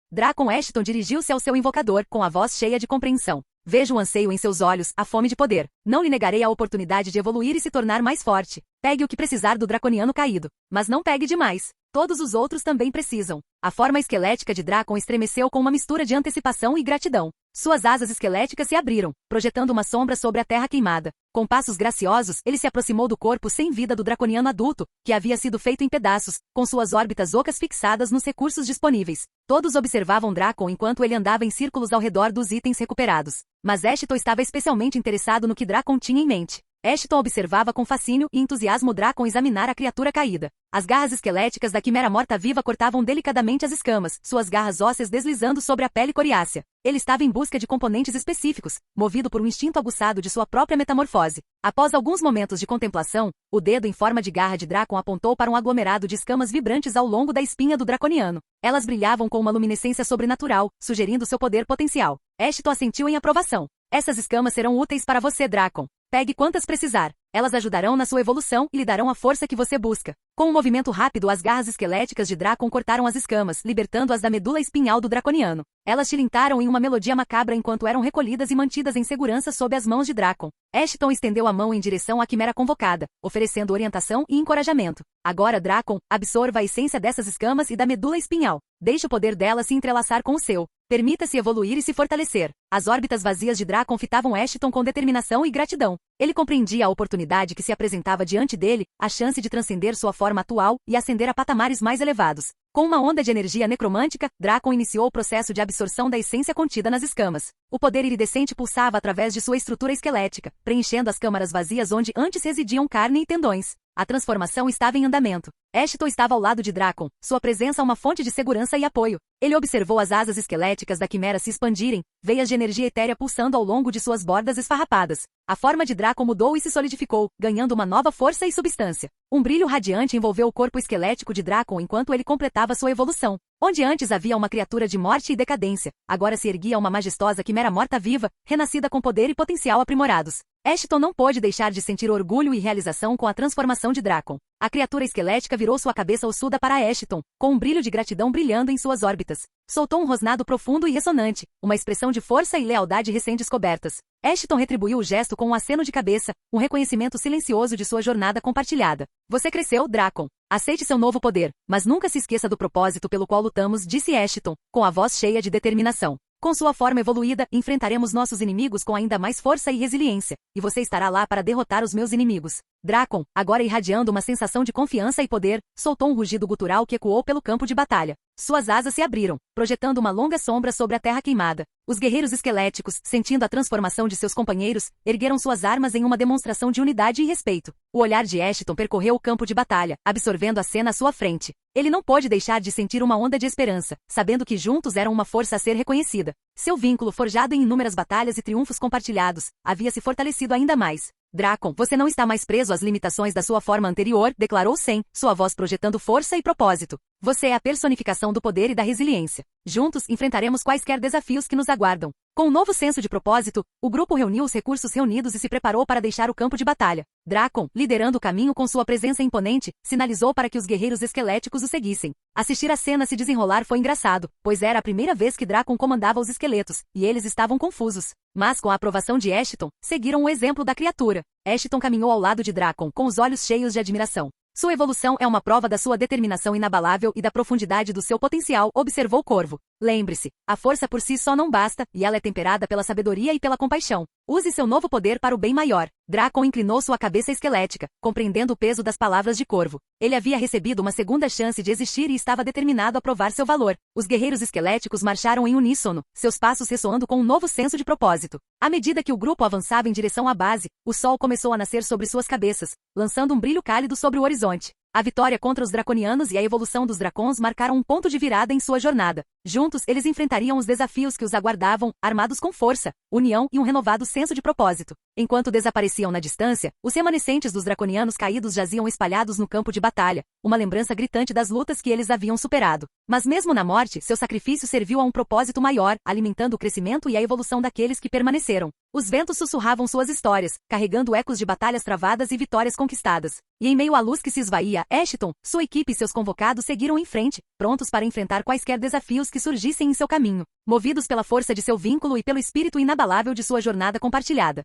Drakon Ashton dirigiu-se ao seu invocador, com a voz cheia de compreensão. Vejo o anseio em seus olhos, a fome de poder. Não lhe negarei a oportunidade de evoluir e se tornar mais forte. Pegue o que precisar do draconiano caído. Mas não pegue demais. Todos os outros também precisam. A forma esquelética de Drakon estremeceu com uma mistura de antecipação e gratidão. Suas asas esqueléticas se abriram, projetando uma sombra sobre a terra queimada. Com passos graciosos, ele se aproximou do corpo sem vida do draconiano adulto, que havia sido feito em pedaços, com suas órbitas ocas fixadas nos recursos disponíveis. Todos observavam Drakon enquanto ele andava em círculos ao redor dos itens recuperados. Mas Ashton estava especialmente interessado no que Drakon tinha em mente. Ashton observava com fascínio e entusiasmo Drakon examinar a criatura caída. As garras esqueléticas da quimera morta-viva cortavam delicadamente as escamas, suas garras ósseas deslizando sobre a pele coriácea. Ele estava em busca de componentes específicos, movido por um instinto aguçado de sua própria metamorfose. Após alguns momentos de contemplação, o dedo em forma de garra de Drakon apontou para um aglomerado de escamas vibrantes ao longo da espinha do draconiano. Elas brilhavam com uma luminescência sobrenatural, sugerindo seu poder potencial. Ashton assentiu em aprovação. Essas escamas serão úteis para você, Drakon. Pegue quantas precisar. Elas ajudarão na sua evolução e lhe darão a força que você busca. Com um movimento rápido, as garras esqueléticas de Drakon cortaram as escamas, libertando-as da medula espinhal do draconiano. Elas tilintaram em uma melodia macabra enquanto eram recolhidas e mantidas em segurança sob as mãos de Drakon. Ashton estendeu a mão em direção à quimera convocada, oferecendo orientação e encorajamento. Agora, Drakon, absorva a essência dessas escamas e da medula espinhal. Deixe o poder delas se entrelaçar com o seu. Permita-se evoluir e se fortalecer. As órbitas vazias de Drakon fitavam Ashton com determinação e gratidão. Ele compreendia a oportunidade que se apresentava diante dele, a chance de transcender sua forma atual e ascender a patamares mais elevados. Com uma onda de energia necromântica, Drakon iniciou o processo de absorção da essência contida nas escamas. O poder iridescente pulsava através de sua estrutura esquelética, preenchendo as câmaras vazias onde antes residiam carne e tendões. A transformação estava em andamento. Ashton estava ao lado de Drakon, sua presença uma fonte de segurança e apoio. Ele observou as asas esqueléticas da quimera se expandirem, veias de energia etérea pulsando ao longo de suas bordas esfarrapadas. A forma de Drakon mudou e se solidificou, ganhando uma nova força e substância. Um brilho radiante envolveu o corpo esquelético de Drakon enquanto ele completava sua evolução. Onde antes havia uma criatura de morte e decadência, agora se erguia uma majestosa quimera morta-viva, renascida com poder e potencial aprimorados. Ashton não pôde deixar de sentir orgulho e realização com a transformação de Drakon. A criatura esquelética virou sua cabeça ossuda para Ashton, com um brilho de gratidão brilhando em suas órbitas. Soltou um rosnado profundo e ressonante, uma expressão de força e lealdade recém-descobertas. Ashton retribuiu o gesto com um aceno de cabeça, um reconhecimento silencioso de sua jornada compartilhada. Você cresceu, Drakon. Aceite seu novo poder, mas nunca se esqueça do propósito pelo qual lutamos, disse Ashton, com a voz cheia de determinação. Com sua forma evoluída, enfrentaremos nossos inimigos com ainda mais força e resiliência, e você estará lá para derrotar os meus inimigos. Drakon, agora irradiando uma sensação de confiança e poder, soltou um rugido gutural que ecoou pelo campo de batalha. Suas asas se abriram, projetando uma longa sombra sobre a terra queimada. Os guerreiros esqueléticos, sentindo a transformação de seus companheiros, ergueram suas armas em uma demonstração de unidade e respeito. O olhar de Ashton percorreu o campo de batalha, absorvendo a cena à sua frente. Ele não pôde deixar de sentir uma onda de esperança, sabendo que juntos eram uma força a ser reconhecida. Seu vínculo, forjado em inúmeras batalhas e triunfos compartilhados, havia se fortalecido ainda mais. Drakon, você não está mais preso às limitações da sua forma anterior, declarou Sen, sua voz projetando força e propósito. Você é a personificação do poder e da resiliência. Juntos, enfrentaremos quaisquer desafios que nos aguardam. Com um novo senso de propósito, o grupo reuniu os recursos reunidos e se preparou para deixar o campo de batalha. Drakon, liderando o caminho com sua presença imponente, sinalizou para que os guerreiros esqueléticos o seguissem. Assistir a cena se desenrolar foi engraçado, pois era a primeira vez que Drakon comandava os esqueletos, e eles estavam confusos. Mas com a aprovação de Ashton, seguiram o exemplo da criatura. Ashton caminhou ao lado de Drakon, com os olhos cheios de admiração. Sua evolução é uma prova da sua determinação inabalável e da profundidade do seu potencial, observou Corvo. Lembre-se, a força por si só não basta, e ela é temperada pela sabedoria e pela compaixão. Use seu novo poder para o bem maior. Drakon inclinou sua cabeça esquelética, compreendendo o peso das palavras de Corvo. Ele havia recebido uma segunda chance de existir e estava determinado a provar seu valor. Os guerreiros esqueléticos marcharam em uníssono, seus passos ressoando com um novo senso de propósito. À medida que o grupo avançava em direção à base, o sol começou a nascer sobre suas cabeças, lançando um brilho cálido sobre o horizonte. A vitória contra os draconianos e a evolução dos dracons marcaram um ponto de virada em sua jornada. Juntos, eles enfrentariam os desafios que os aguardavam, armados com força, união e um renovado senso de propósito. Enquanto desapareciam na distância, os remanescentes dos draconianos caídos jaziam espalhados no campo de batalha, uma lembrança gritante das lutas que eles haviam superado. Mas mesmo na morte, seu sacrifício serviu a um propósito maior, alimentando o crescimento e a evolução daqueles que permaneceram. Os ventos sussurravam suas histórias, carregando ecos de batalhas travadas e vitórias conquistadas. E em meio à luz que se esvaía, Ashton, sua equipe e seus convocados seguiram em frente, prontos para enfrentar quaisquer desafios que surgissem em seu caminho, movidos pela força de seu vínculo e pelo espírito inabalável de sua jornada compartilhada.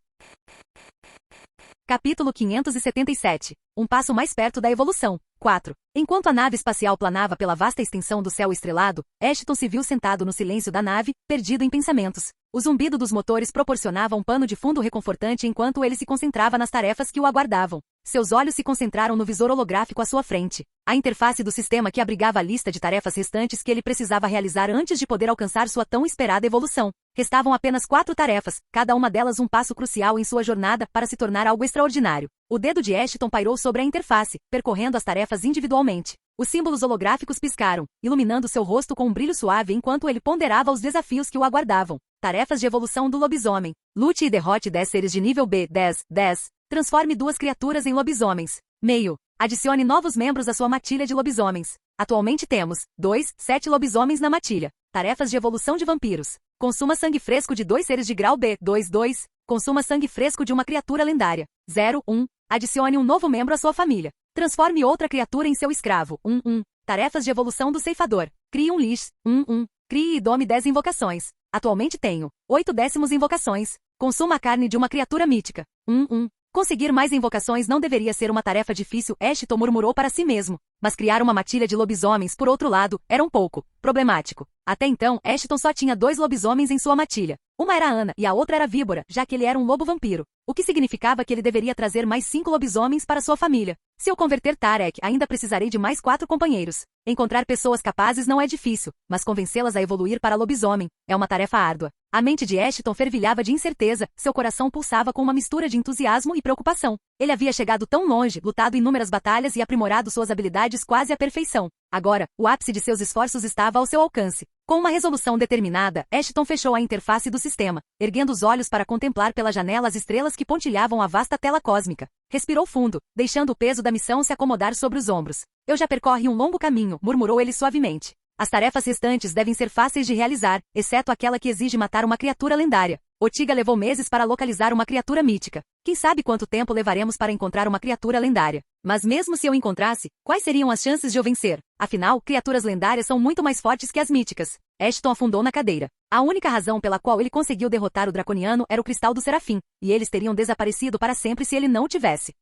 Capítulo 577. Um passo mais perto da evolução. 4. Enquanto a nave espacial planava pela vasta extensão do céu estrelado, Ashton se viu sentado no silêncio da nave, perdido em pensamentos. O zumbido dos motores proporcionava um pano de fundo reconfortante enquanto ele se concentrava nas tarefas que o aguardavam. Seus olhos se concentraram no visor holográfico à sua frente. A interface do sistema que abrigava a lista de tarefas restantes que ele precisava realizar antes de poder alcançar sua tão esperada evolução. Restavam apenas 4 tarefas, cada uma delas um passo crucial em sua jornada para se tornar algo extraordinário. O dedo de Ashton pairou sobre a interface, percorrendo as tarefas individualmente. Os símbolos holográficos piscaram, iluminando seu rosto com um brilho suave enquanto ele ponderava os desafios que o aguardavam. Tarefas de evolução do lobisomem. Lute e derrote 10 seres de nível B, 10. Transforme 2 criaturas em lobisomens. Meio. Adicione novos membros à sua matilha de lobisomens. Atualmente temos 7 lobisomens na matilha. Tarefas de evolução de vampiros. Consuma sangue fresco de 2 seres de grau B, 2. Consuma sangue fresco de uma criatura lendária. 1. Adicione um novo membro à sua família. Transforme outra criatura em seu escravo. 1. Tarefas de evolução do ceifador. Crie um Lich. 1. Crie e dome 10 invocações. Atualmente tenho 8 décimos invocações. Consuma a carne de uma criatura mítica. 1. Conseguir mais invocações não deveria ser uma tarefa difícil, Ashton murmurou para si mesmo. Mas criar uma matilha de lobisomens, por outro lado, era um pouco problemático. Até então, Ashton só tinha 2 lobisomens em sua matilha. Uma era Ana e a outra era Víbora, já que ele era um lobo-vampiro. O que significava que ele deveria trazer mais 5 lobisomens para sua família. Se eu converter Tarek, ainda precisarei de mais 4 companheiros. Encontrar pessoas capazes não é difícil, mas convencê-las a evoluir para lobisomem é uma tarefa árdua. A mente de Ashton fervilhava de incerteza, seu coração pulsava com uma mistura de entusiasmo e preocupação. Ele havia chegado tão longe, lutado inúmeras batalhas e aprimorado suas habilidades quase à perfeição. Agora, o ápice de seus esforços estava ao seu alcance. Com uma resolução determinada, Ashton fechou a interface do sistema, erguendo os olhos para contemplar pela janela as estrelas que pontilhavam a vasta tela cósmica. Respirou fundo, deixando o peso da missão se acomodar sobre os ombros. Eu já percorri um longo caminho, murmurou ele suavemente. As tarefas restantes devem ser fáceis de realizar, exceto aquela que exige matar uma criatura lendária. Otiga levou meses para localizar uma criatura mítica. Quem sabe quanto tempo levaremos para encontrar uma criatura lendária? Mas mesmo se eu encontrasse, quais seriam as chances de eu vencer? Afinal, criaturas lendárias são muito mais fortes que as míticas. Ashton afundou na cadeira. A única razão pela qual ele conseguiu derrotar o Draconiano era o cristal do Serafim, e eles teriam desaparecido para sempre se ele não o tivesse.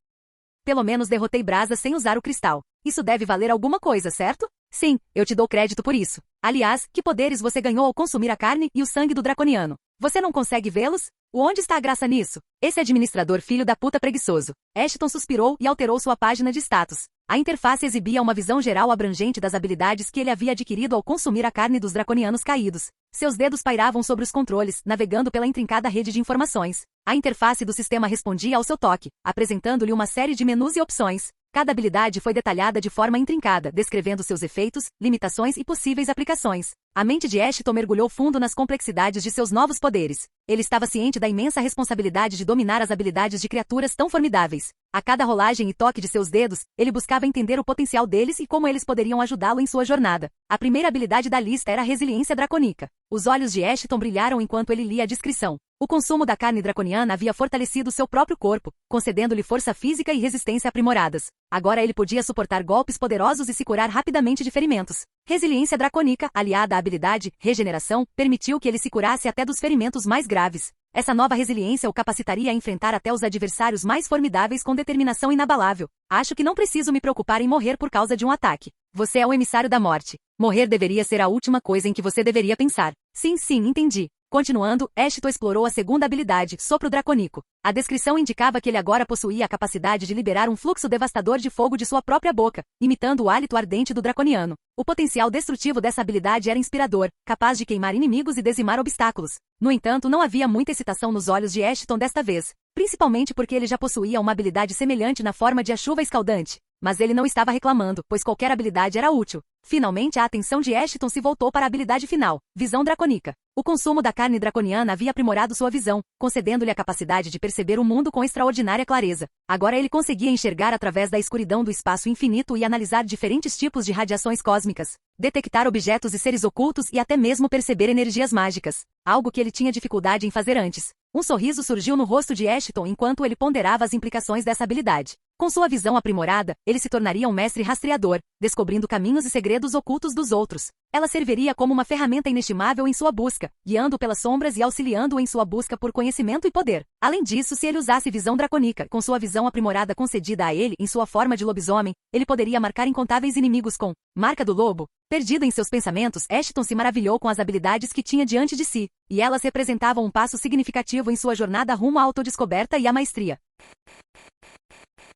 Pelo menos derrotei Brasa sem usar o cristal. Isso deve valer alguma coisa, certo? Sim, eu te dou crédito por isso. Aliás, que poderes você ganhou ao consumir a carne e o sangue do Draconiano? Você não consegue vê-los? Onde está a graça nisso? Esse administrador filho da puta preguiçoso. Ashton suspirou e alterou sua página de status. A interface exibia uma visão geral abrangente das habilidades que ele havia adquirido ao consumir a carne dos draconianos caídos. Seus dedos pairavam sobre os controles, navegando pela intrincada rede de informações. A interface do sistema respondia ao seu toque, apresentando-lhe uma série de menus e opções. Cada habilidade foi detalhada de forma intrincada, descrevendo seus efeitos, limitações e possíveis aplicações. A mente de Ashton mergulhou fundo nas complexidades de seus novos poderes. Ele estava ciente da imensa responsabilidade de dominar as habilidades de criaturas tão formidáveis. A cada rolagem e toque de seus dedos, ele buscava entender o potencial deles e como eles poderiam ajudá-lo em sua jornada. A primeira habilidade da lista era a resiliência dracônica. Os olhos de Ashton brilharam enquanto ele lia a descrição. O consumo da carne draconiana havia fortalecido seu próprio corpo, concedendo-lhe força física e resistência aprimoradas. Agora ele podia suportar golpes poderosos e se curar rapidamente de ferimentos. Resiliência dracônica, aliada à habilidade regeneração, permitiu que ele se curasse até dos ferimentos mais graves. Essa nova resiliência o capacitaria a enfrentar até os adversários mais formidáveis com determinação inabalável. Acho que não preciso me preocupar em morrer por causa de um ataque. Você é o emissário da morte. Morrer deveria ser a última coisa em que você deveria pensar. Sim, entendi. Continuando, Ashton explorou a segunda habilidade, sopro dracônico. A descrição indicava que ele agora possuía a capacidade de liberar um fluxo devastador de fogo de sua própria boca, imitando o hálito ardente do draconiano. O potencial destrutivo dessa habilidade era inspirador, capaz de queimar inimigos e dizimar obstáculos. No entanto, não havia muita excitação nos olhos de Ashton desta vez, principalmente porque ele já possuía uma habilidade semelhante na forma de a chuva escaldante. Mas ele não estava reclamando, pois qualquer habilidade era útil. Finalmente a atenção de Ashton se voltou para a habilidade final, visão dracônica. O consumo da carne draconiana havia aprimorado sua visão, concedendo-lhe a capacidade de perceber o mundo com extraordinária clareza. Agora ele conseguia enxergar através da escuridão do espaço infinito e analisar diferentes tipos de radiações cósmicas, detectar objetos e seres ocultos e até mesmo perceber energias mágicas, algo que ele tinha dificuldade em fazer antes. Um sorriso surgiu no rosto de Ashton enquanto ele ponderava as implicações dessa habilidade. Com sua visão aprimorada, ele se tornaria um mestre rastreador, descobrindo caminhos e segredos ocultos dos outros. Ela serviria como uma ferramenta inestimável em sua busca, guiando-o pelas sombras e auxiliando-o em sua busca por conhecimento e poder. Além disso, se ele usasse visão dracônica, com sua visão aprimorada concedida a ele em sua forma de lobisomem, ele poderia marcar incontáveis inimigos com marca do lobo. Perdido em seus pensamentos, Ashton se maravilhou com as habilidades que tinha diante de si, e elas representavam um passo significativo em sua jornada rumo à autodescoberta e à maestria.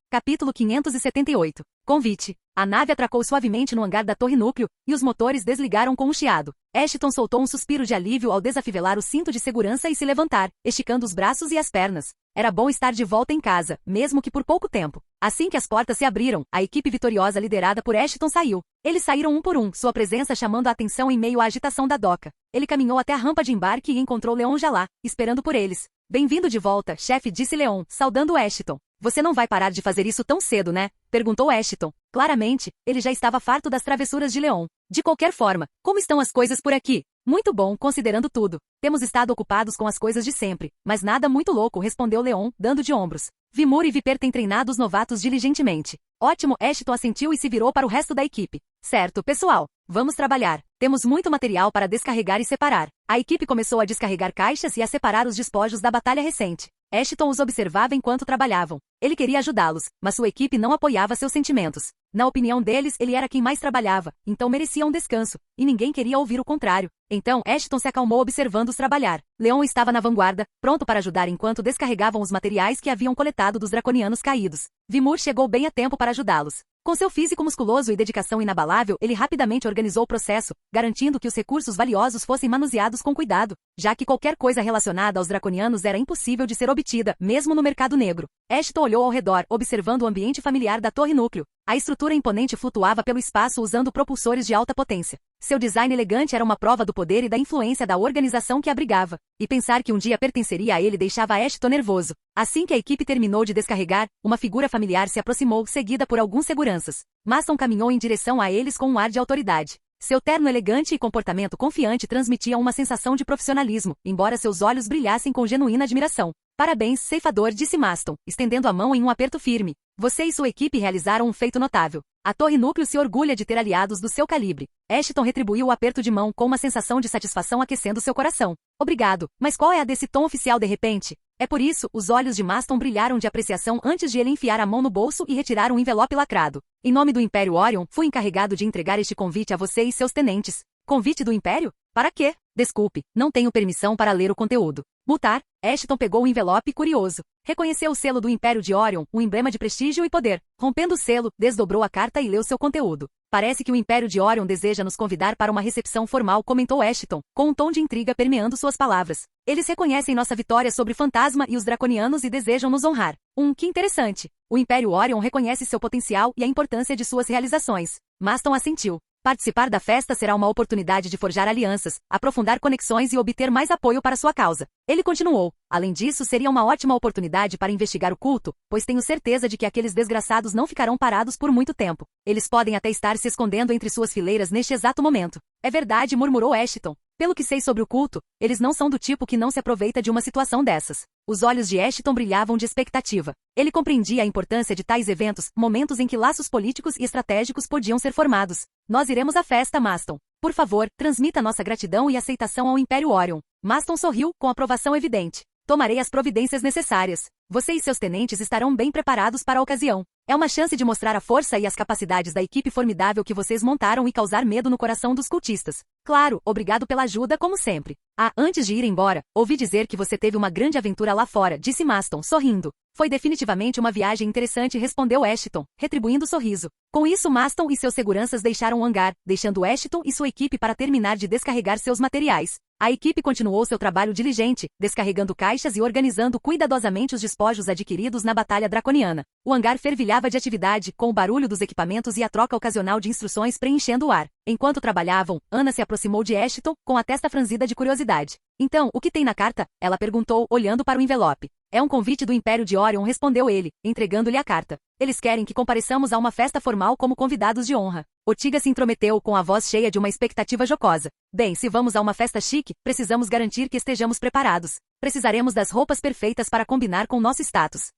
Capítulo 578. Convite. A nave atracou suavemente no hangar da torre núcleo, e os motores desligaram com um chiado. Ashton soltou um suspiro de alívio ao desafivelar o cinto de segurança e se levantar, esticando os braços e as pernas. Era bom estar de volta em casa, mesmo que por pouco tempo. Assim que as portas se abriram, a equipe vitoriosa liderada por Ashton saiu. Eles saíram um por um, sua presença chamando a atenção em meio à agitação da doca. Ele caminhou até a rampa de embarque e encontrou Leon já lá, esperando por eles. Bem-vindo de volta, chefe, disse Leon, saudando Ashton. Você não vai parar de fazer isso tão cedo, né? Perguntou Ashton. Claramente, ele já estava farto das travessuras de Leon. De qualquer forma, como estão as coisas por aqui? Muito bom, considerando tudo. Temos estado ocupados com as coisas de sempre, mas nada muito louco, respondeu Leon, dando de ombros. Vimur e Viper têm treinado os novatos diligentemente. Ótimo, Ashton assentiu e se virou para o resto da equipe. Certo, pessoal. Vamos trabalhar. Temos muito material para descarregar e separar. A equipe começou a descarregar caixas e a separar os despojos da batalha recente. Ashton os observava enquanto trabalhavam. Ele queria ajudá-los, mas sua equipe não apoiava seus sentimentos. Na opinião deles, ele era quem mais trabalhava, então merecia um descanso, e ninguém queria ouvir o contrário. Então, Ashton se acalmou observando-os trabalhar. Leon estava na vanguarda, pronto para ajudar enquanto descarregavam os materiais que haviam coletado dos draconianos caídos. Vimur chegou bem a tempo para ajudá-los. Com seu físico musculoso e dedicação inabalável, ele rapidamente organizou o processo, garantindo que os recursos valiosos fossem manuseados com cuidado, já que qualquer coisa relacionada aos draconianos era impossível de ser obtida, mesmo no mercado negro. Ashton olhou ao redor, observando o ambiente familiar da torre núcleo. A estrutura imponente flutuava pelo espaço usando propulsores de alta potência. Seu design elegante era uma prova do poder e da influência da organização que abrigava. E pensar que um dia pertenceria a ele deixava Ashton nervoso. Assim que a equipe terminou de descarregar, uma figura familiar se aproximou, seguida por alguns seguranças. Maston caminhou em direção a eles com um ar de autoridade. Seu terno elegante e comportamento confiante transmitiam uma sensação de profissionalismo, embora seus olhos brilhassem com genuína admiração. Parabéns, ceifador, disse Maston, estendendo a mão em um aperto firme. Você e sua equipe realizaram um feito notável. A Torre Núcleo se orgulha de ter aliados do seu calibre. Ashton retribuiu o aperto de mão com uma sensação de satisfação aquecendo seu coração. Obrigado, mas qual é a desse tom oficial de repente? É por isso, os olhos de Maston brilharam de apreciação antes de ele enfiar a mão no bolso e retirar um envelope lacrado. Em nome do Império Orion, fui encarregado de entregar este convite a você e seus tenentes. Convite do Império? Para quê? Desculpe, não tenho permissão para ler o conteúdo. Mutar, Ashton pegou o envelope curioso. Reconheceu o selo do Império de Orion, um emblema de prestígio e poder. Rompendo o selo, desdobrou a carta e leu seu conteúdo. Parece que o Império de Orion deseja nos convidar para uma recepção formal, comentou Ashton, com um tom de intriga permeando suas palavras. Eles reconhecem nossa vitória sobre Fantasma e os Draconianos e desejam nos honrar. Que interessante. O Império Orion reconhece seu potencial e a importância de suas realizações. Maston assentiu. Participar da festa será uma oportunidade de forjar alianças, aprofundar conexões e obter mais apoio para sua causa. Ele continuou. Além disso, seria uma ótima oportunidade para investigar o culto, pois tenho certeza de que aqueles desgraçados não ficarão parados por muito tempo. Eles podem até estar se escondendo entre suas fileiras neste exato momento. É verdade, murmurou Ashton. Pelo que sei sobre o culto, eles não são do tipo que não se aproveita de uma situação dessas. Os olhos de Ashton brilhavam de expectativa. Ele compreendia a importância de tais eventos, momentos em que laços políticos e estratégicos podiam ser formados. Nós iremos à festa, Maston. Por favor, transmita nossa gratidão e aceitação ao Império Orion. Maston sorriu, com aprovação evidente. Tomarei as providências necessárias. Você e seus tenentes estarão bem preparados para a ocasião. É uma chance de mostrar a força e as capacidades da equipe formidável que vocês montaram e causar medo no coração dos cultistas. Claro, obrigado pela ajuda, como sempre. Antes de ir embora, ouvi dizer que você teve uma grande aventura lá fora, disse Maston, sorrindo. Foi definitivamente uma viagem interessante, respondeu Ashton, retribuindo o sorriso. Com isso, Maston e seus seguranças deixaram o hangar, deixando Ashton e sua equipe para terminar de descarregar seus materiais. A equipe continuou seu trabalho diligente, descarregando caixas e organizando cuidadosamente os despojos adquiridos na Batalha Draconiana. O hangar fervilhava de atividade, com o barulho dos equipamentos e a troca ocasional de instruções preenchendo o ar. Enquanto trabalhavam, Anna se aproximou de Ashton, com a testa franzida de curiosidade. Então, o que tem na carta? Ela perguntou, olhando para o envelope. É um convite do Império de Orion, respondeu ele, entregando-lhe a carta. Eles querem que compareçamos a uma festa formal como convidados de honra. Ortiga se intrometeu com a voz cheia de uma expectativa jocosa. Bem, se vamos a uma festa chique, precisamos garantir que estejamos preparados. Precisaremos das roupas perfeitas para combinar com nosso status.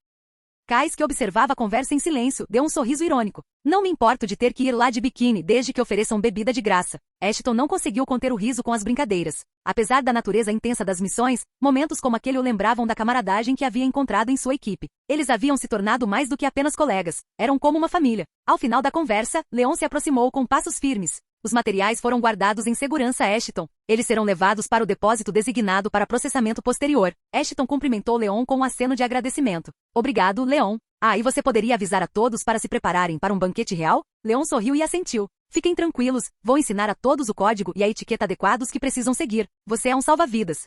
Kais, que observava a conversa em silêncio, deu um sorriso irônico. Não me importo de ter que ir lá de biquíni desde que ofereçam bebida de graça. Ashton não conseguiu conter o riso com as brincadeiras. Apesar da natureza intensa das missões, momentos como aquele o lembravam da camaradagem que havia encontrado em sua equipe. Eles haviam se tornado mais do que apenas colegas. Eram como uma família. Ao final da conversa, Leon se aproximou com passos firmes. Os materiais foram guardados em segurança, Ashton. Eles serão levados para o depósito designado para processamento posterior. Ashton cumprimentou Leon com um aceno de agradecimento. Obrigado, Leon. E você poderia avisar a todos para se prepararem para um banquete real? Leon sorriu e assentiu. Fiquem tranquilos, vou ensinar a todos o código e a etiqueta adequados que precisam seguir. Você é um salva-vidas.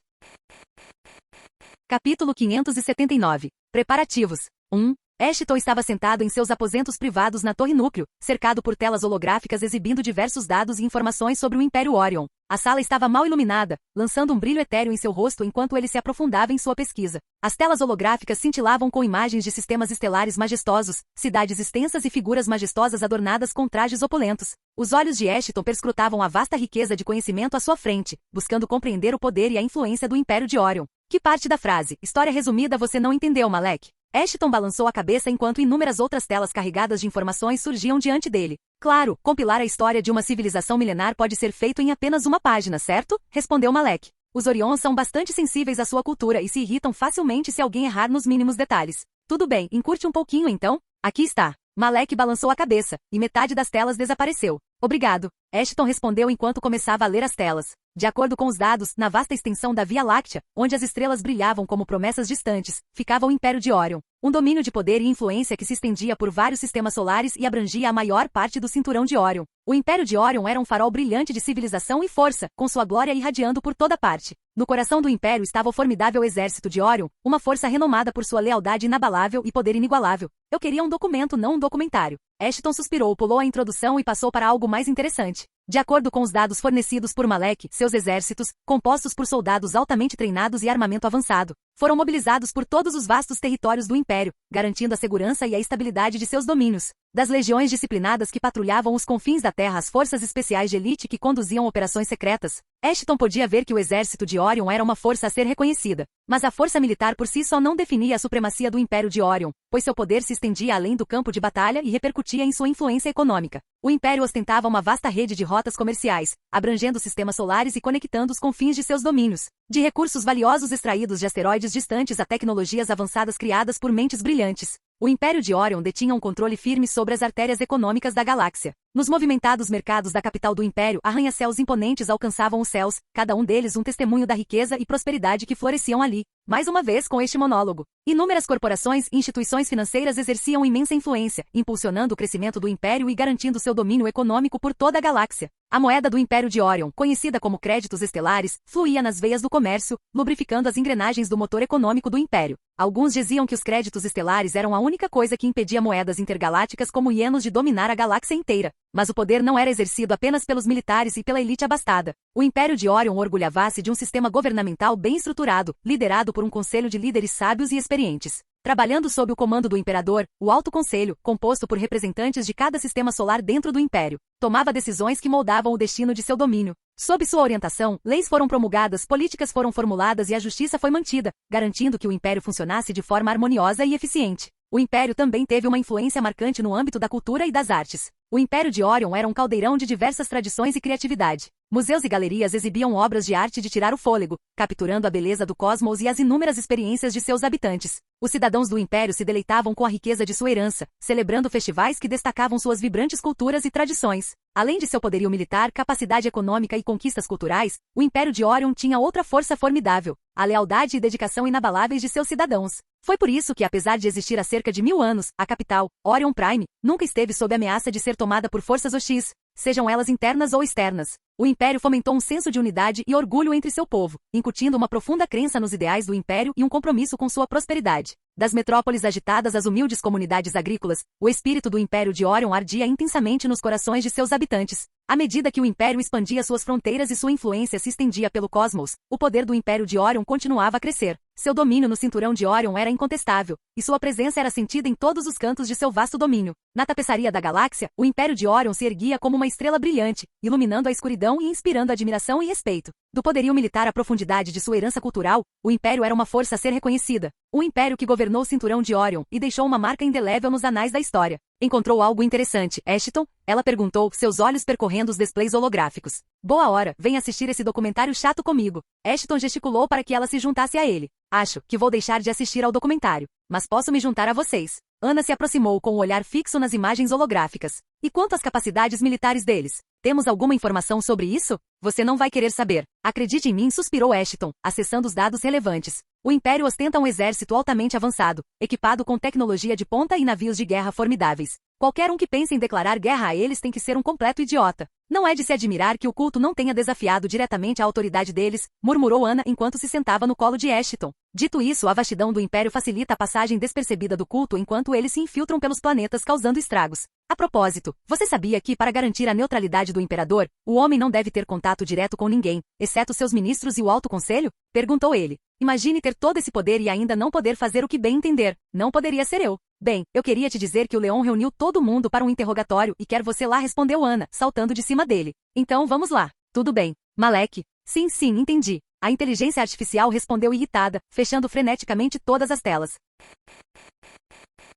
Capítulo 579. Preparativos. 1. Ashton estava sentado em seus aposentos privados na Torre Núcleo, cercado por telas holográficas exibindo diversos dados e informações sobre o Império Orion. A sala estava mal iluminada, lançando um brilho etéreo em seu rosto enquanto ele se aprofundava em sua pesquisa. As telas holográficas cintilavam com imagens de sistemas estelares majestosos, cidades extensas e figuras majestosas adornadas com trajes opulentos. Os olhos de Ashton perscrutavam a vasta riqueza de conhecimento à sua frente, buscando compreender o poder e a influência do Império de Orion. Que parte da frase, história resumida, você não entendeu, Malek? Ashton balançou a cabeça enquanto inúmeras outras telas carregadas de informações surgiam diante dele. Claro, compilar a história de uma civilização milenar pode ser feito em apenas uma página, certo? Respondeu Malek. Os Orions são bastante sensíveis à sua cultura e se irritam facilmente se alguém errar nos mínimos detalhes. Tudo bem, encurte um pouquinho então? Aqui está. Malek balançou a cabeça, e metade das telas desapareceu. Obrigado. Ashton respondeu enquanto começava a ler as telas. De acordo com os dados, na vasta extensão da Via Láctea, onde as estrelas brilhavam como promessas distantes, ficava o Império de Orion, um domínio de poder e influência que se estendia por vários sistemas solares e abrangia a maior parte do cinturão de Orion. O Império de Orion era um farol brilhante de civilização e força, com sua glória irradiando por toda parte. No coração do Império estava o formidável exército de Orion, uma força renomada por sua lealdade inabalável e poder inigualável. Eu queria um documento, não um documentário. Ashton suspirou, pulou a introdução e passou para algo mais interessante. De acordo com os dados fornecidos por Malek, seus exércitos, compostos por soldados altamente treinados e armamento avançado, foram mobilizados por todos os vastos territórios do Império, garantindo a segurança e a estabilidade de seus domínios. Das legiões disciplinadas que patrulhavam os confins da Terra às forças especiais de elite que conduziam operações secretas, Ashton podia ver que o exército de Orion era uma força a ser reconhecida. Mas a força militar por si só não definia a supremacia do Império de Orion, pois seu poder se estendia além do campo de batalha e repercutia em sua influência econômica. O Império ostentava uma vasta rede de rotas comerciais, abrangendo sistemas solares e conectando os confins de seus domínios. De recursos valiosos extraídos de asteroides distantes a tecnologias avançadas criadas por mentes brilhantes, o Império de Orion detinha um controle firme sobre as artérias econômicas da galáxia. Nos movimentados mercados da capital do Império, arranha-céus imponentes alcançavam os céus, cada um deles um testemunho da riqueza e prosperidade que floresciam ali. Mais uma vez com este monólogo. Inúmeras corporações e instituições financeiras exerciam imensa influência, impulsionando o crescimento do Império e garantindo seu domínio econômico por toda a galáxia. A moeda do Império de Orion, conhecida como créditos estelares, fluía nas veias do comércio, lubrificando as engrenagens do motor econômico do Império. Alguns diziam que os créditos estelares eram a única coisa que impedia moedas intergalácticas como hienos de dominar a galáxia inteira. Mas o poder não era exercido apenas pelos militares e pela elite abastada. O Império de Orion orgulhava-se de um sistema governamental bem estruturado, liderado por um conselho de líderes sábios e experientes. Trabalhando sob o comando do Imperador, o Alto Conselho, composto por representantes de cada sistema solar dentro do Império, tomava decisões que moldavam o destino de seu domínio. Sob sua orientação, leis foram promulgadas, políticas foram formuladas e a justiça foi mantida, garantindo que o Império funcionasse de forma harmoniosa e eficiente. O Império também teve uma influência marcante no âmbito da cultura e das artes. O Império de Orion era um caldeirão de diversas tradições e criatividade. Museus e galerias exibiam obras de arte de tirar o fôlego, capturando a beleza do cosmos e as inúmeras experiências de seus habitantes. Os cidadãos do Império se deleitavam com a riqueza de sua herança, celebrando festivais que destacavam suas vibrantes culturas e tradições. Além de seu poderio militar, capacidade econômica e conquistas culturais, o Império de Orion tinha outra força formidável: a lealdade e dedicação inabaláveis de seus cidadãos. Foi por isso que, apesar de existir há cerca de 1000 anos, a capital, Orion Prime, nunca esteve sob ameaça de ser tomada por forças hostis, sejam elas internas ou externas. O Império fomentou um senso de unidade e orgulho entre seu povo, incutindo uma profunda crença nos ideais do Império e um compromisso com sua prosperidade. Das metrópoles agitadas às humildes comunidades agrícolas, o espírito do Império de Orion ardia intensamente nos corações de seus habitantes. À medida que o Império expandia suas fronteiras e sua influência se estendia pelo cosmos, o poder do Império de Orion continuava a crescer. Seu domínio no cinturão de Orion era incontestável, e sua presença era sentida em todos os cantos de seu vasto domínio. Na tapeçaria da galáxia, o Império de Orion se erguia como uma estrela brilhante, iluminando a escuridão e inspirando admiração e respeito. Do poderio militar à profundidade de sua herança cultural, o Império era uma força a ser reconhecida. Um Império que governou o cinturão de Orion e deixou uma marca indelével nos anais da história. Encontrou algo interessante, Ashton? Ela perguntou, seus olhos percorrendo os displays holográficos. Boa hora, vem assistir esse documentário chato comigo. Ashton gesticulou para que ela se juntasse a ele. Acho que vou deixar de assistir ao documentário, mas posso me juntar a vocês. Ana se aproximou com o olhar fixo nas imagens holográficas. E quanto às capacidades militares deles? Temos alguma informação sobre isso? Você não vai querer saber. Acredite em mim, suspirou Ashton, acessando os dados relevantes. O Império ostenta um exército altamente avançado, equipado com tecnologia de ponta e navios de guerra formidáveis. Qualquer um que pense em declarar guerra a eles tem que ser um completo idiota. Não é de se admirar que o culto não tenha desafiado diretamente a autoridade deles, murmurou Ana enquanto se sentava no colo de Ashton. Dito isso, a vastidão do Império facilita a passagem despercebida do culto enquanto eles se infiltram pelos planetas causando estragos. A propósito, você sabia que, para garantir a neutralidade do Imperador, o homem não deve ter contato direto com ninguém, exceto seus ministros e o Alto Conselho? Perguntou ele. Imagine ter todo esse poder e ainda não poder fazer o que bem entender. Não poderia ser eu. Bem, eu queria te dizer que o Leão reuniu todo mundo para um interrogatório e quer você lá, respondeu Ana, saltando de cima dele. Então vamos lá. Tudo bem. Malek. Sim, entendi. A inteligência artificial respondeu irritada, fechando freneticamente todas as telas.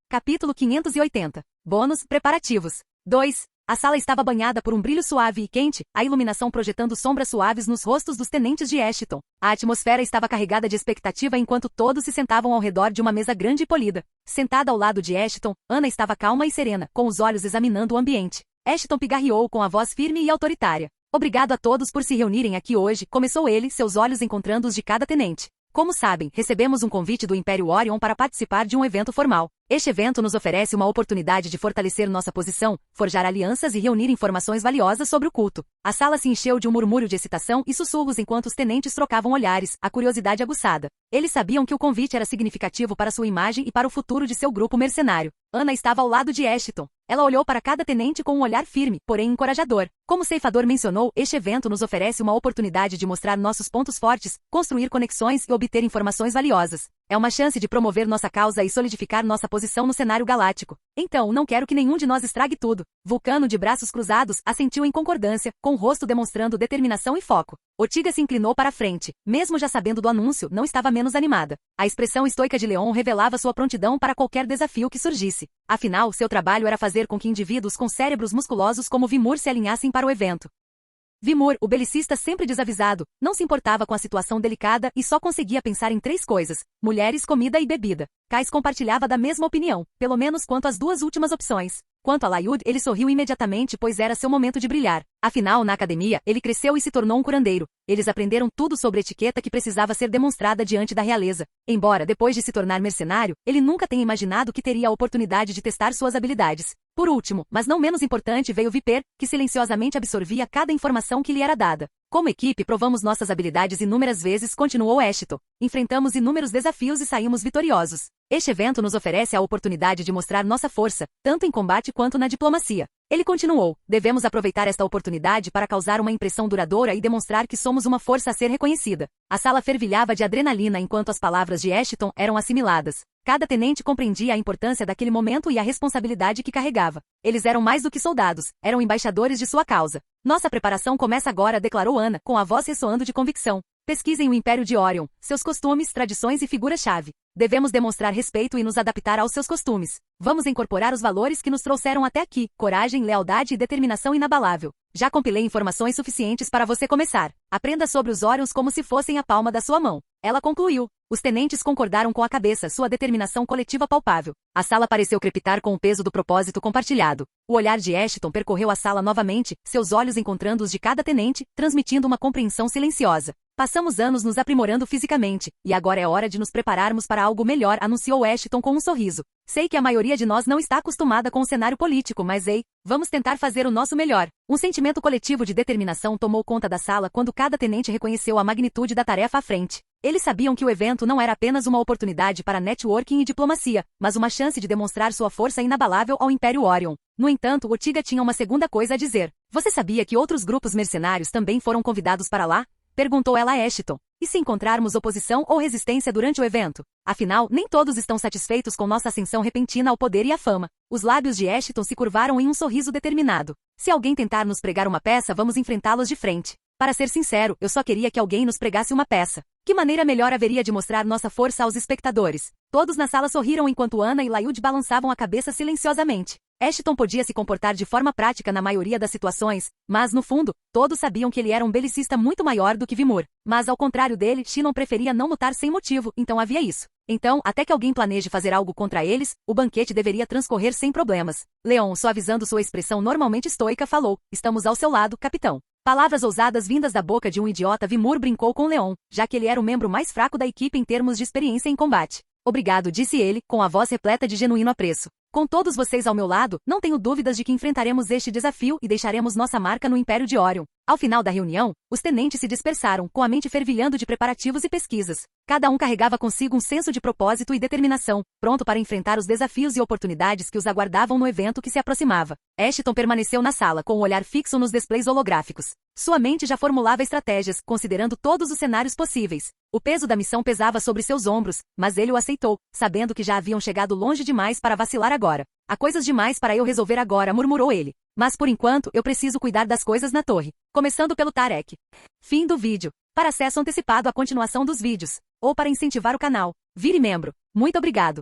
Capítulo 580. Bônus, preparativos. 2. A sala estava banhada por um brilho suave e quente, a iluminação projetando sombras suaves nos rostos dos tenentes de Ashton. A atmosfera estava carregada de expectativa enquanto todos se sentavam ao redor de uma mesa grande e polida. Sentada ao lado de Ashton, Ana estava calma e serena, com os olhos examinando o ambiente. Ashton pigarreou com a voz firme e autoritária. Obrigado a todos por se reunirem aqui hoje, começou ele, seus olhos encontrando os de cada tenente. Como sabem, recebemos um convite do Império Orion para participar de um evento formal. Este evento nos oferece uma oportunidade de fortalecer nossa posição, forjar alianças e reunir informações valiosas sobre o culto. A sala se encheu de um murmúrio de excitação e sussurros enquanto os tenentes trocavam olhares, a curiosidade aguçada. Eles sabiam que o convite era significativo para sua imagem e para o futuro de seu grupo mercenário. Ana estava ao lado de Ashton. Ela olhou para cada tenente com um olhar firme, porém encorajador. Como o ceifador mencionou, este evento nos oferece uma oportunidade de mostrar nossos pontos fortes, construir conexões e obter informações valiosas. É uma chance de promover nossa causa e solidificar nossa posição no cenário galáctico. Então, não quero que nenhum de nós estrague tudo. Vulcano, de braços cruzados, assentiu em concordância, com o rosto demonstrando determinação e foco. Ortiga se inclinou para a frente. Mesmo já sabendo do anúncio, não estava menos animada. A expressão estoica de Leon revelava sua prontidão para qualquer desafio que surgisse. Afinal, seu trabalho era fazer com que indivíduos com cérebros musculosos como Vimur se alinhassem para o evento. Vimur, o belicista sempre desavisado, não se importava com a situação delicada e só conseguia pensar em 3 coisas: mulheres, comida e bebida. Kais compartilhava da mesma opinião, pelo menos quanto às 2 últimas opções. Quanto a Layud, ele sorriu imediatamente pois era seu momento de brilhar. Afinal, na academia, ele cresceu e se tornou um curandeiro. Eles aprenderam tudo sobre etiqueta que precisava ser demonstrada diante da realeza. Embora, depois de se tornar mercenário, ele nunca tenha imaginado que teria a oportunidade de testar suas habilidades. Por último, mas não menos importante, veio Viper, que silenciosamente absorvia cada informação que lhe era dada. Como equipe, provamos nossas habilidades inúmeras vezes, continuou Ashton. Enfrentamos inúmeros desafios e saímos vitoriosos. Este evento nos oferece a oportunidade de mostrar nossa força, tanto em combate quanto na diplomacia. Ele continuou: devemos aproveitar esta oportunidade para causar uma impressão duradoura e demonstrar que somos uma força a ser reconhecida. A sala fervilhava de adrenalina enquanto as palavras de Ashton eram assimiladas. Cada tenente compreendia a importância daquele momento e a responsabilidade que carregava. Eles eram mais do que soldados, eram embaixadores de sua causa. Nossa preparação começa agora, declarou Ana, com a voz ressoando de convicção. Pesquisem o Império de Orion, seus costumes, tradições e figuras-chave. Devemos demonstrar respeito e nos adaptar aos seus costumes. Vamos incorporar os valores que nos trouxeram até aqui: coragem, lealdade e determinação inabalável. Já compilei informações suficientes para você começar. Aprenda sobre os Orions como se fossem a palma da sua mão. Ela concluiu. Os tenentes concordaram com a cabeça, sua determinação coletiva palpável. A sala pareceu crepitar com o peso do propósito compartilhado. O olhar de Ashton percorreu a sala novamente, seus olhos encontrando os de cada tenente, transmitindo uma compreensão silenciosa. Passamos anos nos aprimorando fisicamente, e agora é hora de nos prepararmos para algo melhor, anunciou Ashton com um sorriso. Sei que a maioria de nós não está acostumada com o cenário político, mas ei, vamos tentar fazer o nosso melhor. Um sentimento coletivo de determinação tomou conta da sala quando cada tenente reconheceu a magnitude da tarefa à frente. Eles sabiam que o evento não era apenas uma oportunidade para networking e diplomacia, mas uma chance de demonstrar sua força inabalável ao Império Orion. No entanto, Ortiga tinha uma segunda coisa a dizer. Você sabia que outros grupos mercenários também foram convidados para lá? Perguntou ela a Ashton. E se encontrarmos oposição ou resistência durante o evento? Afinal, nem todos estão satisfeitos com nossa ascensão repentina ao poder e à fama. Os lábios de Ashton se curvaram em um sorriso determinado. Se alguém tentar nos pregar uma peça, vamos enfrentá-los de frente. Para ser sincero, eu só queria que alguém nos pregasse uma peça. Que maneira melhor haveria de mostrar nossa força aos espectadores? Todos na sala sorriram enquanto Ana e Layud balançavam a cabeça silenciosamente. Ashton podia se comportar de forma prática na maioria das situações, mas no fundo, todos sabiam que ele era um belicista muito maior do que Vimur. Mas ao contrário dele, Shinon preferia não lutar sem motivo, então havia isso. Então, até que alguém planeje fazer algo contra eles, o banquete deveria transcorrer sem problemas. Leon, suavizando sua expressão normalmente estoica, falou: estamos ao seu lado, capitão. Palavras ousadas vindas da boca de um idiota, Vimur brincou com Leon, já que ele era o membro mais fraco da equipe em termos de experiência em combate. Obrigado, disse ele, com a voz repleta de genuíno apreço. Com todos vocês ao meu lado, não tenho dúvidas de que enfrentaremos este desafio e deixaremos nossa marca no Império de Orion. Ao final da reunião, os tenentes se dispersaram, com a mente fervilhando de preparativos e pesquisas. Cada um carregava consigo um senso de propósito e determinação, pronto para enfrentar os desafios e oportunidades que os aguardavam no evento que se aproximava. Ashton permaneceu na sala, com o olhar fixo nos displays holográficos. Sua mente já formulava estratégias, considerando todos os cenários possíveis. O peso da missão pesava sobre seus ombros, mas ele o aceitou, sabendo que já haviam chegado longe demais para vacilar agora. Há coisas demais para eu resolver agora, murmurou ele. Mas por enquanto, eu preciso cuidar das coisas na torre. Começando pelo Tarek. Fim do vídeo. Para acesso antecipado à continuação dos vídeos, ou para incentivar o canal, vire membro. Muito obrigado.